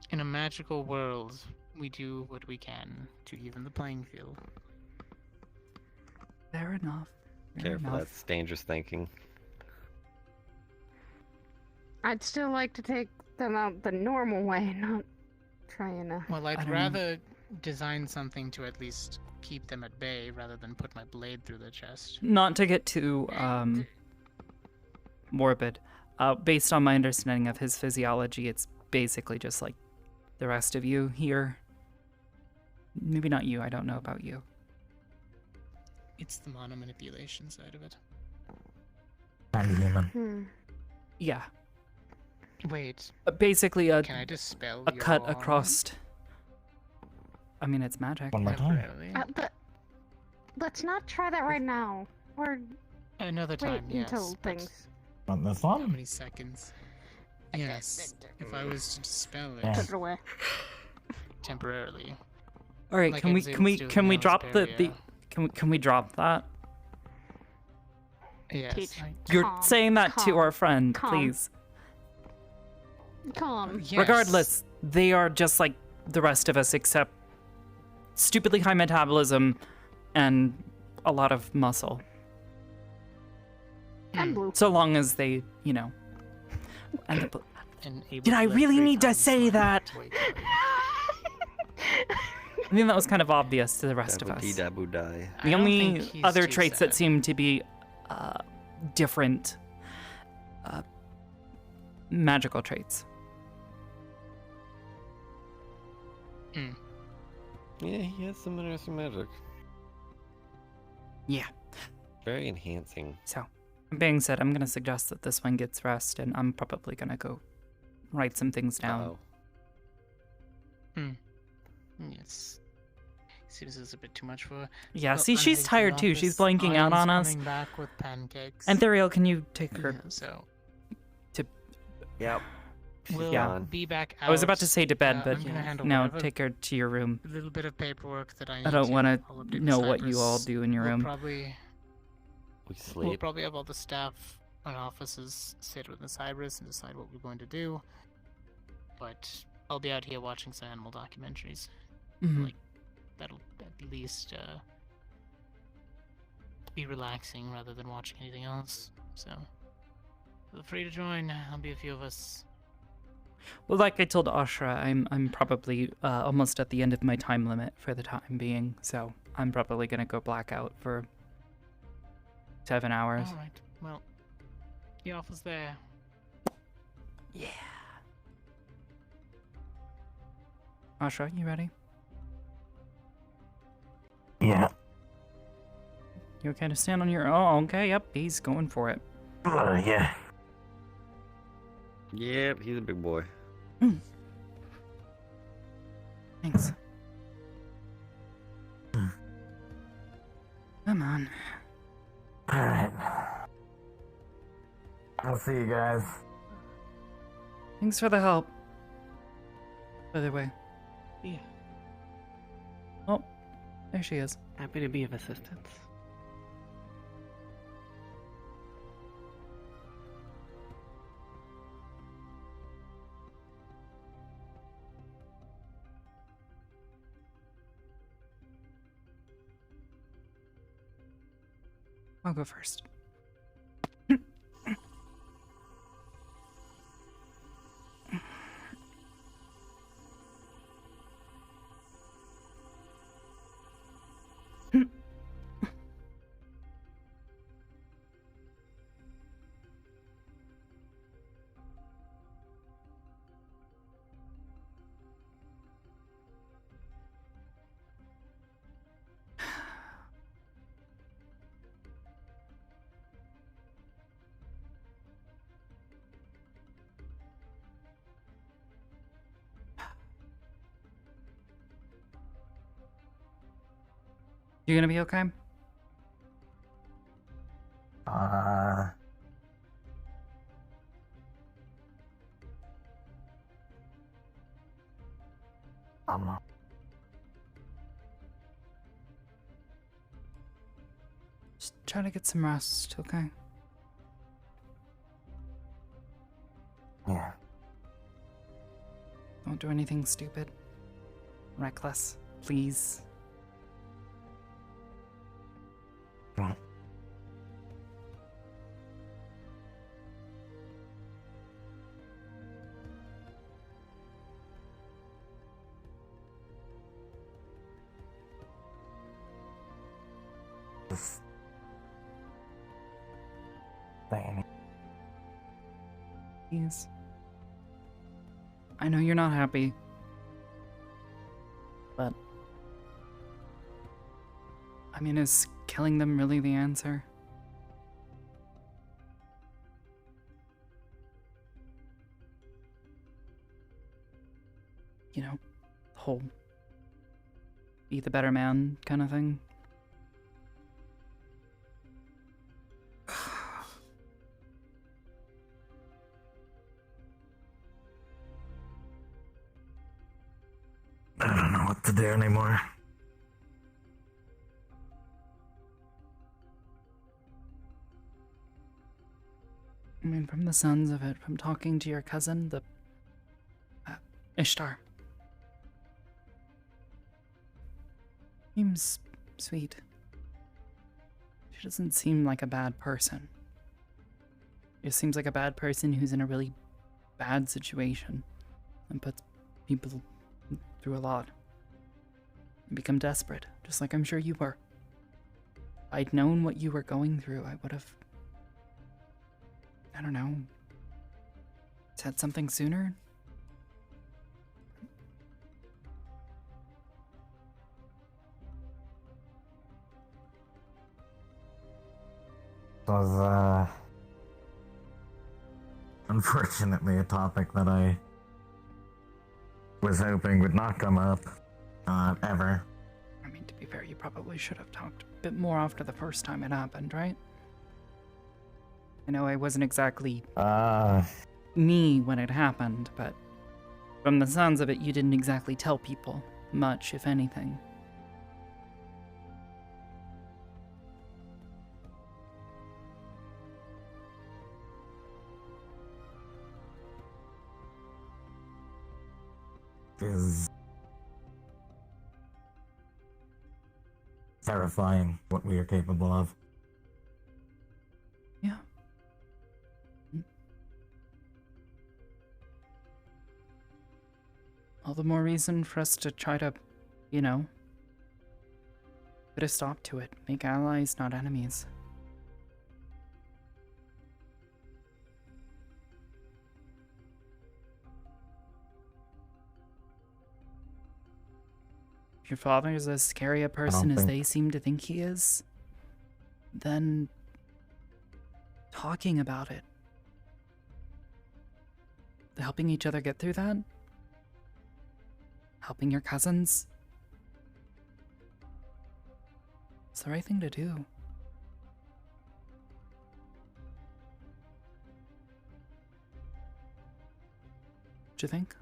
In a magical world, we do what we can to even the playing field. Fair enough. Careful, that's dangerous thinking. I'd still like to take them out the normal way, not trying to... Well, I'd rather design something to at least keep them at bay rather than put my blade through their chest. Not to get too morbid. Based on my understanding of his physiology, it's basically just like the rest of you here. Maybe not you, I don't know about you. It's the mono manipulation side of it. I'm human. Yeah. Wait. Basically Can I dispel a cut your across... I mean, it's magic. One more time. But let's not try that right now. Or another wait time, yes. until but things... On this How one? many seconds? Yes. If I was to dispel it Put it away. temporarily. All right, like can I we was able can we to do with can we Nail's drop the barrier. can we drop that? Yes. You're Calm, saying that to calm, our friend, calm. please. Calm. Yes. Regardless, they are just like the rest of us, except stupidly high metabolism and a lot of muscle. And blue. So long as they, you know. And the, And able did to I lift really 3 need to times say my that? weight. I think that was kind of obvious to the rest of us. Dabu die. I The don't only think he's other too traits that sad. seem to be different magical traits. Mm. Yeah, he has some interesting magic. Yeah. Very enhancing. So, being said, I'm going to suggest that this one gets rest, and I'm probably going to go write some things down. Yes. Seems it's a bit too much for her. Yeah, Well, see, I'm she's heading to tired the too. She's office. blanking out on Iron's us. coming back with pancakes. And Theriel, can you take her Yeah, so to... Yep. we'll Yeah. be back out. I was about to say to bed, but I'm gonna handle no, whatever take her to your room. little bit of paperwork that I need I don't want I'll to update know the what you all Cypress. do in your We'll room. Probably, We we'll sleep. probably have all the staff and offices sit with the Cypress and decide what we're going to do. But I'll be out here watching some animal documentaries. Mhm. Like, that'll at least be relaxing rather than watching anything else. So, feel free to join. There'll be a few of us. Well, like I told Ashra, I'm probably almost at the end of my time limit for the time being, so I'm probably gonna go blackout for 7 hours. All right. Well, the offer's there. Yeah. Asha, you ready? Yeah. You okay to stand on your... Oh, okay, yep, he's going for it. Yeah. Yep, he's a big boy. Thanks. Come on. Alright. I'll see you guys. Thanks for the help. By the way. Yeah. Oh, there she is. Happy to be of assistance. I'll go first. You gonna be okay? I'm not. Just try to get some rest, okay? Yeah. Don't do anything stupid. Reckless, please. Right. Just saying. Please. I know you're not happy. But... I mean, is killing them really the answer? You know, the whole be the better man kind of thing. I don't know what to do anymore. I mean, from the sounds of it, from talking to your cousin, the... Ishtar. Seems sweet. She doesn't seem like a bad person. She just seems like a bad person who's in a really bad situation and puts people through a lot. And become desperate, just like I'm sure you were. If I'd known what you were going through, I would have... I don't know. Said something sooner? It was, unfortunately a topic that I was hoping would not come up, ever. I mean, to be fair, you probably should have talked a bit more after the first time it happened, right? I know I wasn't exactly me when it happened, but from the sounds of it, you didn't exactly tell people much, if anything. Is terrifying what we are capable of. Yeah. All the more reason for us to try to, you know, put a stop to it. Make allies, not enemies. your father is as scary a person as think- they seem to think he is, then talking about it, helping each other get through that, helping your cousins, it's the right thing to do. What you think?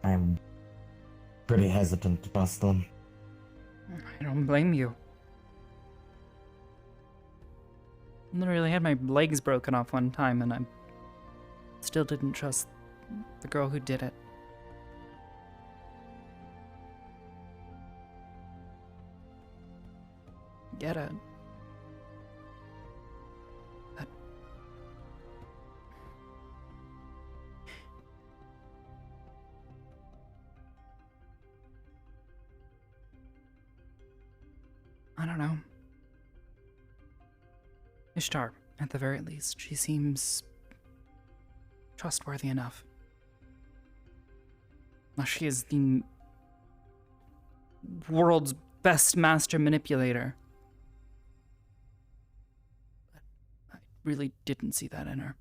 I'm pretty hesitant to trust them. I don't blame you. Literally had my legs broken off one time and I still didn't trust the girl who did it. Get it. But I don't know. Ishtar, at the very least, she seems trustworthy enough. Now, she is the world's best master manipulator. But I really didn't see that in her.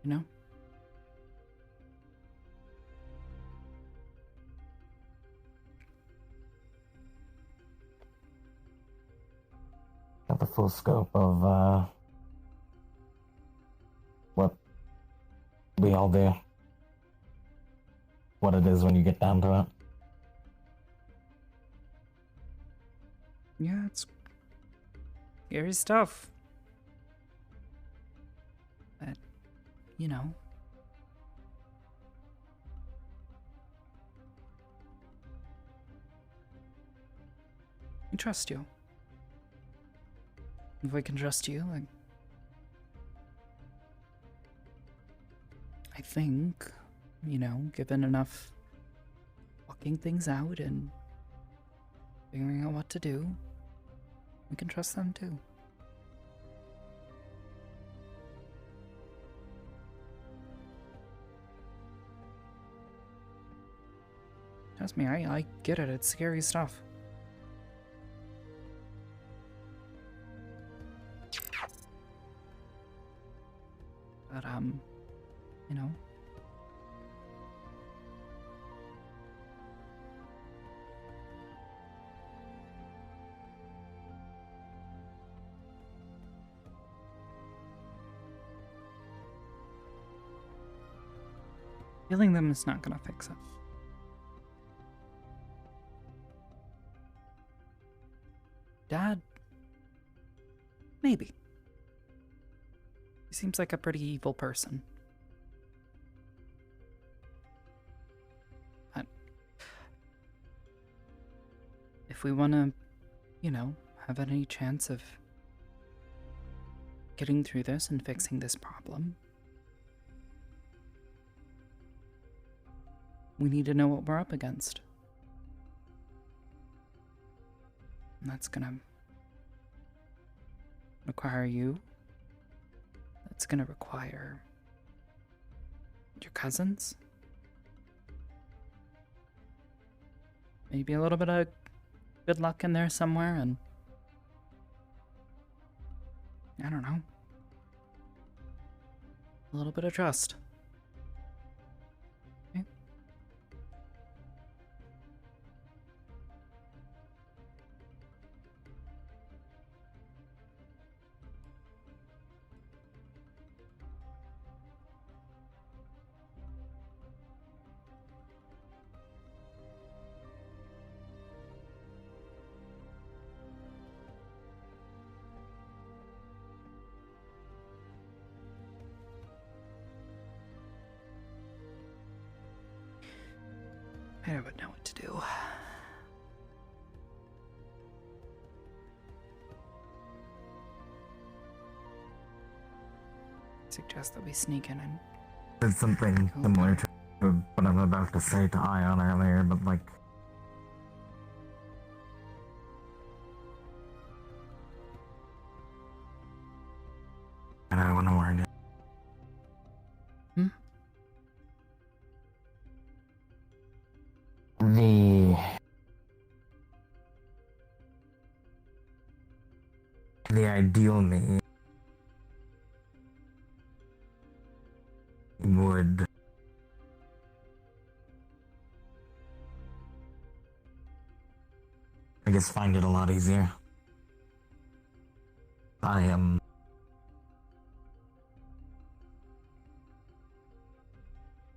You know? Got the full scope of what we all do. What it is when you get down to it. Yeah, it's scary stuff. But, you know. I trust you. If I can trust you, I think, you know, given enough walking things out and figuring out what to do, we can trust them too. Trust me, I get it. It's scary stuff. But, you know. Killing them is not gonna fix it. Dad? Maybe. He seems like a pretty evil person. But if we want to, you know, have any chance of getting through this and fixing this problem, we need to know what we're up against. And that's gonna require you. That's gonna require your cousins. Maybe a little bit of good luck in there somewhere, and I don't know. A little bit of trust. Okay? I would know what to do. Suggest that we sneak in and... It's something similar to what I'm about to say to Ion earlier, but like... And I want to warn you. The ideal me would I guess find it a lot easier. I am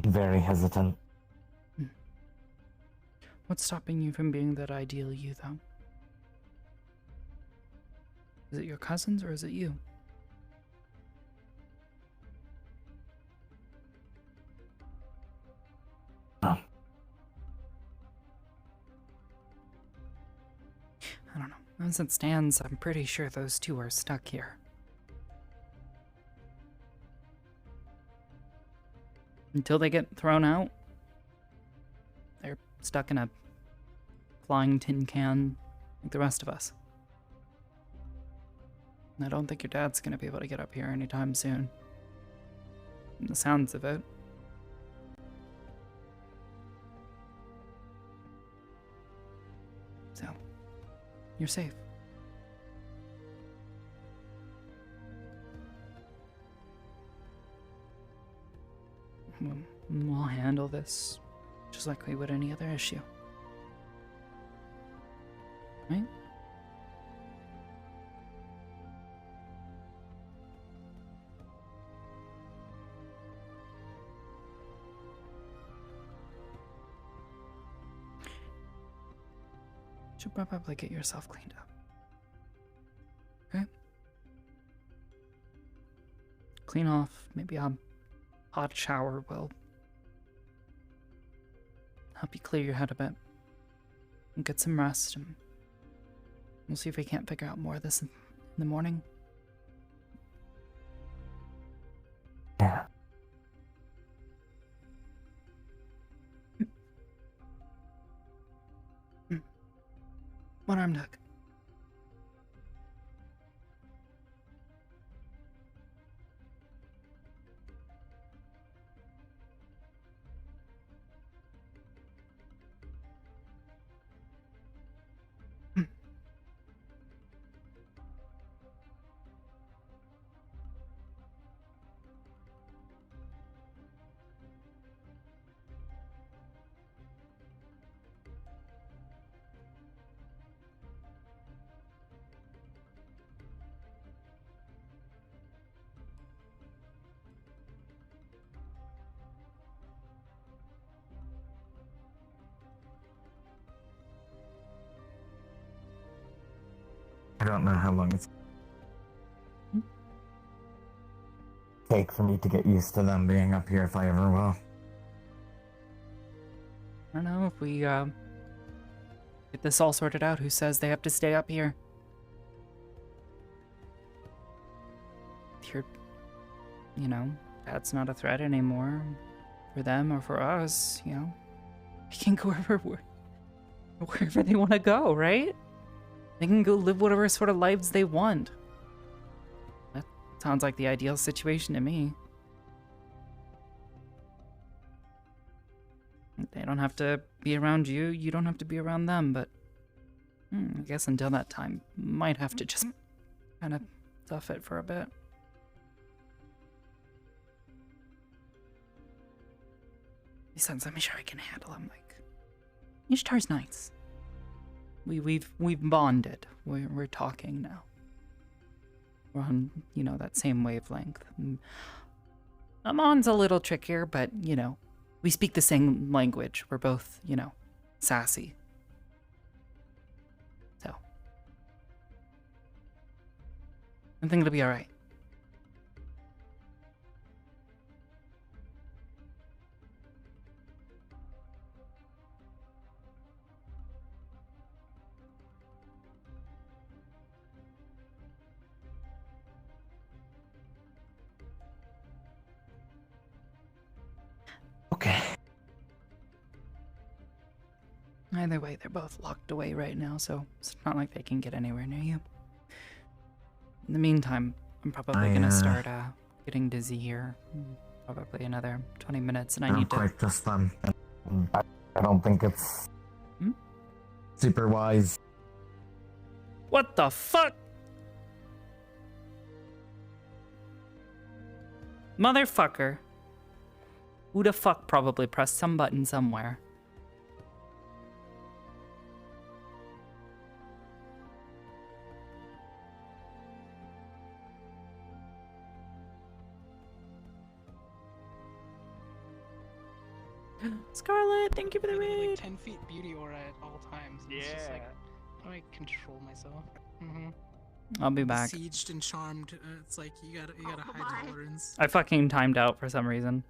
very hesitant. What's stopping you from being that ideal you, though? Is it your cousins or is it you? Oh. I don't know. As it stands, I'm pretty sure those two are stuck here. Until they get thrown out, they're stuck in a flying tin can like the rest of us. I don't think your dad's gonna be able to get up here anytime soon. From the sounds of it. So, you're safe. We'll handle this just like we would any other issue. Right? Should probably get yourself cleaned up. Okay? Clean off, maybe a hot shower will help you clear your head a bit. And get some rest, and we'll see if we can't figure out more of this in the morning. Yeah. One arm duck. I don't know how long it's take for me to get used to them being up here if I ever will. I don't know if we get this all sorted out. Who says they have to stay up here? You're, you know, that's not a threat anymore for them or for us. You know, we can go wherever they want to go, right? They can go live whatever sort of lives they want. That sounds like the ideal situation to me. They don't have to be around you, you don't have to be around them, but I guess until that time, might have to just kind of tough it for a bit. Besides, I'm sure I can handle him. Like, Ishtar's nice. We've bonded. We're talking now. We're on, you know, that same wavelength. Amon's a little trickier, but, you know, we speak the same language. We're both, you know, sassy. So, I think it'll be alright. Either way, they're both locked away right now, so it's not like they can get anywhere near you. In the meantime, I'm probably gonna start getting dizzy here. Probably another 20 minutes, and I need to... Quite just I don't think it's super wise. What the fuck? Motherfucker. Who the fuck probably pressed some button somewhere? Scarlet, thank you for the raid. Like 10 feet beauty aura at all times. It's just like, how do I control myself? I'll be back. Besieged and charmed. It's like you gotta hide tolerance. I fucking timed out for some reason.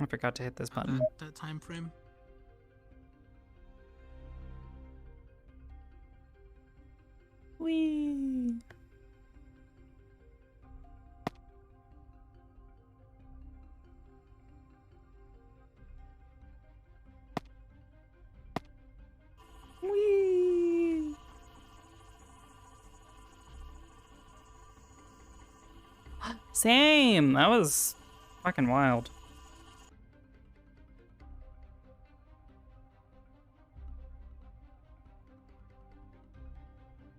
I forgot to hit this button. That time frame. Whee! Whee! Same! That was fucking wild.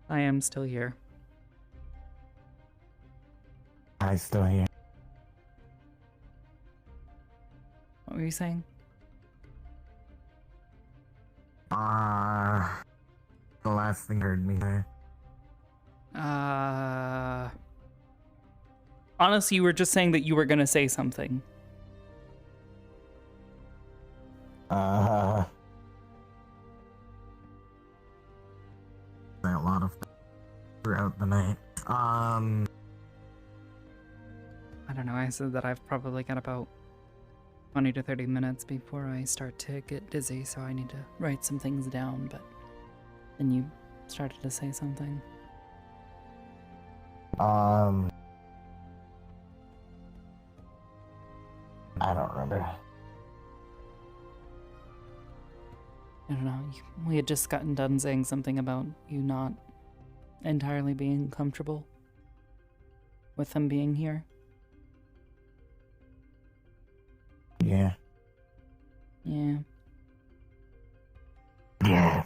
I am still here. I'm still here. What were you saying? The last thing heard me there. Honestly, you were just saying that you were gonna say something. A lot of throughout the night. I don't know, I said that I've probably got about 20 to 30 minutes before I start to get dizzy, so I need to write some things down, but then you started to say something. I don't remember. I don't know, we had just gotten done saying something about you not entirely being comfortable with them being here. Yeah. Yeah. Yeah.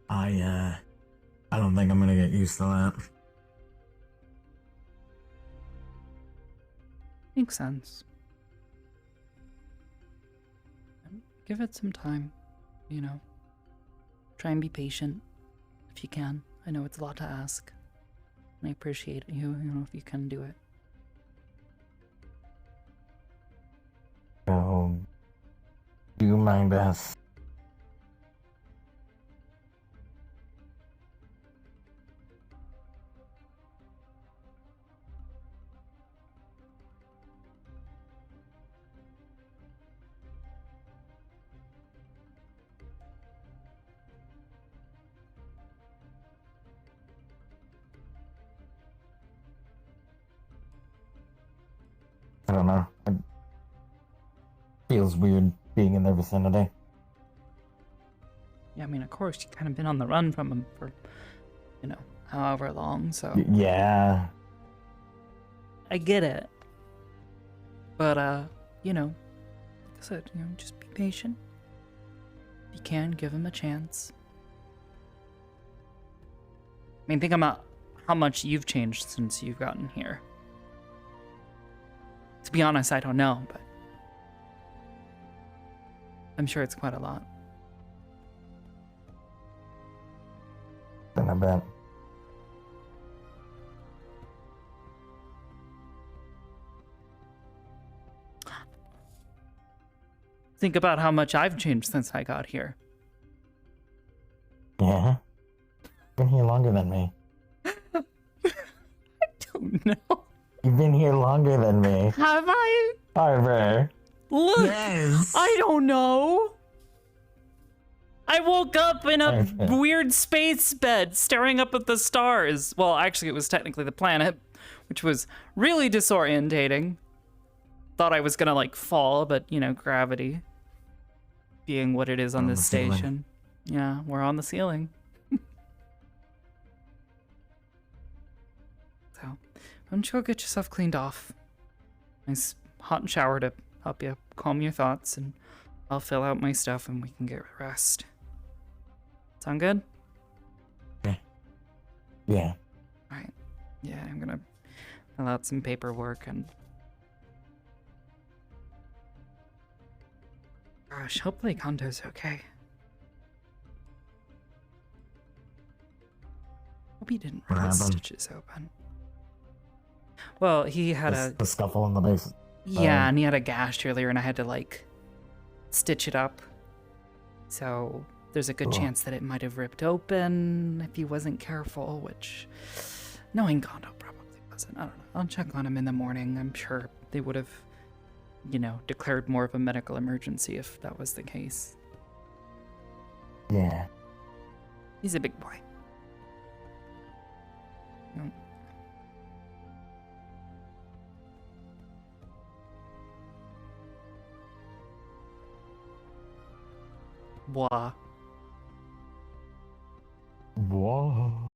I don't think I'm gonna get used to that. Makes sense. Give it some time, you know. Try and be patient if you can. I know it's a lot to ask. And I appreciate you know, if you can do it. So, do my best. I don't know. It feels weird being in their vicinity. Yeah, I mean, of course, you've kind of been on the run from them for, you know, however long, so... Yeah. I get it. But, you know, like I said, you know, just be patient. If you can, give them a chance. I mean, think about how much you've changed since you've gotten here. To be honest, I don't know, but I'm sure it's quite a lot. Then I bet. Think about how much I've changed since I got here. Yeah? You've been here longer than me. I don't know. You've been here longer than me. Have I? Arbor. Look! Yes. I don't know! I woke up in a weird space bed staring up at the stars. Well, actually, it was technically the planet, which was really disorientating. Thought I was gonna, like, fall, but, you know, gravity being what it is on this station. Yeah, we're on the ceiling. So, why don't you go get yourself cleaned off? Nice hot shower to help you calm your thoughts, and I'll fill out my stuff and we can get rest. Sound good? Yeah. Alright. Yeah, I'm gonna fill out some paperwork and... Gosh, hopefully Kanto's okay. Hope he didn't rip his stitches open. Well, he had the scuffle in the base. Yeah, and he had a gash earlier, and I had to, like, stitch it up. So there's a good chance that it might have ripped open if he wasn't careful, which, knowing Kondo, probably wasn't. I don't know. I'll check on him in the morning. I'm sure they would have, you know, declared more of a medical emergency if that was the case. Yeah. He's a big boy. No. Wah. Whoa.